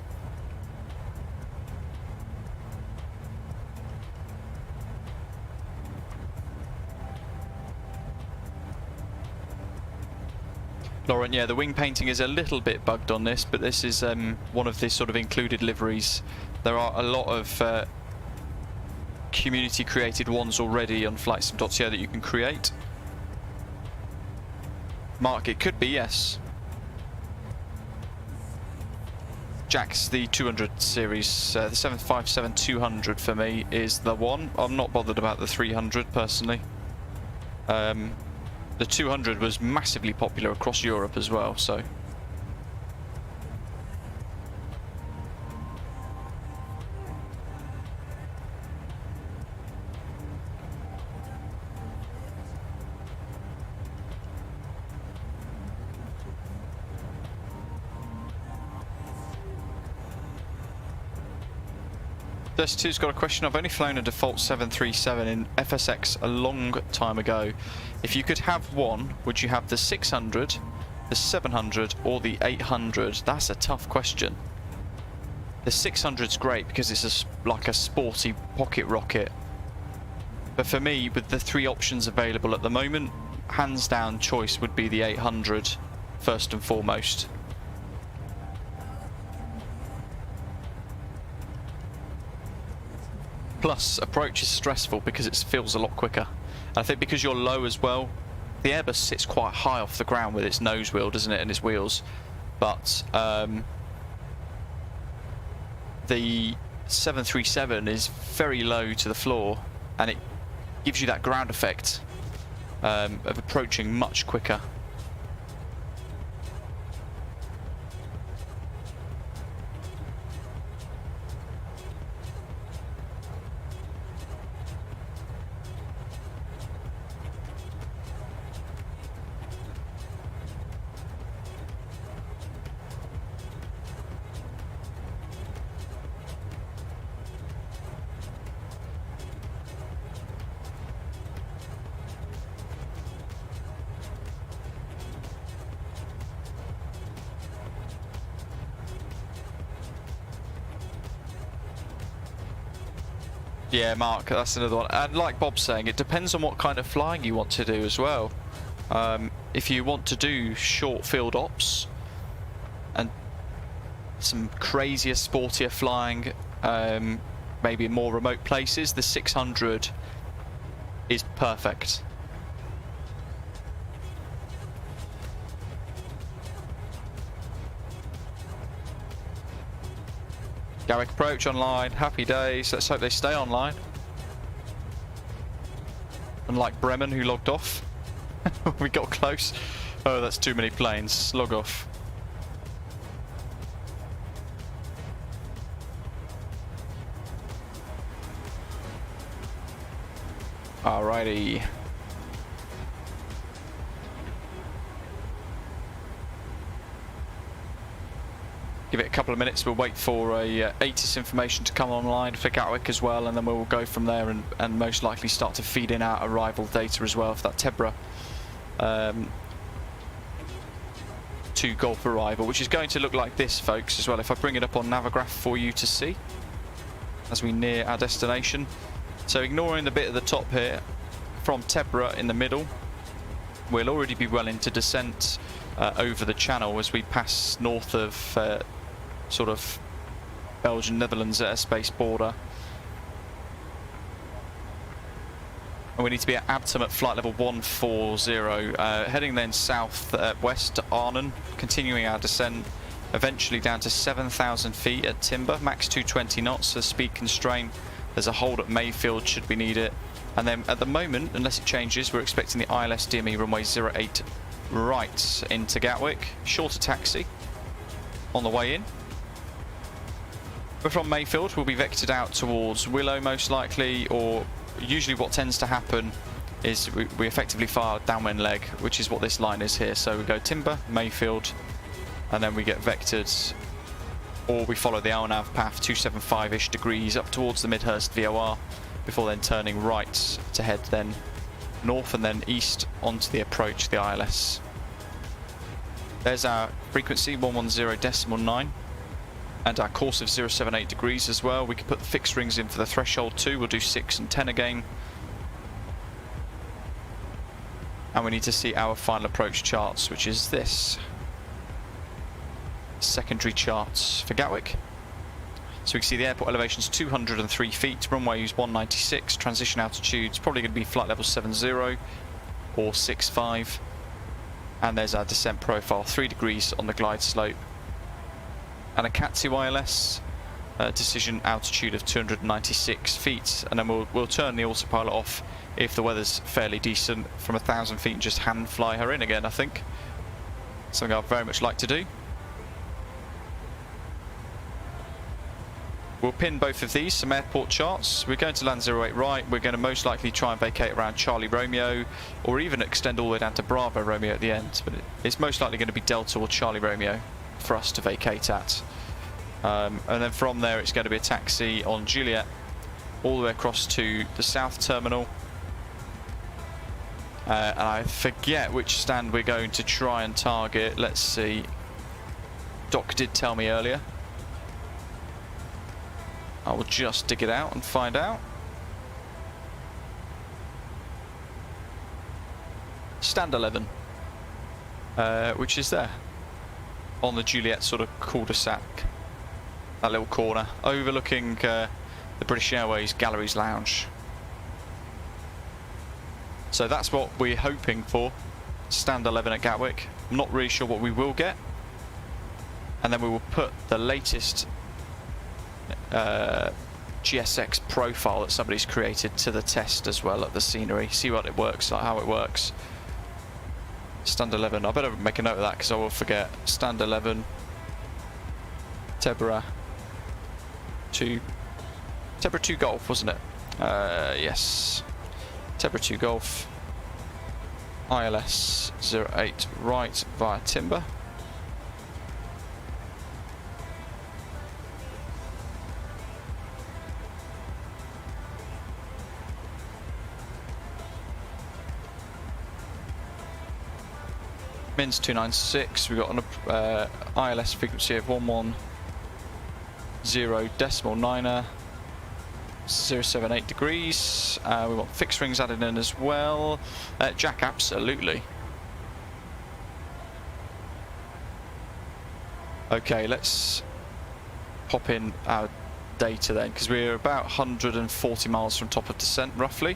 Lauren, yeah, the wing painting is a little bit bugged on this, but this is one of the sort of included liveries. There are a lot of community created ones already on flightsim.co that you can create. Mark, it could be, yes. Jack's the 200 series, the 757-200 for me is the one. I'm not bothered about the 300 personally. The 200 was massively popular across Europe as well, so. Des2's got a question. I've only flown a default 737 in FSX a long time ago. If you could have one, would you have the 600, the 700 or the 800? That's a tough question. The 600's great because it's like a sporty pocket rocket. But for me, with the three options available at the moment, hands down choice would be the 800 first and foremost. Plus, approach is stressful because it feels a lot quicker. And I think because you're low as well, the Airbus sits quite high off the ground with its nose wheel, doesn't it, and its wheels. But the 737 is very low to the floor, and it gives you that ground effect of approaching much quicker. Yeah, Mark, that's another one. And like Bob's saying, it depends on what kind of flying you want to do as well. If you want to do short field ops and some crazier, sportier flying, maybe in more remote places, the 600 is perfect. Garrick approach online, happy days, let's hope they stay online. Unlike Bremen, who logged off. We got close. Oh, that's too many planes, log off. Alrighty. Give it a couple of minutes, we'll wait for a ATIS information to come online for Gatwick as well, and then we'll go from there and most likely start to feed in our arrival data as well for that TEBRA to Golf arrival, which is going to look like this, folks, as well, if I bring it up on Navigraph for you to see as we near our destination. So ignoring the bit at the top here, from TEBRA in the middle, we'll already be well into descent over the channel as we pass north of sort of Belgian-Netherlands airspace border. And we need to be at Abtum at flight level 140, heading then south west to Arnhem, continuing our descent, eventually down to 7,000 feet at Timber, max 220 knots, so speed constraint. There's a hold at Mayfield should we need it. And then at the moment, unless it changes, we're expecting the ILS DME runway 08 right into Gatwick. Shorter taxi on the way in. But from Mayfield, we'll be vectored out towards Willow most likely, or usually what tends to happen is we effectively fire downwind leg, which is what this line is here. So we go Timber, Mayfield, and then we get vectored, or we follow the LNAV path 275-ish degrees up towards the Midhurst VOR, before then turning right to head then north and then east onto the approach, the ILS. There's our frequency, 110.9, and our course of 078 degrees as well. We can put the fixed rings in for the threshold too. We'll do 6 and 10 again. And we need to see our final approach charts, which is this. Secondary charts for Gatwick. So we can see the airport elevation is 203 feet, runway is 196, transition altitude is probably going to be flight level 70 or 65. And there's our descent profile, 3 degrees on the glide slope. And a Cat 2 ILS, decision altitude of 296 feet. And then we'll turn the autopilot off if the weather's fairly decent from 1,000 feet and just hand fly her in again, I think. Something I'd very much like to do. We'll pin both of these, some airport charts. We're going to land 08 right. We're going to most likely try and vacate around Charlie Romeo, or even extend all the way down to Bravo Romeo at the end. But it's most likely going to be Delta or Charlie Romeo for us to vacate at. And then from there, it's going to be a taxi on Juliet all the way across to the South Terminal. And I forget which stand we're going to try and target. Let's see. Doc did tell me earlier. I will just dig it out and find out. Stand 11, which is there on the Juliet sort of cul-de-sac, that little corner overlooking the British Airways Galleries Lounge. So that's what we're hoping for. Stand 11 at Gatwick. I'm not really sure what we will get, and then we will put the latest GSX profile that somebody's created to the test as well at the scenery, see what it works like, how it works. Stand 11, I better make a note of that because I will forget. Stand 11, TEBRA 2 Golf, wasn't it? Yes, TEBRA 2 Golf, ILS 08 right via Timber. Min's 296, we've got an ILS frequency of 110.9er, 078 degrees. We want fixed rings added in as well. Jack, absolutely. Okay, let's pop in our data then, because we're about 140 miles from top of descent, roughly.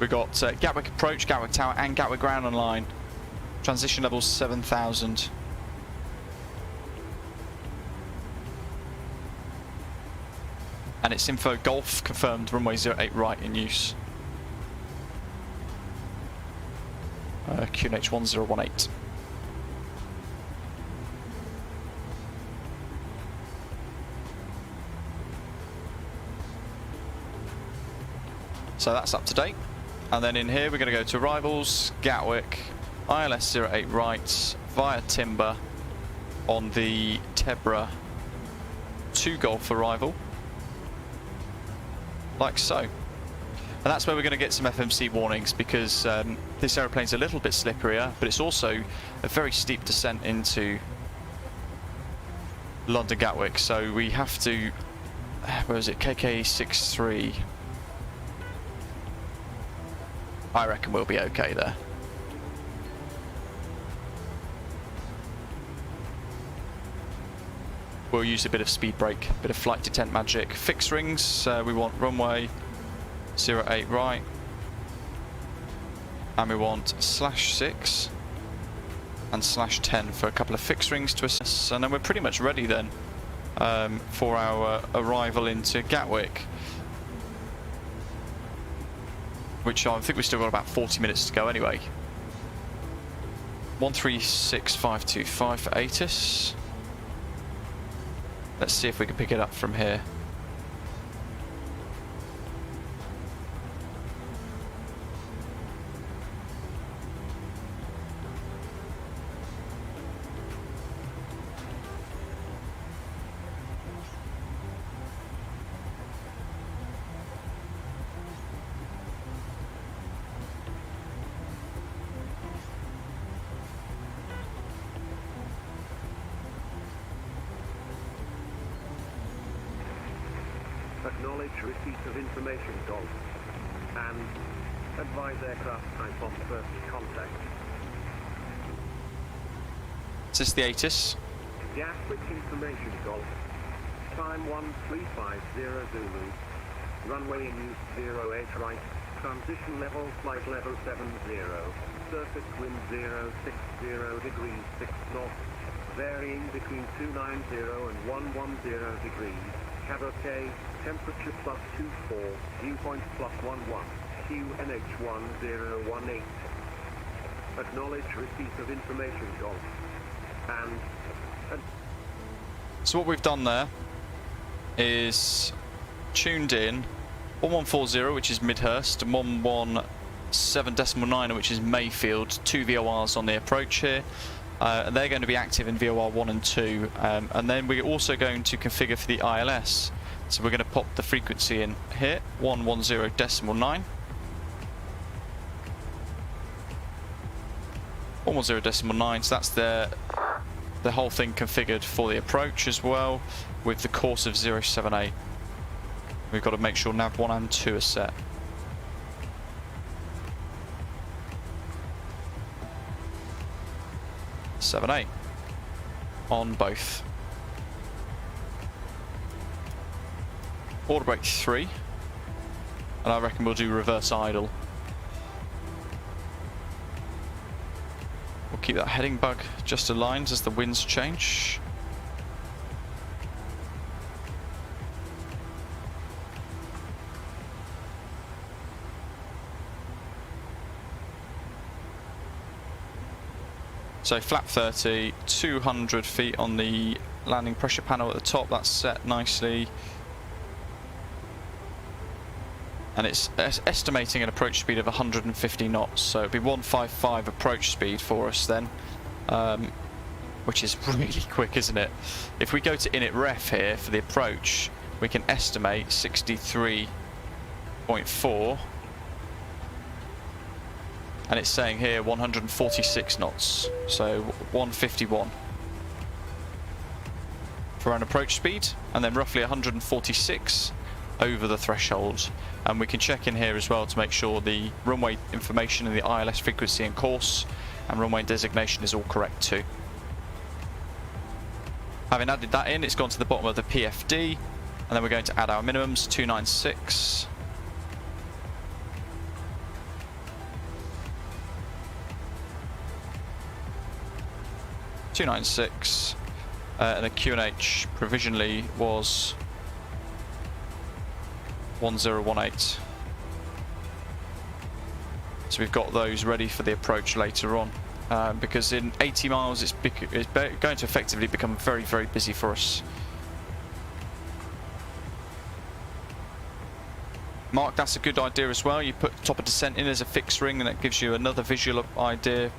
We've got Gatwick approach, Gatwick Tower and Gatwick ground online. Transition level 7,000. And it's info Golf confirmed, runway 08 right in use. QNH 1018. So that's up to date. And then in here we're going to go to arrivals, Gatwick, ILS 08 right, via Timber, on the TEBRA 2 Golf arrival, like so. And that's where we're going to get some FMC warnings, because this aeroplane's a little bit slipperier, but it's also a very steep descent into London Gatwick, so we have to, where is it, KK63. I reckon we'll be okay there. We'll use a bit of speed brake, a bit of flight detent magic. Fixed rings, we want runway 08 right, and we want /6 and /10 for a couple of fixed rings to assist, and then we're pretty much ready then for our arrival into Gatwick, which I think we've still got about 40 minutes to go anyway. 136525 for ATIS. Let's see if we can pick it up from here. Acknowledge receipt of information, Golf, and advise aircraft type on first contact. Is this the ATIS? Gatwick information, Golf. Time 1350 Zulu. Runway in use 08 right. Transition level, flight level 70. Surface wind 060 degrees 6 knots. Varying between 290 and 110 degrees. Cab OK. Temperature +24, viewpoint +11, QNH1018. Acknowledge receipt of information, Golf. And so what we've done there is tuned in 1140, which is Midhurst, and 117.9, which is Mayfield, 2 VORs on the approach here. And they're going to be active in VOR 1 and 2, and then we're also going to configure for the ILS. So we're going to pop the frequency in here, 110.9. 110.9, so that's the whole thing configured for the approach as well, with the course of 078. We've got to make sure nav 1 and 2 are set. Seven 8 on both. Order brake 3, and I reckon we'll do reverse idle. We'll keep that heading bug just aligned as the winds change. So flap 30, 200 feet on the landing pressure panel at the top, that's set nicely. And it's estimating an approach speed of 150 knots, so it'd be 155 approach speed for us then, which is really quick, isn't it? If we go to init ref here for the approach, we can estimate 63.4, and it's saying here 146 knots, so 151 for an approach speed, and then roughly 146 over the threshold. And we can check in here as well to make sure the runway information and the ILS frequency and course and runway designation is all correct too. Having added that in, it's gone to the bottom of the PFD, and then we're going to add our minimums, 296. And the QNH provisionally was 1018. So we've got those ready for the approach later on, because in 80 miles it's going to effectively become very, very busy for us. Mark, that's a good idea as well. You put top of descent in as a fixed ring, and that gives you another visual idea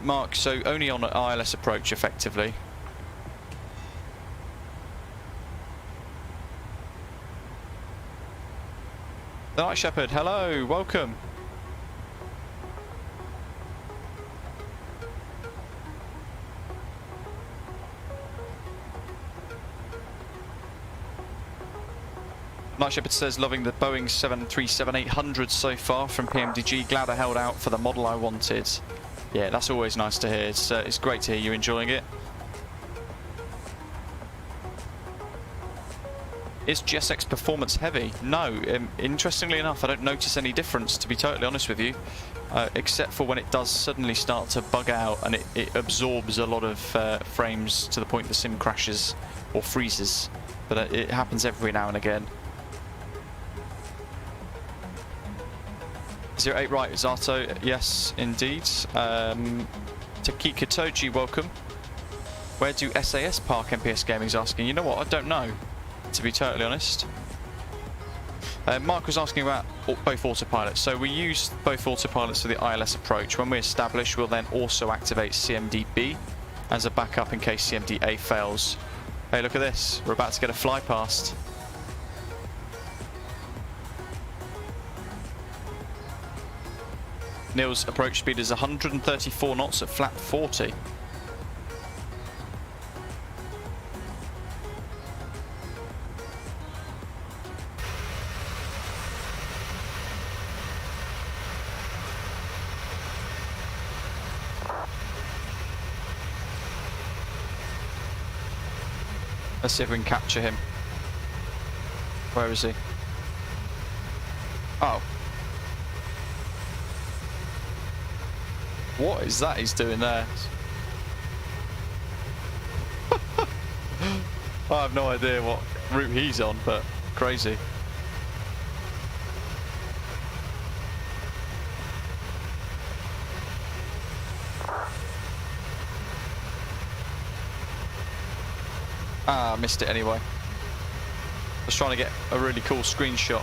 Mark, so only on an ILS approach, effectively. The Night Shepherd, hello, welcome. Night Shepherd says, loving the Boeing 737-800 so far from PMDG. Glad I held out for the model I wanted. Yeah, that's always nice to hear. It's great to hear you enjoying it. Is GSX performance heavy? No. Interestingly enough, I don't notice any difference, to be totally honest with you, except for when it does suddenly start to bug out and it absorbs a lot of frames to the point the sim crashes or freezes. But it happens every now and again. 08 right, Zato, yes, indeed. Takika Toji, welcome. Where do SAS park? MPS Gaming's asking. You know what? I don't know, to be totally honest. Mark was asking about both autopilots. So we use both autopilots for the ILS approach. When we establish, we'll then also activate CMD-B as a backup in case CMD-A fails. Hey, look at this. We're about to get a fly past. Neil's approach speed is 134 knots at flat 40. Let's see if we can capture him. Where is he? Oh. What is that he's doing there? I have no idea what route he's on, but crazy. Ah, missed it anyway. I was trying to get a really cool screenshot.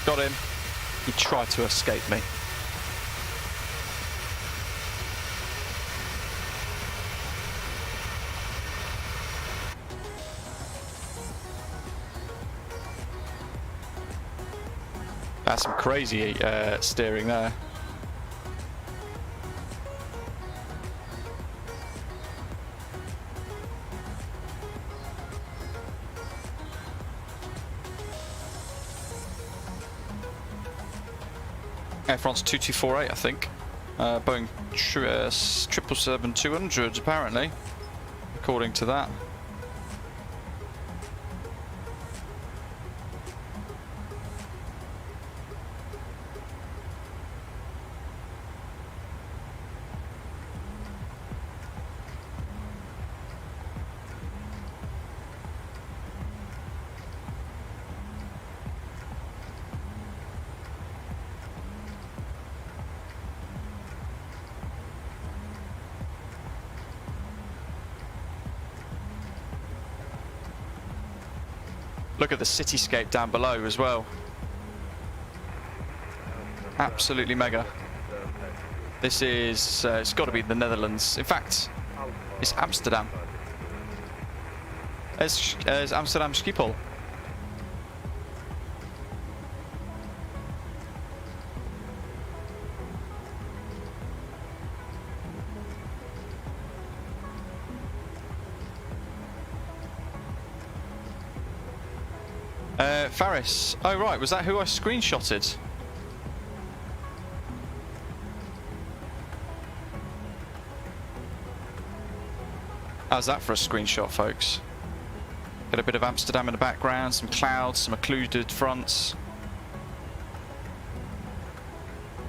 Got him. He tried to escape me. That's some crazy steering there. Air France 2248, I think. Boeing 777-200, apparently, according to that. Look at the cityscape down below as well. Absolutely mega. This is, it's got to be the Netherlands. In fact, it's Amsterdam. It's Amsterdam Schiphol. Faris. Oh right, was that who I screenshotted? How's that for a screenshot, folks? Got a bit of Amsterdam in the background, some clouds, some occluded fronts.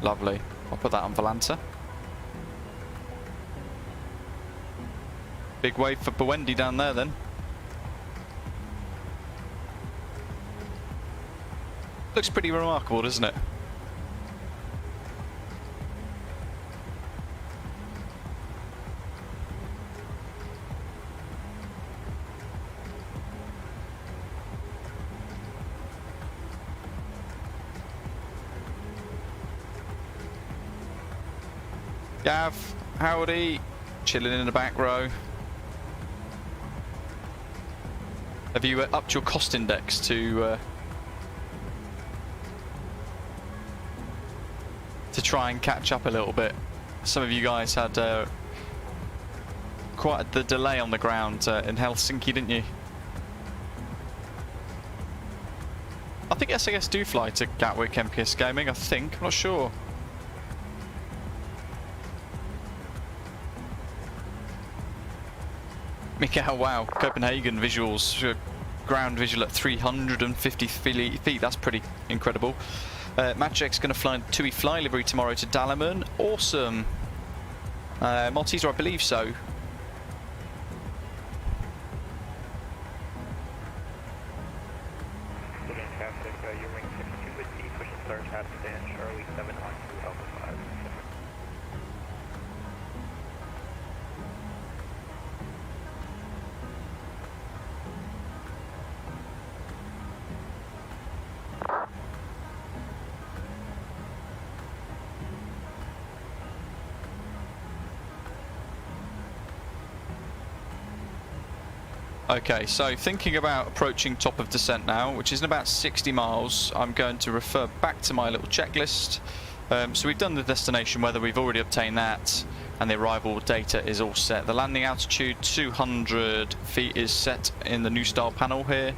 Lovely. I'll put that on Volanta. Big wave for Buendi down there then. Looks pretty remarkable, doesn't it? Gav, howdy. Chilling in the back row. Have you upped your cost index to try and catch up a little bit? Some of you guys had quite the delay on the ground in Helsinki, didn't you? I think SAS do fly to Gatwick MPS Gaming, I think. I'm not sure. Mikael, wow. Copenhagen visuals. Ground visual at 350 feet. That's pretty incredible. Matchek's going to fly in TUI Fly livery tomorrow to Dalaman. Awesome. Malteser, I believe so. Okay, so thinking about approaching top of descent now, which is in about 60 miles, I'm going to refer back to my little checklist. So we've done the destination weather, we've already obtained that, and the arrival data is all set. The landing altitude, 200 feet, is set in the new style panel here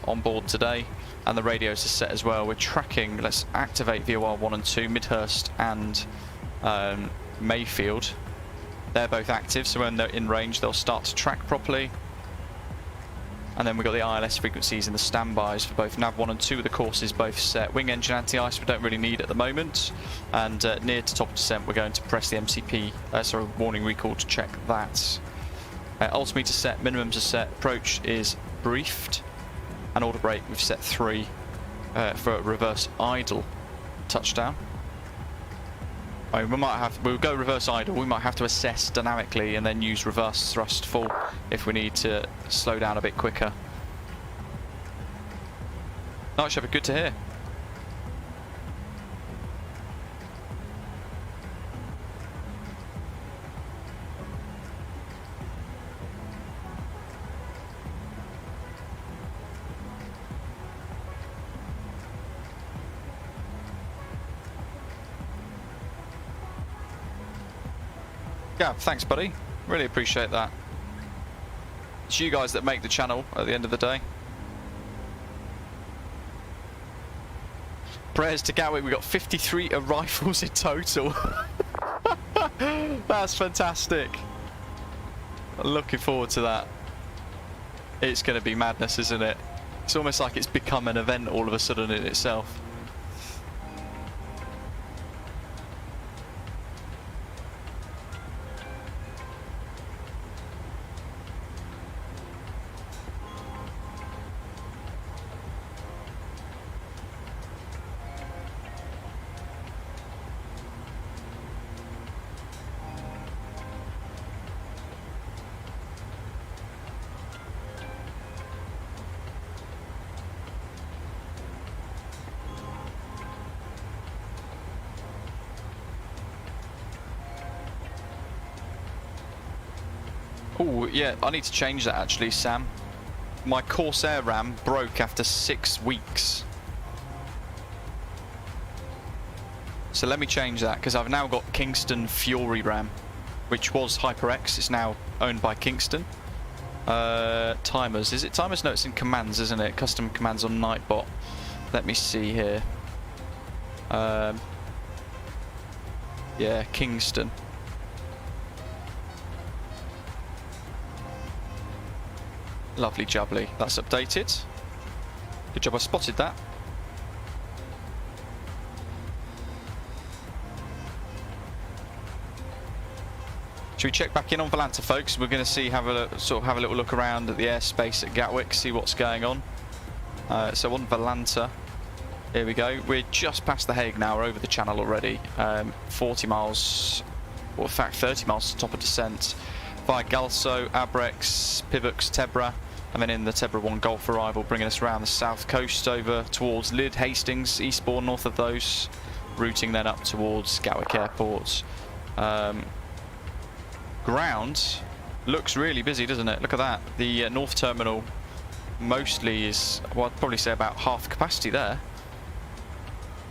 on board today, and the radios are set as well. We're tracking, let's activate VOR 1 and 2, Midhurst and Mayfield. They're both active, so when they're in range, they'll start to track properly. And then we've got the ILS frequencies and the standbys for both nav 1 and 2 of the courses both set. Wing engine anti-ice we don't really need at the moment. And near to top of descent we're going to press the MCP, warning recall to check that. Altimeter set, minimums are set, approach is briefed. And auto brake we've set 3 for a reverse idle touchdown. I mean, we'll go reverse idle, we might have to assess dynamically and then use reverse thrust full if we need to slow down a bit quicker. Night Shepherd, good to hear. Yeah, thanks buddy, really appreciate that. It's you guys that make the channel at the end of the day. Prayers to Gatwick, we've got 53 arrivals in total. That's fantastic. Looking forward to that. It's going to be madness, isn't it? It's almost like it's become an event all of a sudden in itself. Oh, yeah, I need to change that actually, Sam. My Corsair RAM broke after 6 weeks. So let me change that, because I've now got Kingston Fury RAM, which was HyperX, it's now owned by Kingston. Timers, is it timers? No, it's in commands, isn't it? Custom commands on Nightbot. Let me see here. Yeah, Kingston. Lovely jubbly, that's updated. Good job I spotted that. Should we check back in on Vantaa, folks? We're going to see, have a little look around at the airspace at Gatwick, see what's going on. So on Vantaa, here we go. We're just past The Hague now, we're over the channel already. 40 miles, or in fact 30 miles to top of descent. Via GALSO, ARREK, Pivux, TEBRA, and then in the TEBRA 1 Golf arrival, bringing us around the south coast over towards Lyd, Hastings, Eastbourne, north of those, routing then up towards Gatwick Airport. Ground looks really busy, doesn't it? Look at that. The North Terminal mostly is, well, I'd probably say about half capacity there.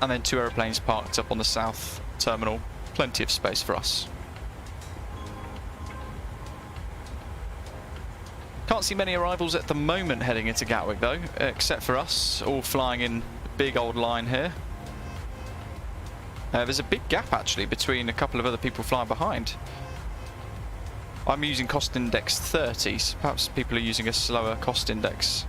And then 2 aeroplanes parked up on the South Terminal. Plenty of space for us. Can't see many arrivals at the moment heading into Gatwick though, except for us, all flying in a big old line here. There's a big gap actually between a couple of other people flying behind. I'm using cost index 30, so perhaps people are using a slower cost index.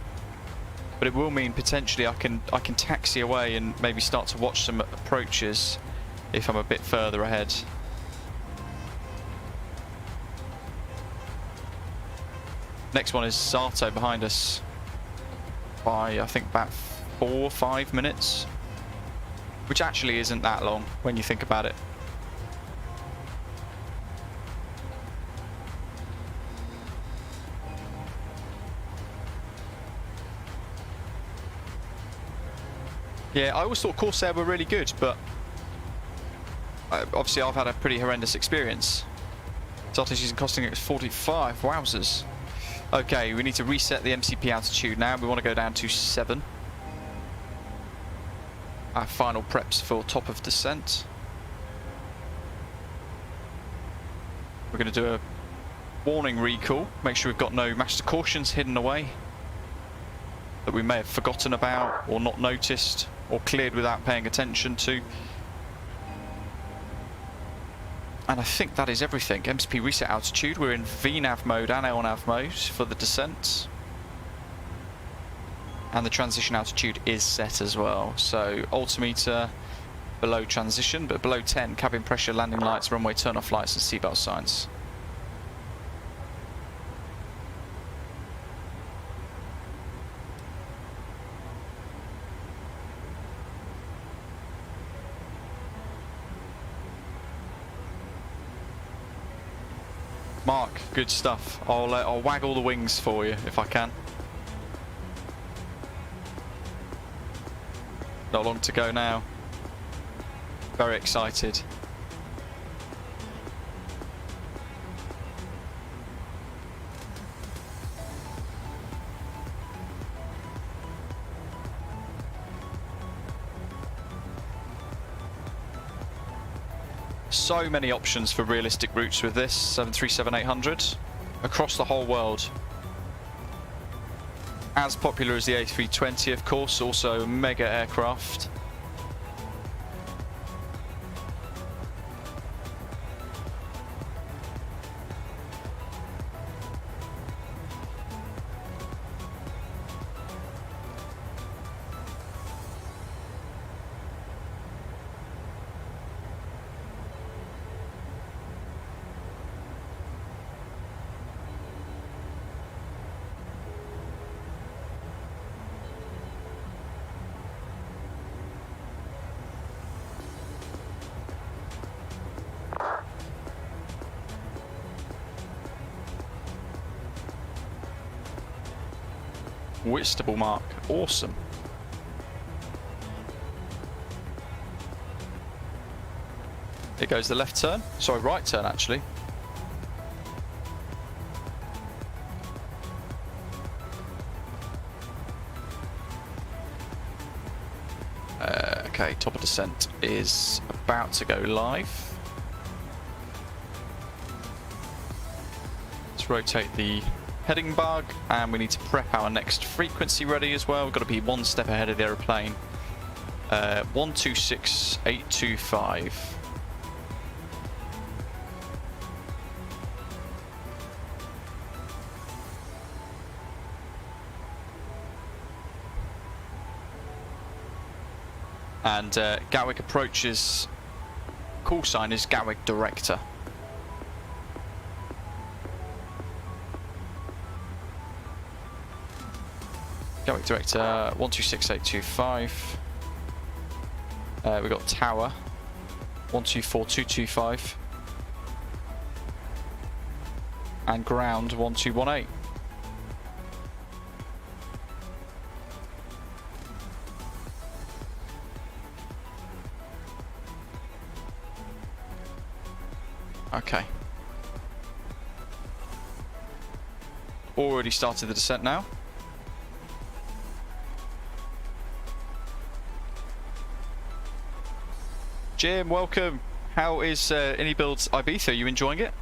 But it will mean potentially I can taxi away and maybe start to watch some approaches if I'm a bit further ahead. Next one is Sato behind us by I think about 4 or 5 minutes, which actually isn't that long when you think about it. Yeah, I always thought Corsair were really good, but obviously I've had a pretty horrendous experience. Sato's using costing at 45, wowzers. Okay, we need to reset the MCP altitude now. We want to go down to 7. Our final preps for top of descent. We're going to do a warning recall. Make sure we've got no master cautions hidden away that we may have forgotten about or not noticed or cleared without paying attention to. And I think that is everything. MCP reset altitude. We're in VNAV mode and LNAV mode for the descent. And the transition altitude is set as well. So altimeter below transition, but below 10, cabin pressure, landing lights, runway turn-off lights and seatbelt signs. Mark, good stuff. I'll waggle the wings for you if I can. Not long to go now. Very excited. So many options for realistic routes with this 737-800 across the whole world. As popular as the A320, of course, also a mega aircraft. Whitstable mark, awesome. Here goes the left turn, sorry, right turn actually. Okay, top of descent is about to go live. Let's rotate the heading bug, and we need to prep our next frequency ready as well. We've got to be one step ahead of the aeroplane. 126825. And Gatwick approaches, call sign is Gatwick Director. Gatwick Director 126825. We've got Tower 124225 and Ground 1218. Okay. Already started the descent now. Jim, welcome. How is Anybuild's Ibiza? Are you enjoying it?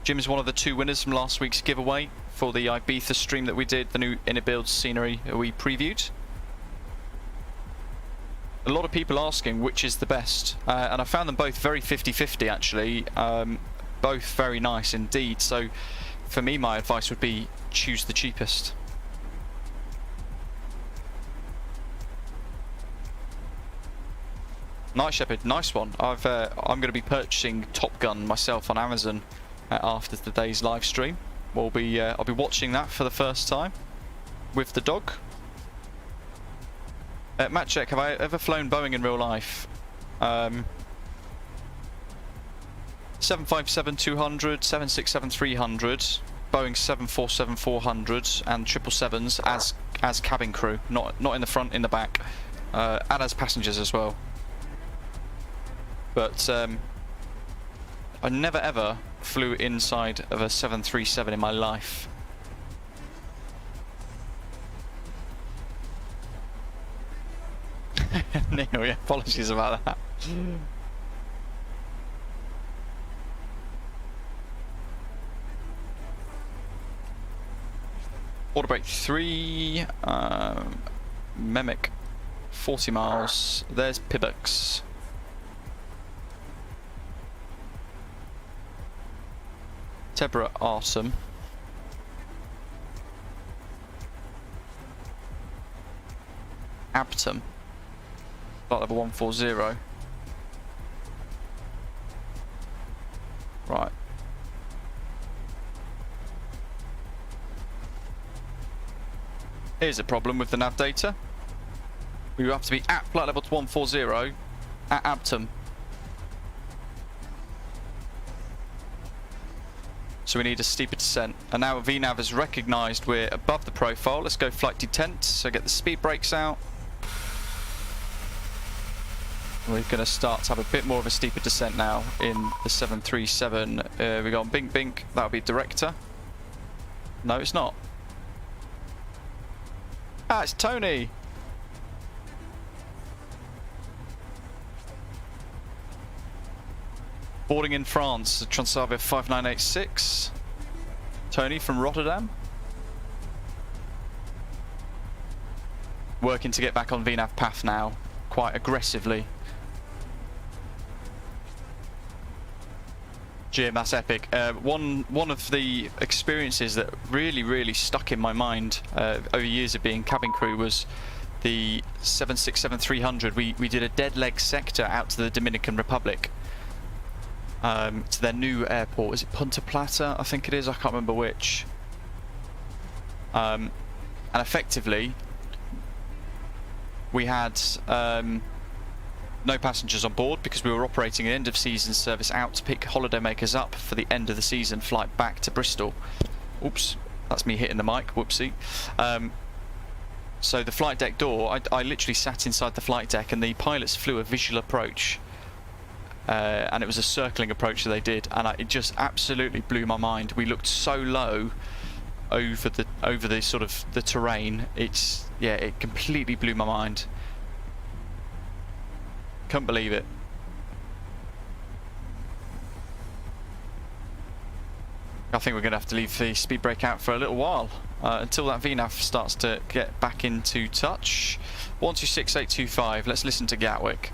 Jim is one of the 2 winners from last week's giveaway for the Ibiza stream that we did, the new Anybuild scenery that we previewed. A lot of people asking which is the best, and I found them both very 50-50 actually, both very nice indeed. So for me, my advice would be choose the cheapest. Night Shepherd, nice one. I'm going to be purchasing Top Gun myself on Amazon after today's live stream. I'll be watching that for the first time with the dog. Matt check, have I ever flown Boeing in real life? 757-200, 767-300, Boeing 747-400 and 777s as cabin crew, not in the front, in the back, and as passengers as well. But I never ever flew inside of a 737 in my life. Neil, yeah, apologies about that. Order break 3, Memic, 40 miles. There's Pibux. TEBRA, awesome. Abtom. Flight level 140. Right. Here's a problem with the nav data. We have to be at flight level 140 at Abtom. So we need a steeper descent. And now VNav has recognised we're above the profile. Let's go flight detent. So get the speed brakes out. We're going to start to have a bit more of a steeper descent now in the 737. We got Bink Bink, that'll be director. No, it's not. Ah, it's Tony! Boarding in France, Transavia 5986. Tony from Rotterdam. Working to get back on VNav path now, quite aggressively. Jim, that's epic. One of the experiences that really stuck in my mind over years of being cabin crew was the 767-300. We did a dead leg sector out to the Dominican Republic, to their new airport. Is it Punta Plata? I think it is. I can't remember which. And effectively, we had no passengers on board because we were operating an end of season service out to pick holidaymakers up for the end of the season flight back to Bristol. Oops, that's me hitting the mic, whoopsie. So the flight deck door, I literally sat inside the flight deck and the pilots flew a visual approach, and it was a circling approach that they did, and it just absolutely blew my mind. We looked so low over the sort of the terrain. It completely blew my mind. Couldn't believe it. I think we're going to have to leave the speed brake out for a little while until that VNav starts to get back into touch. 126825, let's listen to Gatwick.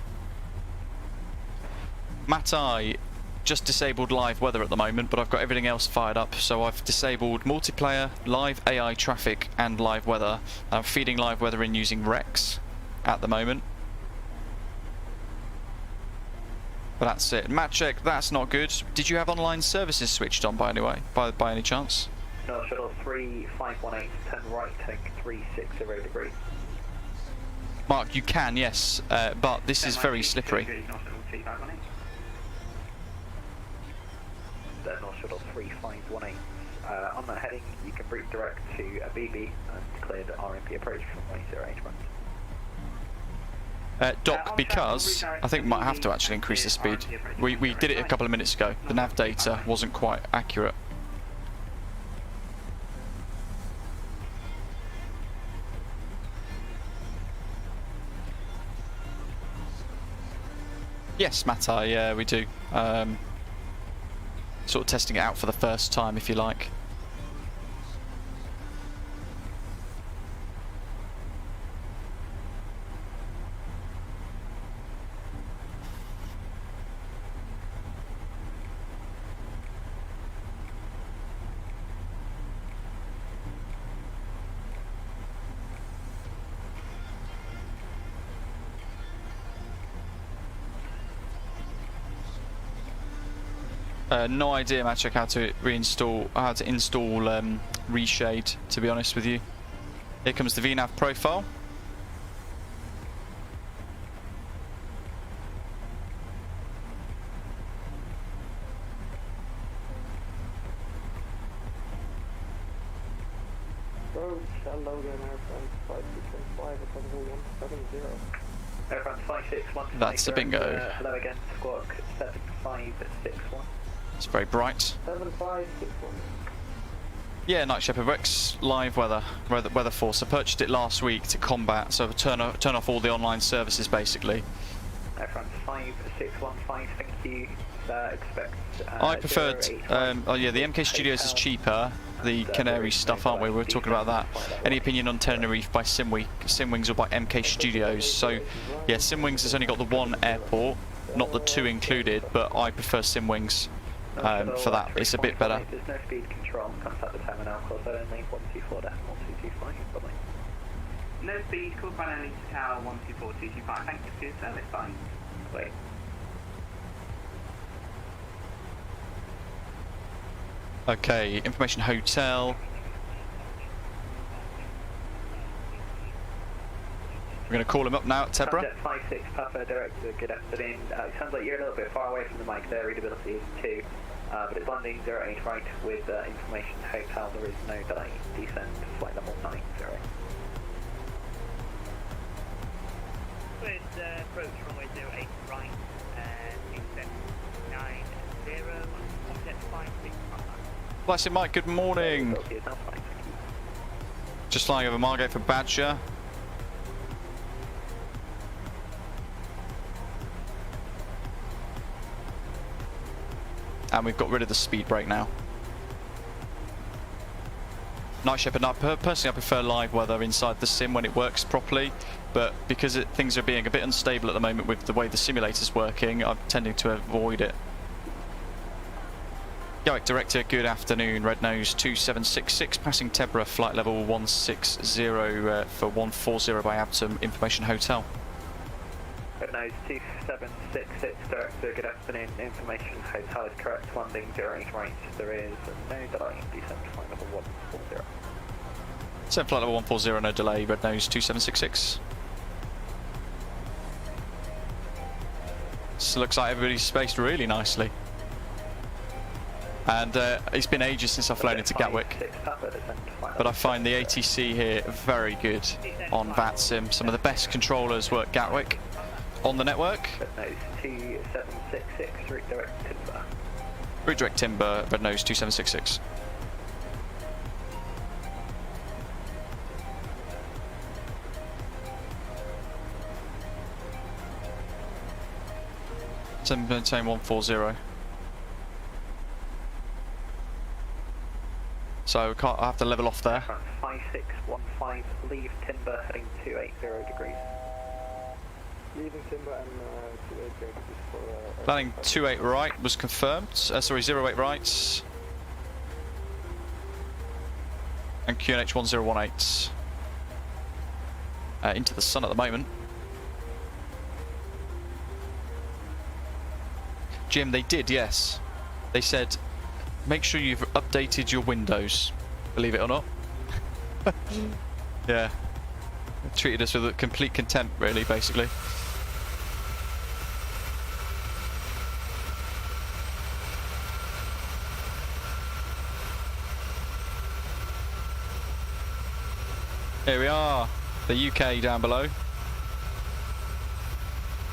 Matai, just disabled live weather at the moment, but I've got everything else fired up, so I've disabled multiplayer, live AI traffic and live weather. I'm feeding live weather in using Rex at the moment. But that's it. Matt check, that's not good. Did you have online services switched on by any chance? No, shuttle 3518, turn right, take 360 degrees. Mark, you can, yes, but this is very slippery. North Shuttle 3518. On that heading, you can brief direct to a BB and clear the RMP approach from 10 H1. Doc, because I think we might have to actually increase the speed. We did it a couple of minutes ago. The nav data wasn't quite accurate. Yes, Mata, yeah, we do. Sort of testing it out for the first time, if you like. No idea, Matrick, how to install reshade, to be honest with you. Here comes the VNAV profile. Approach, hello again, airfront 5615, recoverable 170. Airfront 561. That's a bingo. Hello again, squawk 7561. It's very bright. 7561. Yeah, Night Shepherd Rex live weather force. I purchased it last week to combat, so turn off all the online services basically. Airfront 5615, thank you. Expect. I preferred. Oh yeah, the MK Studios is cheaper. The Canary stuff, aren't we? We were talking about that. Any opinion on Tenerife by Simwings or by MK Studios? So yeah, Simwings has only got the one airport, not the two included, but I prefer Simwings. For that, it's a bit better. There's no speed control. Contact the terminal. Call only 124.225. Bye-bye. No speed. Call only to tower 124.225. Thank you for your service. Bye. Wait. Okay, information hotel. We're going to call him up now at TEBRA. Subject 56 Papa Director, good afternoon. It sounds like you're a little bit far away from the mic there, readability is 2. But it's landing 08 right with information hotel, there is no delay. Descend flight level 90. With approach runway 08 right, descend 90, object 56 Papa. Bless it, Mike, good morning. Just flying over Margate for Badger. And we've got rid of the speed brake now. Night Shepherd, personally I prefer live weather inside the sim when it works properly, but because things are being a bit unstable at the moment with the way the simulator's working, I'm tending to avoid it. Gatwick Director, good afternoon. Red Nose 2766, passing TEBRA, flight level 160 for 140 by ABTM, Information Hotel. Red Nose 2766, Director, good afternoon. Information Hotel is correct, landing 08 right. There is no delay. Descent flight level 140. Descent flight level 140, no delay. Red Nose 2766. This looks like everybody's spaced really nicely. And it's been ages since I've flown into Gatwick, but I find the ATC here very good on VATSIM. Some of the best controllers work Gatwick on the network. Red Nose 2766, route direct timber. Route direct timber, Red Nose 2766. Maintain 140. So I have to level off there. 5615, leave timber, heading 280 degrees. Leaving timber and 28 degrees for... Landing 28 right was confirmed. Sorry, 08 right. And QNH 1018. Into the sun at the moment. Jim, they did, yes. They said, make sure you've updated your Windows, believe it or not. Yeah. Treated us with complete contempt, really, basically. Here we are, the UK down below.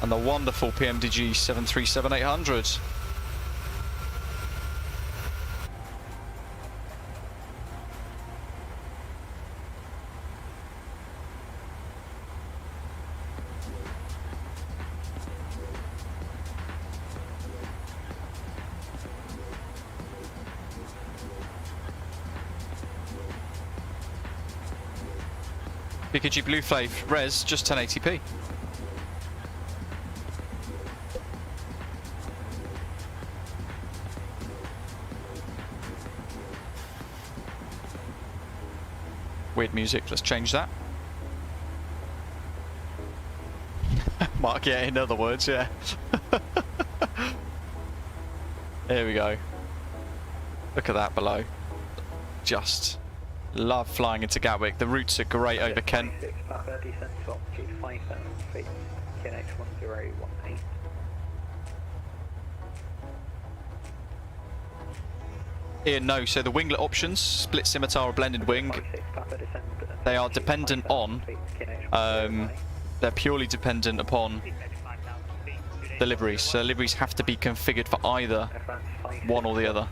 And the wonderful PMDG 737-800. PKG Blue Flave, res, just 1080p. Weird music, let's change that. Mark, yeah, in other words, yeah. There we go. Look at that below. Just love flying into Gatwick. The routes are great over Kent. Ian, no, so the winglet options, split scimitar or blended wing, they are dependent on, they're purely dependent upon the liveries. So liveries have to be configured for either one or the other.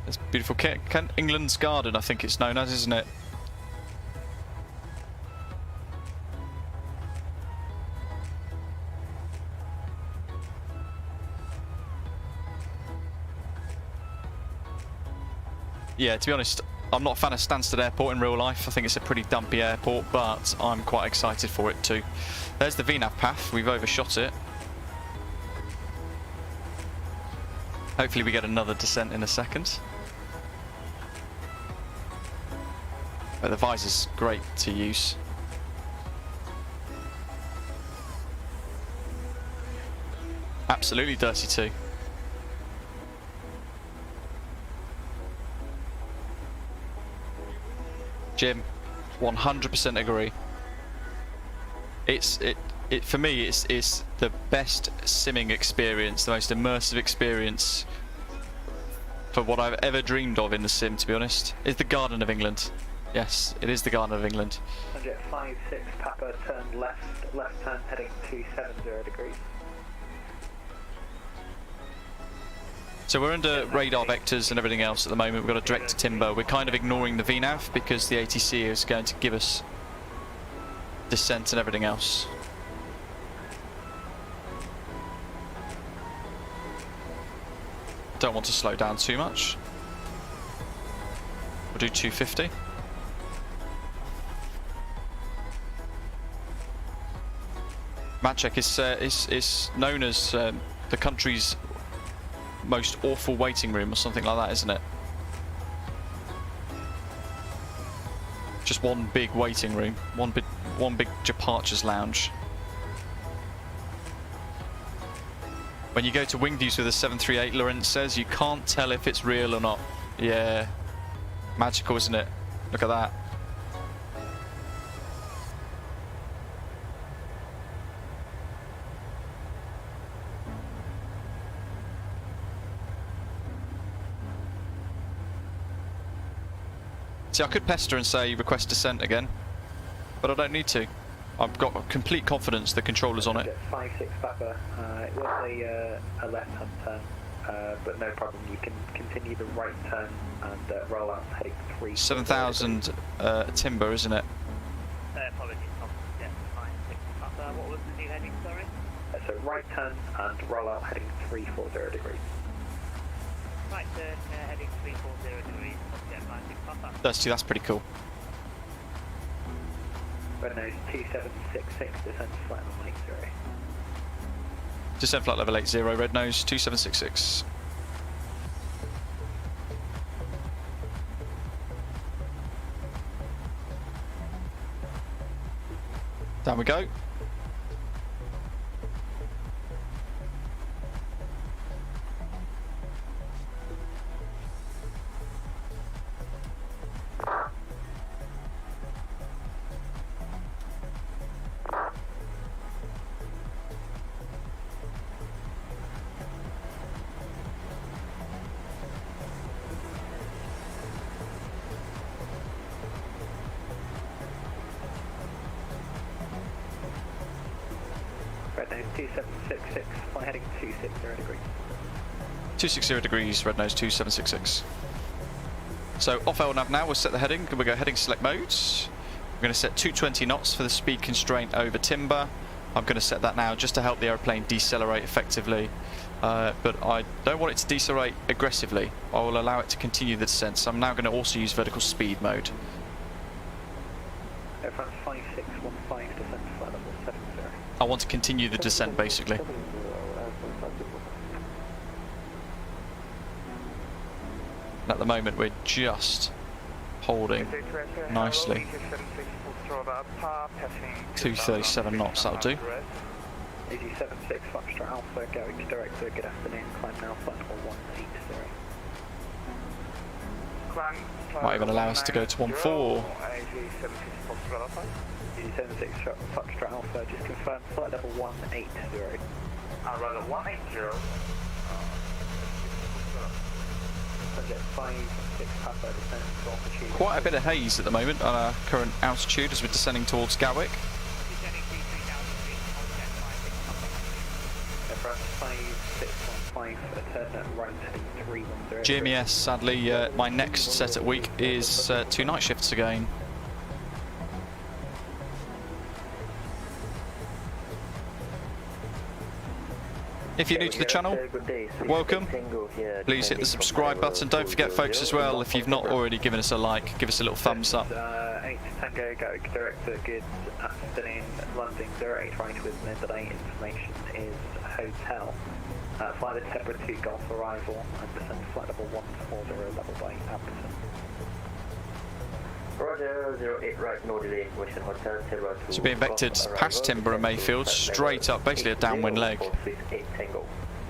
It's beautiful Kent, England's Garden, I think it's known as, isn't it? Yeah, to be honest, I'm not a fan of Stansted Airport in real life. I think it's a pretty dumpy airport, but I'm quite excited for it too. There's the VNAV path. We've overshot it. Hopefully we get another descent in a second. But the visor's great to use. Absolutely dirty too. Jim, 100% agree. For me, it's the best simming experience, the most immersive experience for what I've ever dreamed of in the sim, to be honest. It's the Garden of England. Yes, it is the Garden of England. 156 Papa, turn left turn heading 270 degrees. So we're under radar vectors and everything else at the moment. We've got a direct to timber. We're kind of ignoring the VNAV because the ATC is going to give us descent and everything else. Don't want to slow down too much. We'll do 250. Maciek is known as the country's most awful waiting room or something like that, isn't it? Just one big waiting room, one big departures lounge. When you go to wing views with a 738, Lorenz says you can't tell if it's real or not. Yeah, magical, isn't it? Look at that. See, I could pester and say request descent again, but I don't need to. I've got complete confidence the controller's on it. 56 Papa, it was a left-hand turn, but no problem. You can continue the right turn and roll out heading 3. 7,000 timber, isn't it? Apologies, Tom. Yeah, 56 Papa. What was the new heading, sorry? So right turn and roll out heading 340 degrees. Right turn, heading 340 degrees. That's pretty cool. Red nose 2766, descent flight level 80. Descent flight level 80, red nose 2766. Down we go. 2766, fly heading 260 degrees. 260 degrees, red nose 2766. So off LNAV now, we'll set the heading. We'll go heading select modes. We're going to set 220 knots for the speed constraint over timber. I'm going to set that now just to help the aeroplane decelerate effectively. But I don't want it to decelerate aggressively. I will allow it to continue the descent. So I'm now going to also use vertical speed mode. Air France 5615, descent flight level 70. I want to continue the descent basically. And at the moment we're just holding nicely. 237 knots, that'll do. EG76 Foxtrot Alpha, going to director, good afternoon, climb now, flight level 180. Might even allow us to go to 14. EG76 Foxtrot Alpha, just confirm flight level 180. Runway 180. Subject 56 Papa, descent to altitude. Quite a bit of haze at the moment on our current altitude as we're descending towards Gatwick. GMES, sadly, my next set at week is 2 night shifts again. If you're new to the channel, welcome. Please hit the subscribe button. Don't forget, folks, as well, if you've not already given us a like, give us a little thumbs up. 8 Tango, Gatwick director, good afternoon, London 08 right with me today, information is hotel. Fly the TEBRA 2 Golf arrival and descend to flight level 140 level by Appleton. Roger, 08 right, no delay, information hotel, TEBRA 2. So being vectored past Timber and Mayfield, straight up, basically a downwind leg. 8 Tango.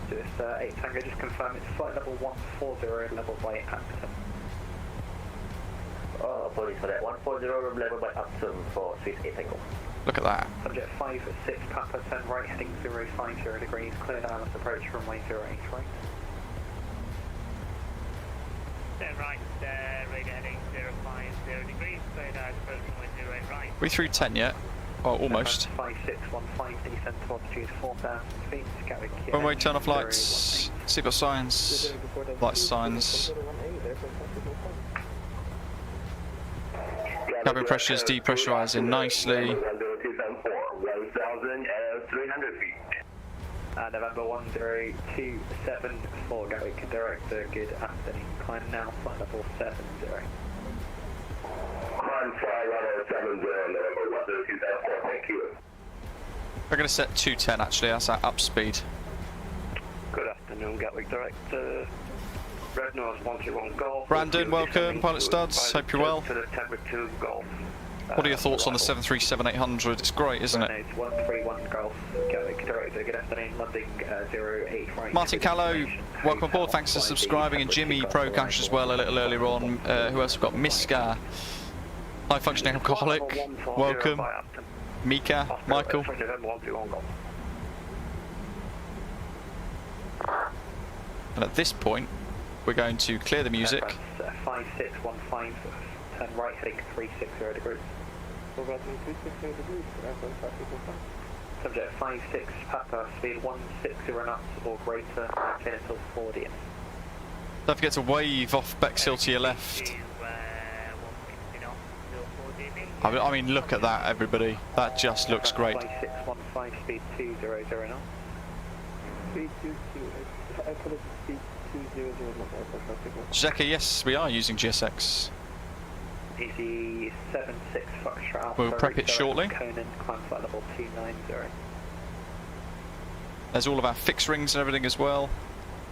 So it's 8 Tango, just confirm it's flight level 140 level by Appleton. Oh, apologies for that. 140 level by Appleton for Swiss 8 Tango. Look at that. Subject 56 Papa, turn right, heading 050 degrees, clear down approach runway 08 right. Turn right, radar heading 050 degrees, clear down approach runway 08 right. We through 10 yet? Oh, almost. 5615, descent to altitude 4,000 feet, Gatwick. Runway turn off lights, seatbelt signs, light signs. Cabin pressure is depressurising nicely. 1,300 feet. November 10274, Gatwick director, good afternoon. Climb now, flight level 70. Climb flight level 70, November 10274, thank you. We're going to set 210 actually, that's our up speed. Good afternoon, Gatwick director. Red Nose 121 Golf. Brandon, welcome, Pilot Studs, hope you're well. To the TEBRA 2 Golf. What are your thoughts on the 737-800? It's great, isn't it? 131 Golf, Gatwick director, good afternoon, London 08 right. Martin Callow, welcome aboard, thanks for subscribing, and Jimmy Procash as well a little earlier on. Who else have got? Miska, high functioning alcoholic, welcome. Mika, Michael. And at this point, we're going to clear the music. 5615, turn right heading 360 degrees. Subject 56 Papa, speed 160 knots or greater, maintain until 40. Don't forget to wave off Bexhill to your left. I mean, look at that, everybody. That just looks great. 5615, speed 200 knots. Speed 200. Zeka, yes, we are using GSX. Easy 76 Foxtrot Alpha. We'll prep it shortly. Conan, climb flight level 290. There's all of our fixed rings and everything as well.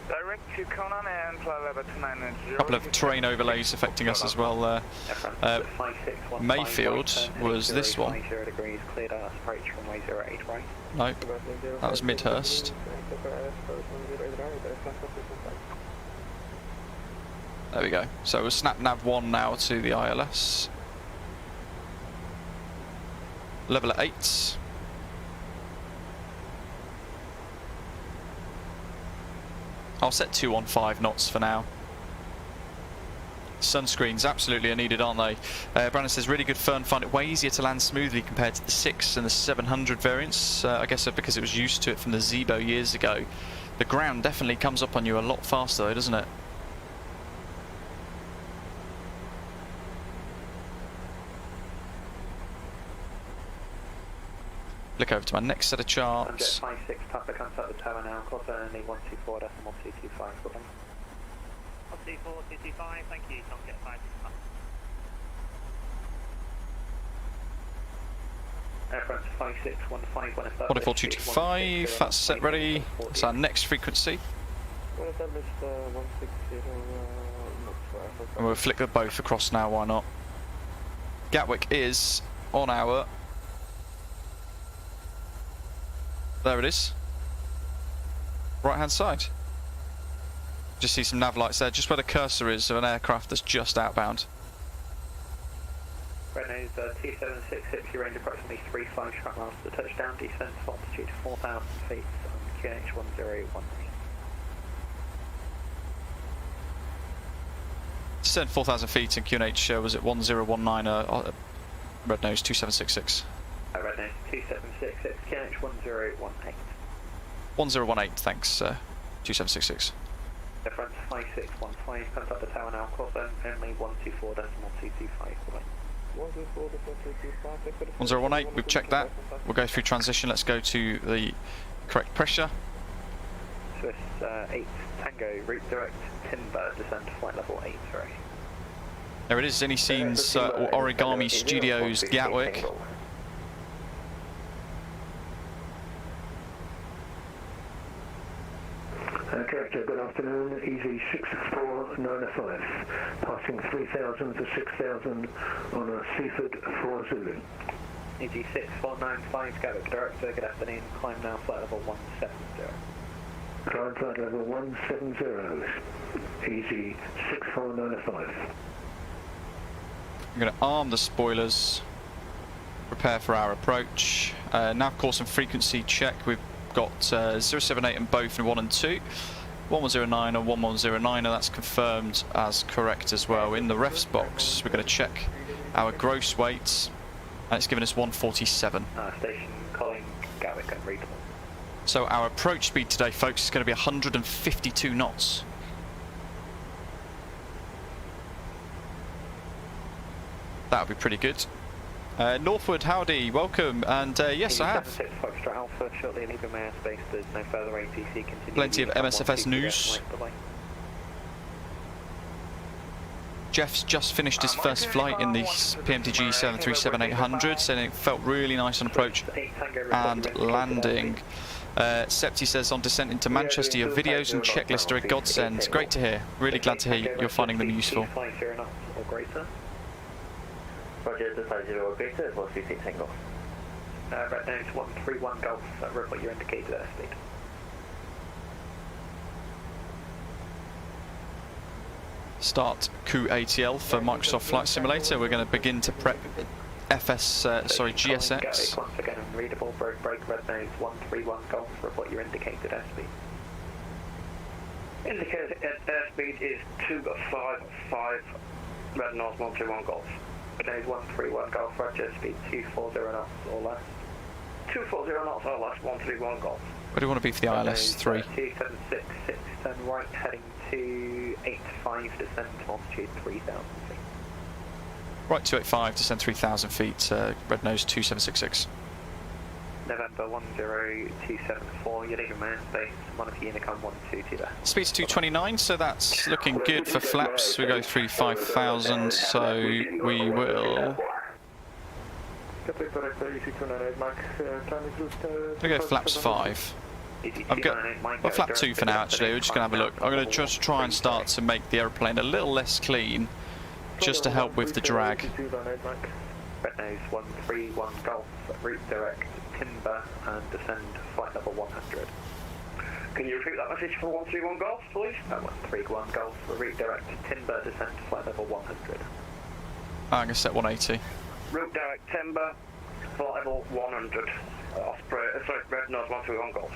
Direct to Conan and flight level 290. A couple of terrain overlays affecting us as well there. Mayfield was this one. Nope, that was Midhurst. There we go. So we'll snap nav 1 now to the ILS. Level at 8. I'll set 2 on 5 knots for now. Sunscreens absolutely are needed, aren't they? Brandon says really good fun, find it way easier to land smoothly compared to the 6 and the 700 variants. I guess because it was used to it from the Zebo years ago. The ground definitely comes up on you a lot faster though, doesn't it? Look over to my next set of charts. 56, Papa contact the tower now, course only 124.225. 124.225, thank you, Tom, get 5. France 5615, 124.225, that's set ready. That's our next frequency. And we'll flick them both across now, why not? Gatwick is on our... There it is. Right hand side. Just see some nav lights there, just where the cursor is of an aircraft that's just outbound. Red nose 2766, your range approximately 35 shot miles to touchdown, descent altitude 4,000 feet on QNH 1018. Descent 4,000 feet and QNH was at 1019, red nose 2766. Red nose 2766, QNH 1018. 1018, thanks, 2766. Difference 5615, contact the tower now, course only 124.225. 1018, we've checked that. We'll go through transition, let's go to the correct pressure. Swiss 8 Tango, route direct, timber, descent flight level 8, sorry. There it is, Zinni Scenes, Origami Studios, Gatwick. Director, good afternoon, Easy 66495, passing 3,000 to 6,000 on a Seaford 4 Zulu. Easy 6495, Gatwick Director, good afternoon, climb now, flight level 170. Climb flight level 170, Easy 6495. I'm going to arm the spoilers, prepare for our approach. Nav course and frequency check, we've got 078 and both in 1 and 2. 1109 and 1109, and that's confirmed as correct as well. In the refs box, we're going to check our gross weights, and it's given us 147. Station calling Gatwick unreadable. So our approach speed today, folks, is going to be 152 knots. That would be pretty good. Northwood, howdy, welcome, and yes, I have. Alpha, shortly leaving my airspace, there's no further ATC, continue. Plenty of MSFS news. Jeff's just finished his first flight in the PMDG 737-800, saying it felt really nice on approach and landing. Septi says on descent into Manchester, your videos and checklist are a godsend. Great to hear, really glad to hear you're finding them useful. Roger, the 50 or greater, for 50 Tango. Red nose 131 Golf, report your indicated airspeed. Start QATL for Microsoft Flight Simulator. We're going to begin to prep GSX. Once again, unreadable, break, red nose 131 Golf, report your indicated airspeed. Indicated airspeed is 255, red nose 131 Golf. Red nose 131 Golf, roger, speed 240 knots or less. 240 knots or less, 131 Golf. Where do you want to be for the ILS 3? 2766, turn right, heading to 85, descent altitude 3,000 feet. Right, 285, descend 3,000 feet, red nose 2766. November 10274, you're leaving my airspace, Monarchy Unicom 122 there. Speed's 229, so that's looking good for flaps. We go through 5,000, so we will... We go flaps 5. I've got flap 2 for now actually, we're just going to have a look. I'm going to just try and start to make the aeroplane a little less clean, just to help with the drag. Red nose 131 Golf, route direct, timber and descend flight level 100. Can you repeat that message for 131 Golf, please? 131 Golf, route direct, timber, descend flight level 100. I'm going to set 180. Route direct, timber, flight level 100. Osprey, sorry, red nose 131 Golf.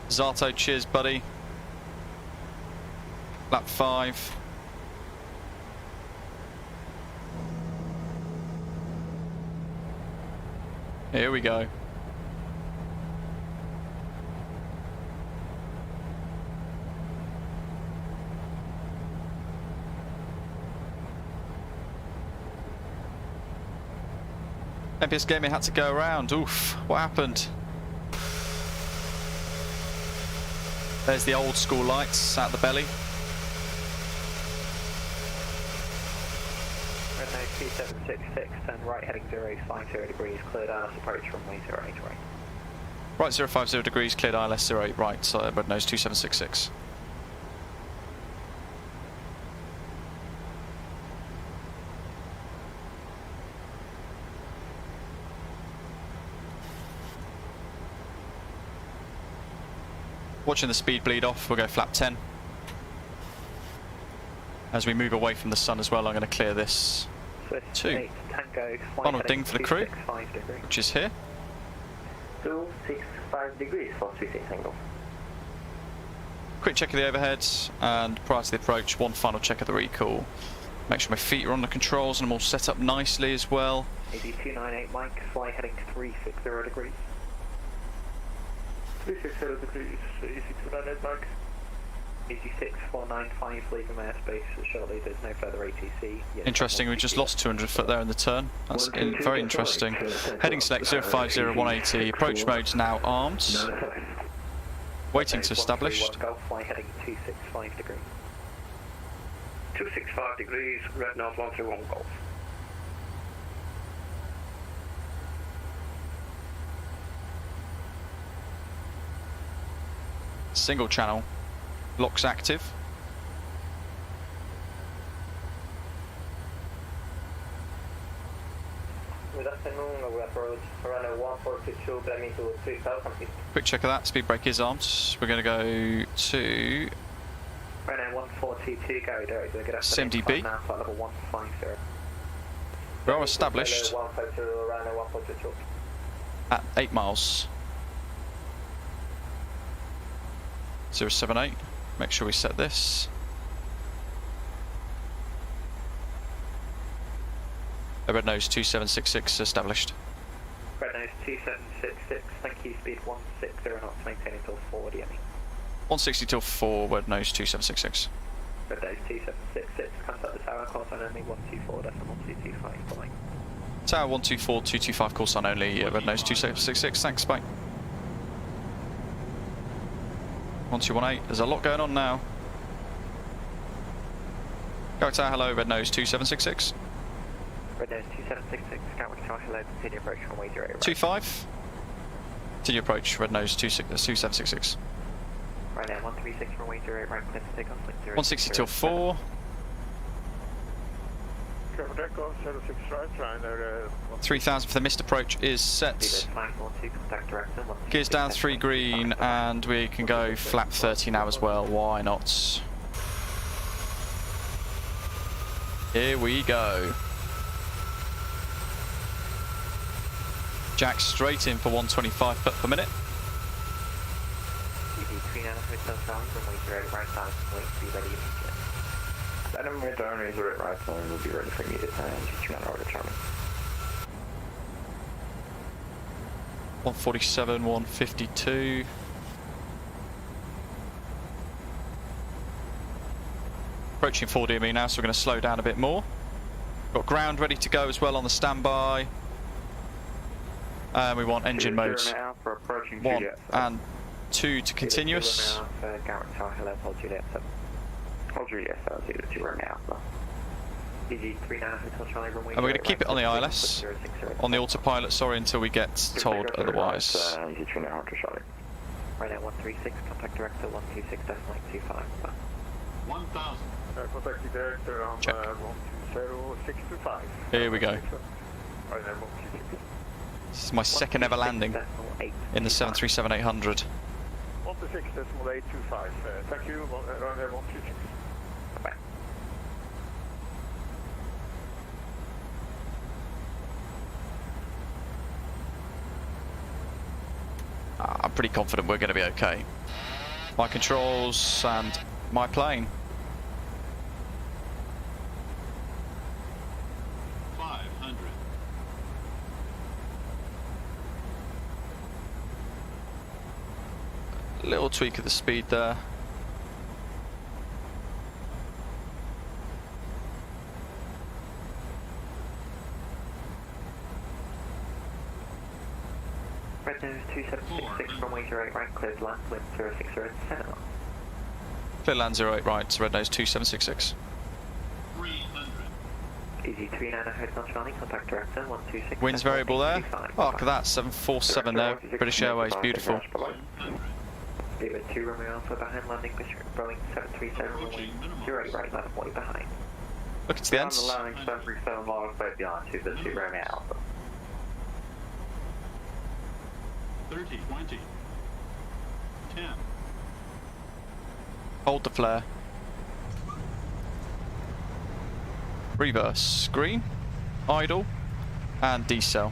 Zato, cheers, buddy. Lap 5. Here we go. MPS Gaming had to go around. Oof, what happened? There's the old school lights out the belly. Renault 2766, turn right heading 050 degrees, cleared ILS approach runway 08 right. Right 050 degrees, cleared ILS 08 right, so red nose 2766. Watching the speed bleed off, we'll go flap 10. As we move away from the sun as well, I'm going to clear this 2. Final ding for the crew, which is here. 265 degrees for 36 angle. Quick check of the overhead, and prior to the approach, one final check of the recall. Make sure my feet are on the controls and I'm all set up nicely as well. Easy 298 Mike, fly heading 360 degrees. 360 degrees, easy 298 Mike. Easy 6495, leaving my airspace shortly, there's no further ATC. Yes, interesting, we just lost 200 foot there in the turn. That's very interesting. Heading select 050 180, approach mode's now armed. Waiting to establish. Golf fly heading 265 degrees. 265 degrees, red north 131 Golf. Single channel. Locks active. Good afternoon, we approach runway 142, climbing to 3000 feet. Quick check of that, speed brake is armed. We're going to go to Runway 142, Gary direct, good afternoon. CMDB. Now, flight level 150. We are established 152, runway 142. at 8 miles. 078. Make sure we set this. Red nose 2766 established. Red nose 2766, thank you, speed 160 knots, maintain until 4 DME. 160 till 4, red nose 2766. Red nose 2766, contact the tower, call sign only 124.225, following. Tower 124.225, call sign only, red nose 2766, thanks, bye. 1218, there's a lot going on now. Gatwick Tower, hello, red nose 2766. Red nose 2766, Gatwick Tower, hello, continue approach runway 08 right. 25. Continue approach, red nose 2766. Right now, 136 runway 08 right, clear to take off, 160 till 4. Cover deck on 76 right, trying 3000 for the missed approach is set. Gears down 3 green, and we can go flap 30 now as well, why not? Here we go. Jack straight in for 125 foot per minute. Adam return is right phone will be ready for immediate time, just run over the terminal. 147, 152. Approaching 4 DME now, so we're going to slow down a bit more. Got ground ready to go as well on the standby. And we want engine modes 1 and 2 to continuous. Hold Juliet 02 right now. And we're going to keep it on the ILS, on the autopilot, sorry, until we get told otherwise. Right now, 136, contact director 126.25. 1000. Contact director on 120.625. Here we go. Right now, 126. This is my second ever landing in the 737-800. 126.825. Thank you, runway 126. Bye. pretty confident we're going to be okay. My controls and my plane. 500. Little tweak of the speed there. Red Nose 2766 from 08 right, cleared land, wind 060 knots. Clear land 08 right, Red Nose 2766. 300. Easy 39 Hotel Charlie, contact director 126. Winds variable there. Oh, look at that, 747 there. British Airways, beautiful. David 2 Romeo Alpha behind landing, Boeing 737 08 right, landing way behind. Look, it's the end. Landing 737 long way behind 2 Romeo Alpha. 30, 20, 10. Hold the flare. Reverse, green, idle, and decel.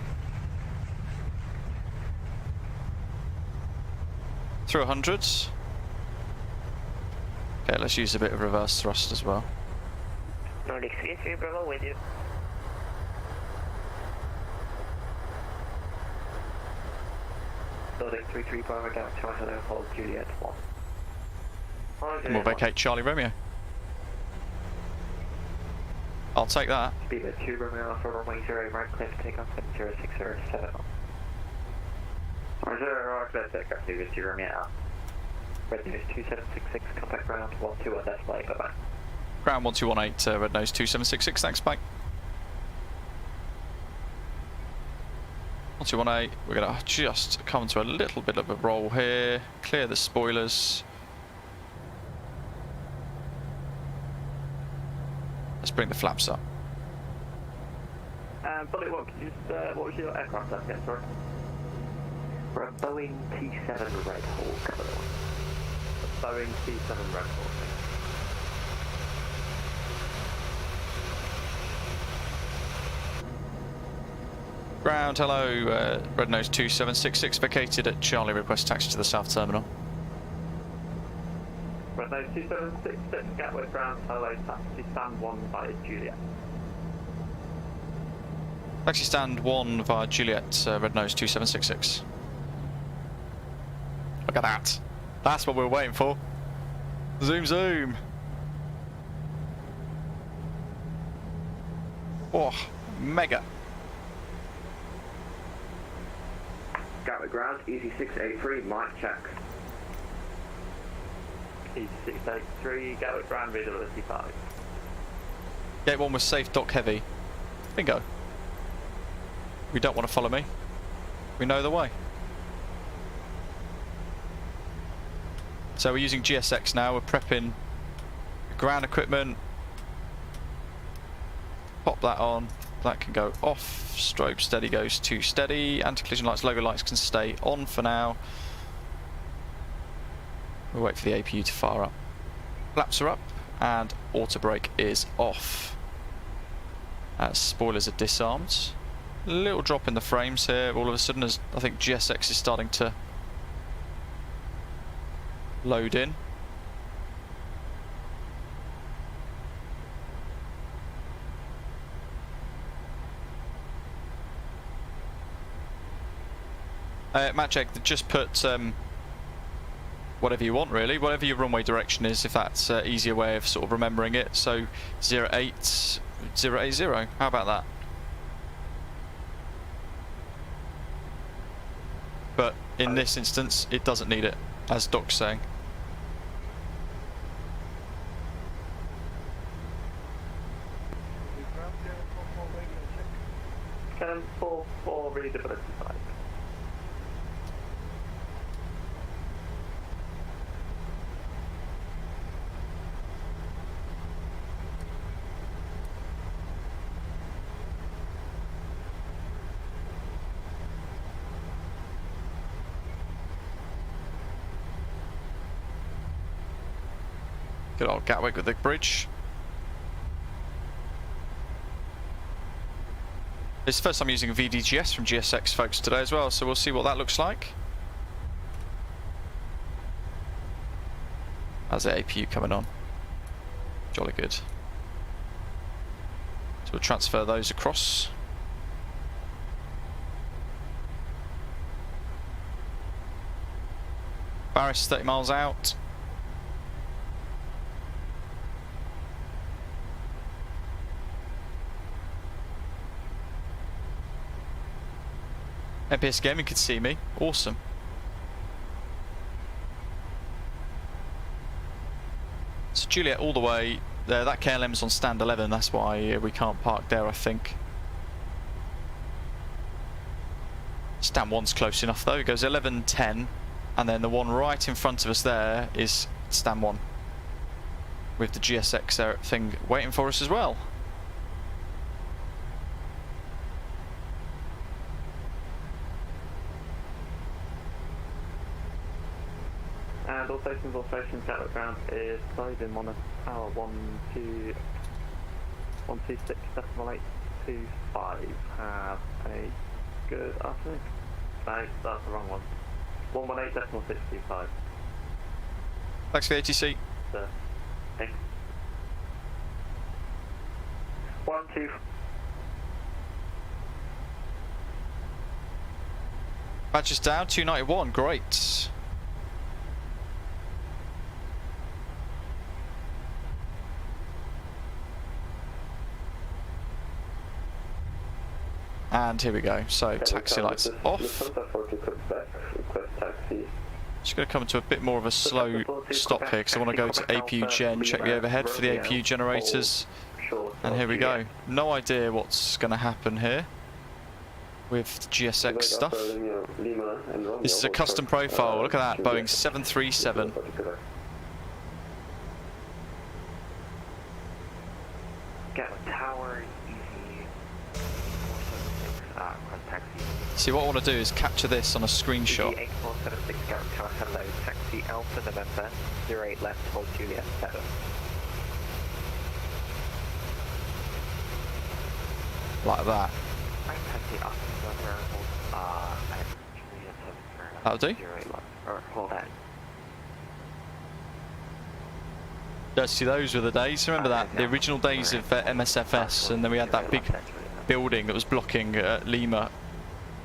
Through 100s. Okay, let's use a bit of reverse thrust as well. Nordic 33 Bravo with you. Nordic 33 Bravo down to hello, hold Juliet 1. And we'll vacate Charlie Romeo. I'll take that. Speedbird 2 Romeo Alpha runway 0 right, clear to take off at 0607. 0 right, clear to take off, Speedbird 2 Romeo Alpha. Red Nose 2766, contact ground 121 display, bye bye. Ground 1218, Red Nose 2766, thanks, bye. 1218, we're going to just come to a little bit of a roll here, clear the spoilers. Let's bring the flaps up. Bullet, what was your aircraft type again, sorry? We're a Boeing T7 Red Hawk. A Boeing T7 Red Hawk. Ground, hello, Red Nose 2766, vacated at Charlie, request taxi to the South Terminal. Red Nose 2766, Gatwick ground, hello, taxi stand 1 via Juliet. Taxi stand 1 via Juliet, Red Nose 2766. Look at that. That's what we were waiting for. Zoom, zoom. Oh, mega. Gatwick ground, easy 683, mic check. Easy 683, Gatwick ground, visibility 5. Gate 1 was safe, dock heavy. Bingo. We don't want to follow me. We know the way. So we're using GSX now, we're prepping ground equipment. Pop that on, that can go off, strobe steady goes to steady, anti-collision lights, logo lights can stay on for now. We'll wait for the APU to fire up. Flaps are up and auto brake is off. Spoilers are disarmed. Little drop in the frames here all of a sudden as I think GSX is starting to load in. Matt check, just put whatever you want really, whatever your runway direction is, if that's an easier way of sort of remembering it. So 080, how about that? But in this instance, it doesn't need it, as Doc's saying. Can 4 readability 5. Good old Gatwick with the bridge. It's the first time using VDGS from GSX folks today as well, so we'll see what that looks like. How's the APU coming on? Jolly good. So we'll transfer those across. Barris 30 miles out. MPS Gaming could see me. Awesome. So Juliet all the way there. That KLM's on stand 11. That's why we can't park there, I think. Stand 1's close enough though. It goes 11:10, and then the one right in front of us there is stand 1 with the GSX thing waiting for us as well. And all stations, Gatwick ground is closed in 1 hour 126.825. Have a good afternoon. No, that's the wrong one. 118.625. Thanks for the ATC. Thanks. 1, 2. Badges down, 291, great. And here we go. So taxi lights off. Just going to come to a bit more of a slow stop here because I want to go to APU gen, check the overhead for the APU generators. And here we go. No idea what's going to happen here with the GSX stuff. This is a custom profile. Look at that, Boeing 737. See, what I want to do is capture this on a screenshot. 8476 Gatwick Tower, hello, taxi Alpha November, 08 left, hold Juliet 7. Like that. That'll do. See, those were the days. Remember that? The original days of MSFS, and then we had that big building that was blocking Lima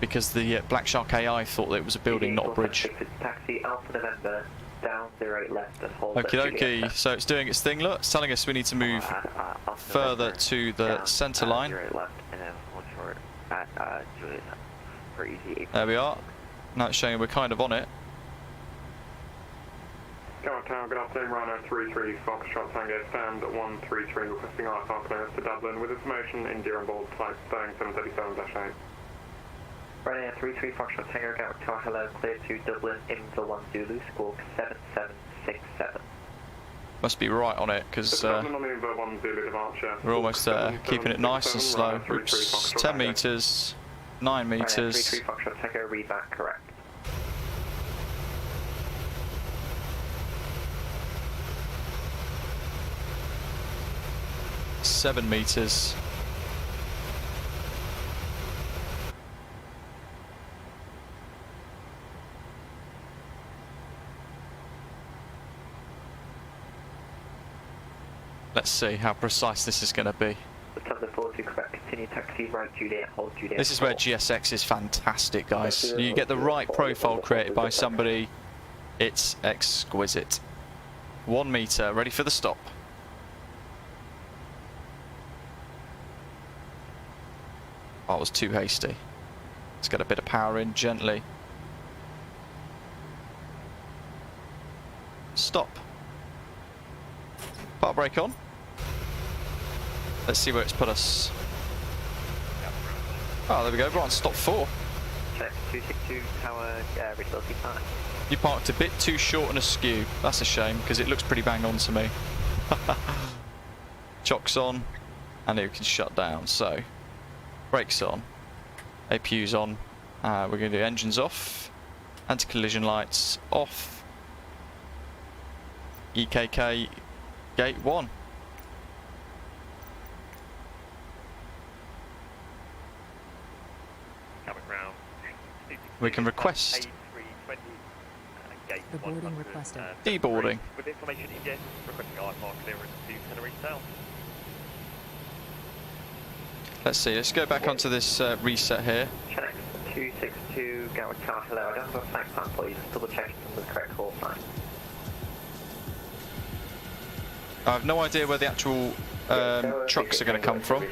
because the Black Shark AI thought that it was a building, not a bridge. Taxi Alpha November, down 08 left and hold. Okie dokie, so it's doing its thing. Look, it's telling us we need to move further to the centre line. There we are. Now it's showing we're kind of on it. Gatwick Tower, good afternoon, Rhino 33 Foxtrot Tango, stand 133 requesting IFR clearance to Dublin with information India on board flight Boeing 737-8. Rhino 33 Foxtrot Tango, Gatwick Tower, hello, clear to Dublin, Inver 1 Zulu, squawk 7767. Must be right on it because we're almost there, keeping it nice and slow. Oops, 10 metres, 9 metres. 33 Foxtrot Tango, read back correct. Seven metres. Let's see how precise this is going to be. This is where GSX is fantastic, guys. You get the right profile created by somebody, it's exquisite. 1 metre, ready for the stop. Oh, it was too hasty. Let's get a bit of power in gently. Stop. Part brake on. Let's see where it's put us. Oh, there we go. We're on stop 4. Check 262 tower, visibility 5. You parked a bit too short and askew. That's a shame because it looks pretty bang on to me. Chocks on, and it can shut down. So, brakes on, APU's on. We're going to do engines off, anti-collision lights off. EKK gate 1. We can request Deboarding requested. Deboarding. With information EJ, requesting IFR clearance to Tenerife South. Let's see, let's go back onto this reset here. Check 262 Gatwick Tower, hello, I don't have a flight plan, please. Double checking from the correct call sign. I have no idea where the actual trucks are going to come from.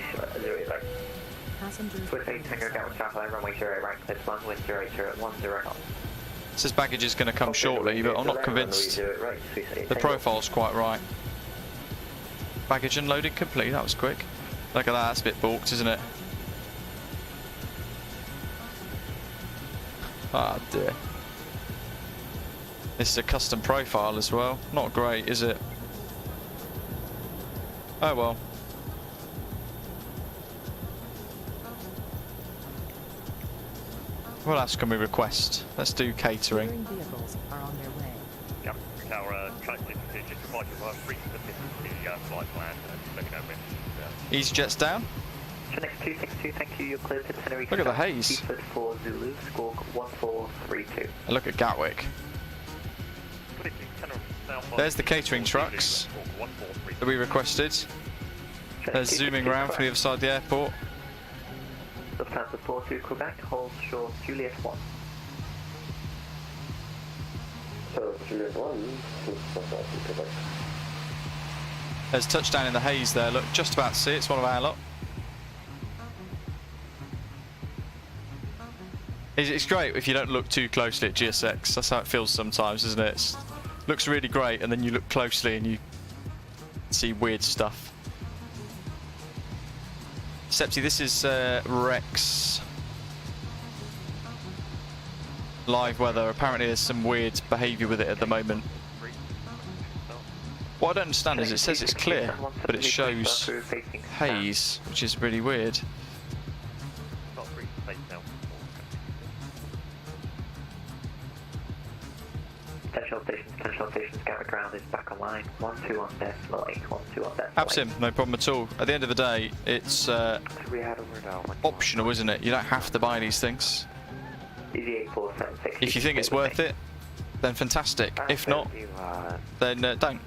Swiss 8 Tango Gatwick Tower, hello, runway 08 right, clear to land, wind 08010 knots. It says baggage is going to come shortly, but I'm not convinced. The profile's quite right. Baggage unloading complete, that was quick. Look at that, that's a bit balked, isn't it? Ah dear. This is a custom profile as well. Not great, is it? Oh well. What else can we request? Let's do catering. Vehicles are on their way. Yep, our transit just provide you with a brief the flight plan and let me know when. EasyJet's down. Connect 262, thank you, you're clear to Tenerife. Look at the haze. Seaford for Zulu, squawk 1432. And look at Gatwick. There's the catering trucks that we requested. They're zooming around from the other side of the airport. Lufthansa 42 Quebec, hold short Juliet 1. So, Juliet 1, Quebec. There's touchdown in the haze there, look, just about to see it, it's one of our lot. It's great if you don't look too closely at GSX, that's how it feels sometimes, isn't it? It looks really great and then you look closely and you see weird stuff. Septi, this is Rex live weather. Apparently there's some weird behaviour with it at the moment. What I don't understand is it says it's clear, but it shows haze, which is really weird. Potential stations, Gatwick ground is back online. 12 on decimal 8, 12 on decimal 8. ABSIM, no problem at all. At the end of the day, it's optional, isn't it? You don't have to buy these things. If you think it's worth it, then fantastic. If not, then don't.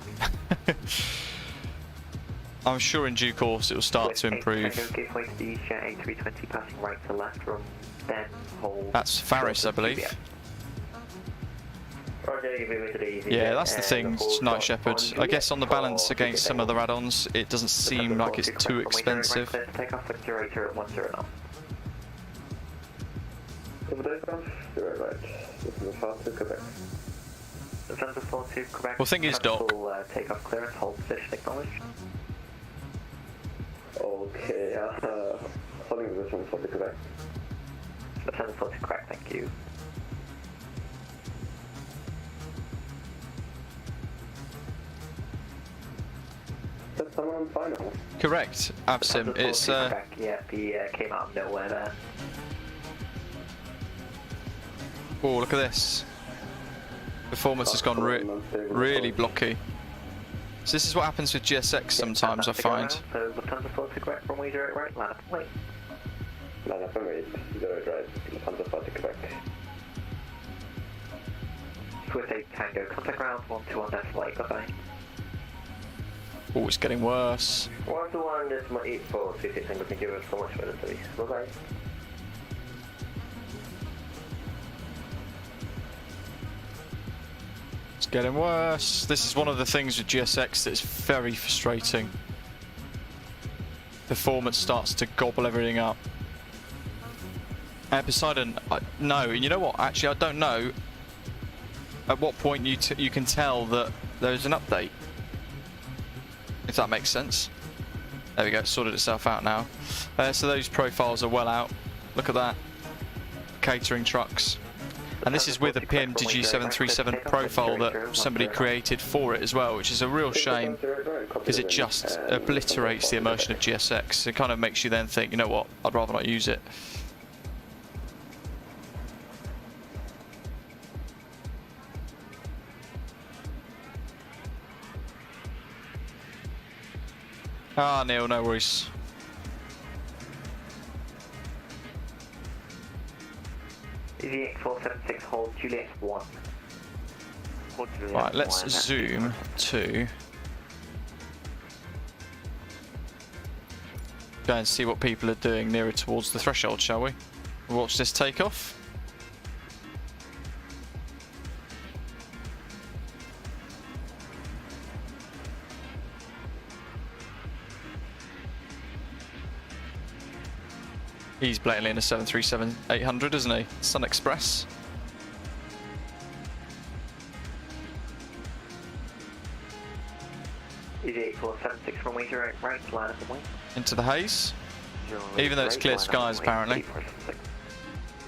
I'm sure in due course it will start to improve. That's Faris, I believe. Yeah, that's the thing, Night Shepherd. I guess on the balance against some other add-ons, it doesn't seem like it's too expensive. Well, thing is, Doc. Takeoff clearance, hold position acknowledged. Okay, holding position for the Quebec. Lufthansa 40 correct, thank you. That's someone on final. Correct, ABSIM. It's yeah, he came out of nowhere there. oh, look at this. Performance has gone really blocky. So this is what happens with GSX sometimes, I find. So Lufthansa 40 correct, runway 08 right, land up and wait. Land up and wait, 08 right, Lufthansa 40 Quebec. Swiss 8 Tango, contact ground 12 on decimal 8, bye-bye. Oh, it's getting worse. 121 decimal 84, 50 Tango, thank you so much for the service. Bye-bye. It's getting worse. This is one of the things with GSX that's very frustrating. Performance starts to gobble everything up. Poseidon, no, and you know what? Actually, I don't know at what point you can tell that there's an update. If that makes sense. There we go, it's sorted itself out now. So those profiles are well out. Look at that. Catering trucks. And this is with a PMDG 737 profile that somebody created for it as well, which is a real shame because it just obliterates the immersion of GSX. It kind of makes you then think, you know what, I'd rather not use it. Ah, Neil, no worries. EVX 476, hold Juliet 1. Right, let's zoom to go and see what people are doing nearer towards the threshold, shall we? Watch this takeoff. He's blatantly in a 737-800, isn't he? Sun Express. EG876 runway 08 right, line up and wait. Into the haze. Even though it's clear skies, apparently.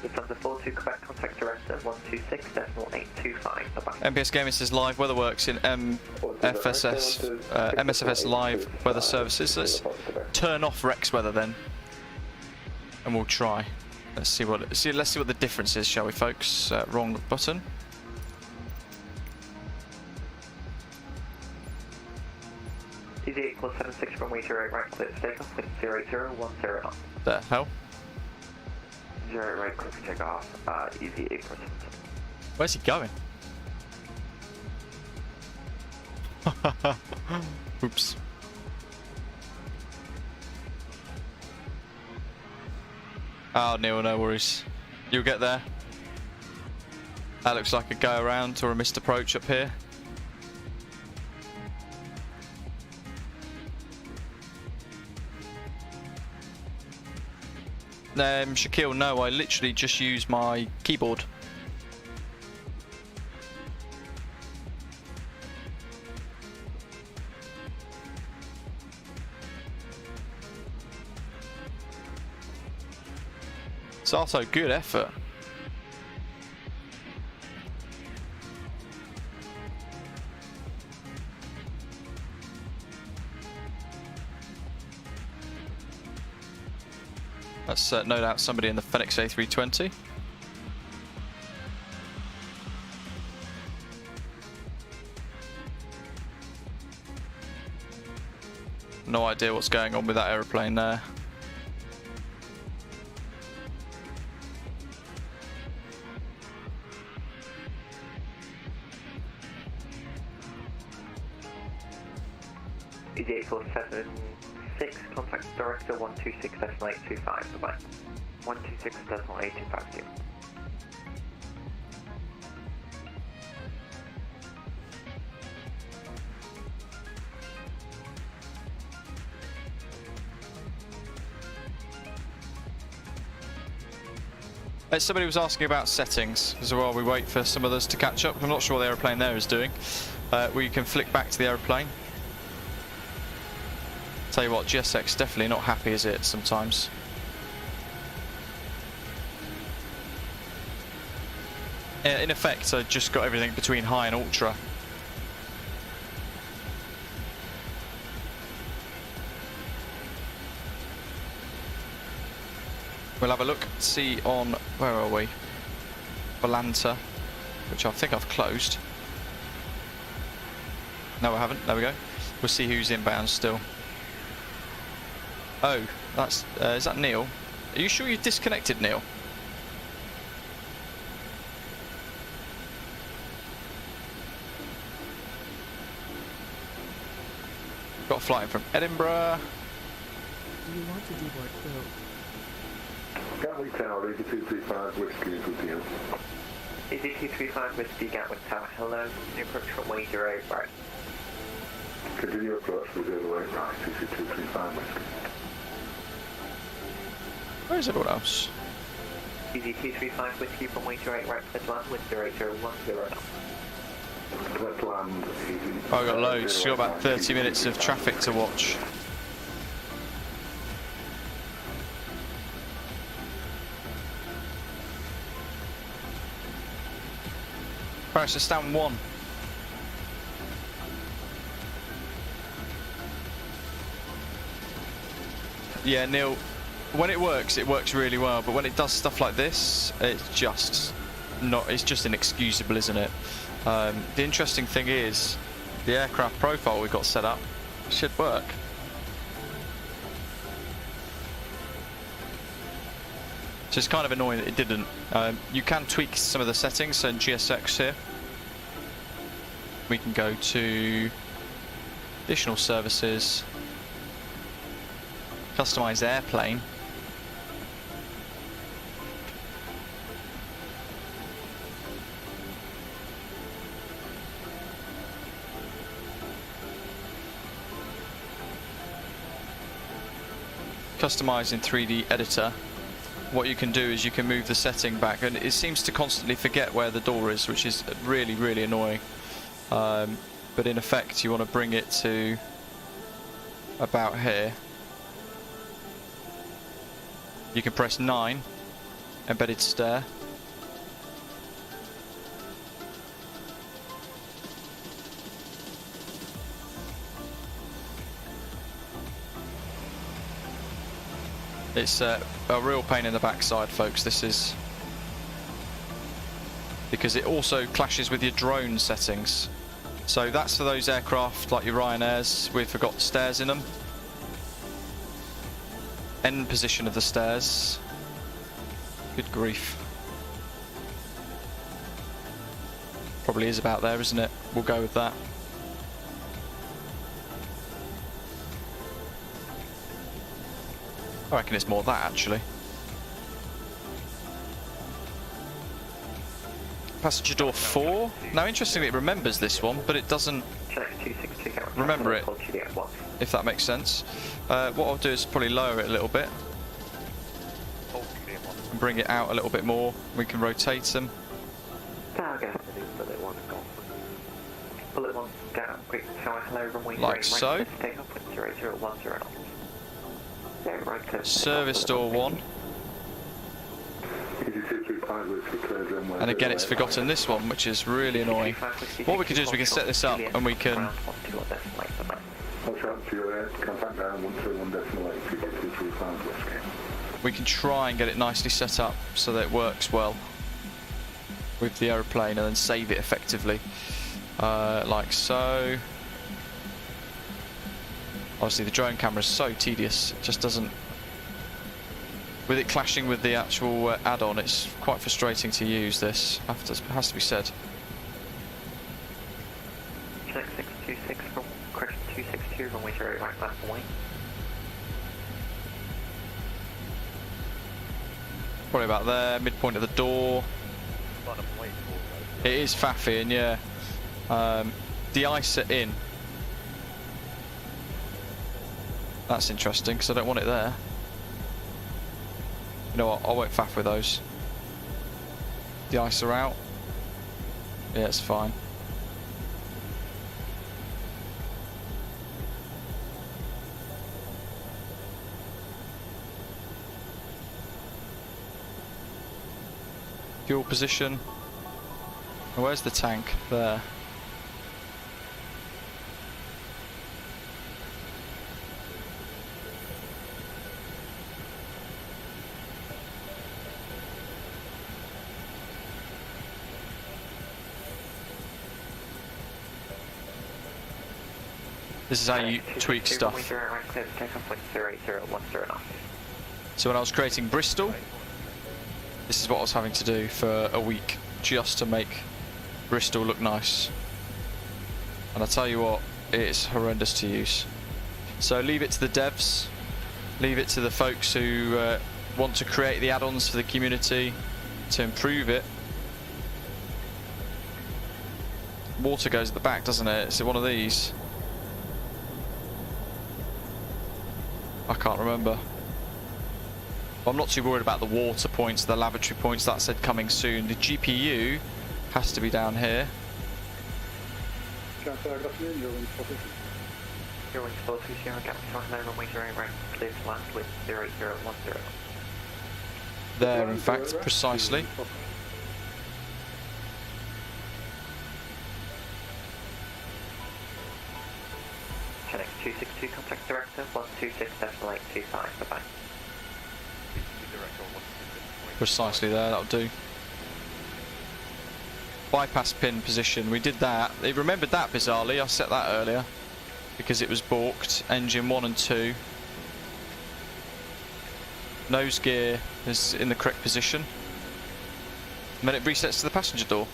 Lufthansa 42 Quebec, contact director 126.825. MPS Gaming says live weather works in MSFS live weather services. Let's turn off Rex weather then, and we'll try. Let's see what the difference is, shall we, folks? Wrong button. EG876 runway 08 right, clear for takeoff with 0010 knots. The hell? 08 right, clear for takeoff, EG846. Where's he going? Oops. Oh, Neil, no worries. You'll get there. That looks like a go around or a missed approach up here. Shaquille, no, I literally just use my keyboard. It's also good effort. That's no doubt somebody in the Phoenix A320. No idea what's going on with that aeroplane there. EG847-6, contact director 126.825, bye-bye. 126.8250. Somebody was asking about settings as well. We wait for some others to catch up. I'm not sure what the aeroplane there is doing. Where you can flick back to the aeroplane. Tell you what, GSX definitely not happy, is it, sometimes? In effect, I just got everything between high and ultra. We'll have a look, see on, where are we? Vantaa, which I think I've closed. No, I haven't. There we go. We'll see who's inbound still. Oh, that's is that Neil? Are you sure you disconnected, Neil? Got a flight in from Edinburgh. Do you want to deboard Phil? Gatwick Tower, EG235 Whiskey is with you. EG235 Whiskey, Gatwick Tower, hello. New approach from 180 right. Continue approach with 08 right, EG235 Whiskey. Where's everyone else? EG235 Whiskey from 180 right, clear to land with 0010 knots. Clear to land, EG. Oh, I've got loads. She's got about 30 minutes of traffic to watch. Right, so stand 1. Yeah, Neil, when it works really well, but when it does stuff like this, it's just inexcusable, isn't it? The interesting thing is, the aircraft profile we've got set up should work. So it's kind of annoying that it didn't. You can tweak some of the settings in GSX here. we can go to additional services, customize airplane. Customize in 3D editor. What you can do is you can move the setting back, and it seems to constantly forget where the door is, which is really annoying. But in effect you want to bring it to about here. You can press 9, embedded stair. It's a real pain in the backside, folks. This is because it also clashes with your drone settings. So that's for those aircraft like your Ryanairs with forgot stairs in them. End position of the stairs. Good grief. Probably is about there, isn't it? We'll go with that. I reckon it's more that, actually. Passenger door 4. Now, interestingly, it remembers this one, but it doesn't remember it, if that makes sense. What I'll do is probably lower it a little bit and bring it out a little bit more. We can rotate them. Like so. Service door 1. And again, it's forgotten this one, which is really annoying. What we can do is we can set this up and we can try and get it nicely set up so that it works well with the aeroplane, and then save it effectively, like so. Obviously the drone camera is so tedious, it just doesn't, with it clashing with the actual add-on, it's quite frustrating to use this, has to be said. Check 626 from correction 262, runway 08 right left away. Probably about there, midpoint of the door. It is faffy, and yeah, the ice are in. That's interesting, because I don't want it there. You know what, I won't faff with those. The ice are out. Yeah, it's fine. Fuel position. Where's the tank? There. This is how you tweak stuff. So when I was creating Bristol, this is what I was having to do for a week, just to make Bristol look nice. And I tell you what, it's horrendous to use. So leave it to the devs, leave it to the folks who want to create the add-ons for the community to improve it. Water goes at the back, doesn't it? Is it one of these? I can't remember. I'm not too worried about the water points, the lavatory points, that said coming soon. The GPU has to be down here. There, in fact, precisely. Connect 262, contact director, 126.825, bye-bye. Precisely there, that'll do. Bypass pin position, we did that. They remembered that bizarrely, I set that earlier because it was balked. Engine 1 and 2. Nose gear is in the correct position. And then it resets to the passenger door.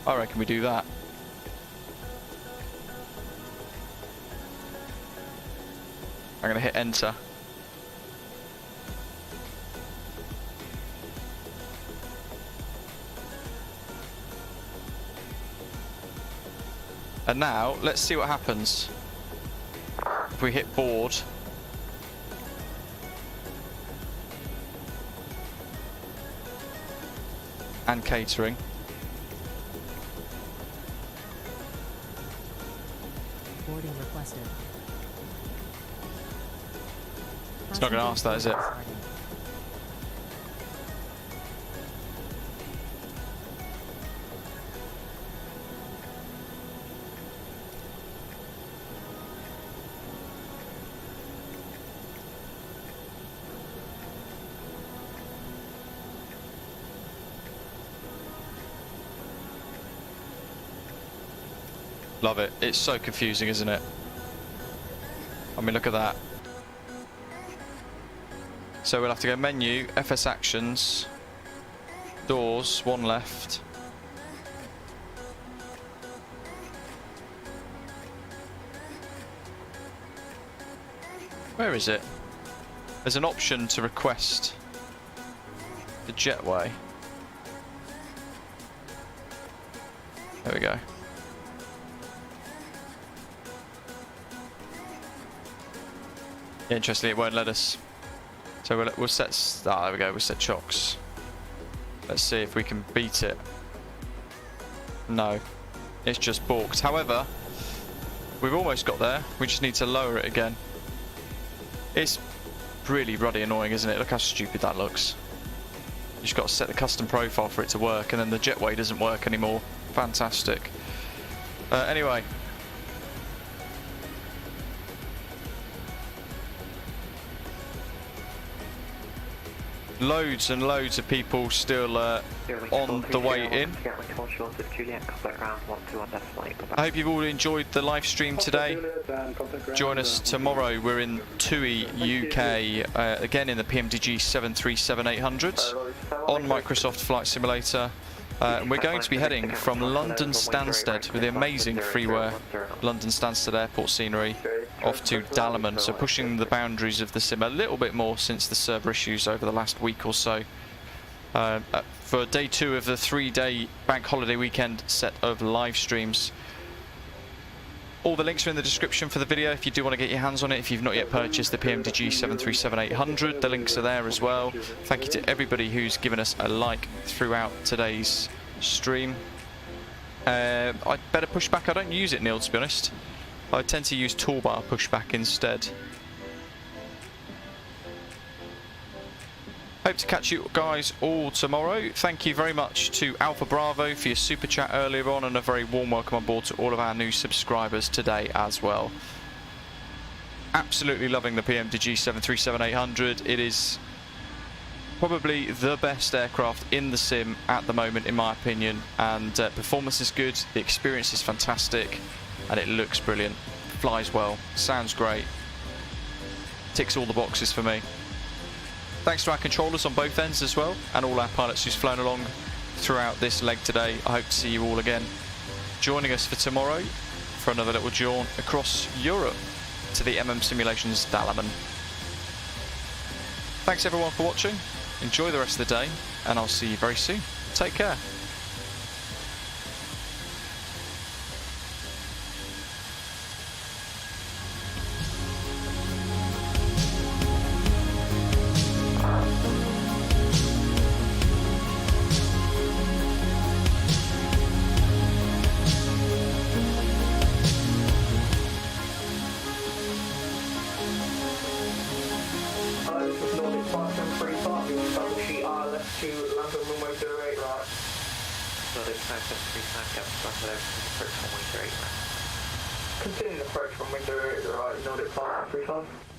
I reckon we do that. I'm gonna hit enter. And now, let's see what happens if we hit board. And catering. Boarding requested. It's not going to ask that, is it? Love it. It's so confusing, isn't it? I mean, look at that. So we'll have to go menu, FS actions, doors, one left. Where is it? There's an option to request the jetway. There we go. Interestingly, it won't let us. So we'll set. Ah, there we go. We'll set chocks. Let's see if we can beat it. No, it's just balked. However, we've almost got there. We just need to lower it again. It's really ruddy annoying, isn't it? Look how stupid that looks. You just got to set the custom profile for it to work, and then the jetway doesn't work anymore. Fantastic. Anyway. Loads and loads of people still on the way in. I hope you've all enjoyed the live stream today. Join us tomorrow. We're in TUI UK again in the PMDG 737-800 on Microsoft Flight Simulator. And we're going to be heading from London Stansted with the amazing freeware London Stansted airport scenery off to Dalaman, so pushing the boundaries of the sim a little bit more since the server issues over the last week or so. For day 2 of the 3-day bank holiday weekend set of live streams. All the links are in the description for the video if you do want to get your hands on it. If you've not yet purchased the PMDG 737-800, the links are there as well. Thank you to everybody who's given us a like throughout today's stream. I'd better pushback. I don't use it, Neil, to be honest. I tend to use toolbar pushback instead. Hope to catch you guys all tomorrow. Thank you very much to Alpha Bravo for your super chat earlier on, and a very warm welcome on board to all of our new subscribers today as well. Absolutely loving the PMDG 737-800. It is probably the best aircraft in the sim at the moment, in my opinion, and performance is good, the experience is fantastic, and it looks brilliant. Flies well, sounds great, ticks all the boxes for me. Thanks to our controllers on both ends as well, and all our pilots who's flown along throughout this leg today. I hope to see you all again joining us for tomorrow for another little jaunt across Europe to the Simulations Dalaman. Thanks everyone for watching, enjoy the rest of the day, and I'll see you very soon. Take care. Continue the approach from window right, Nordic 535.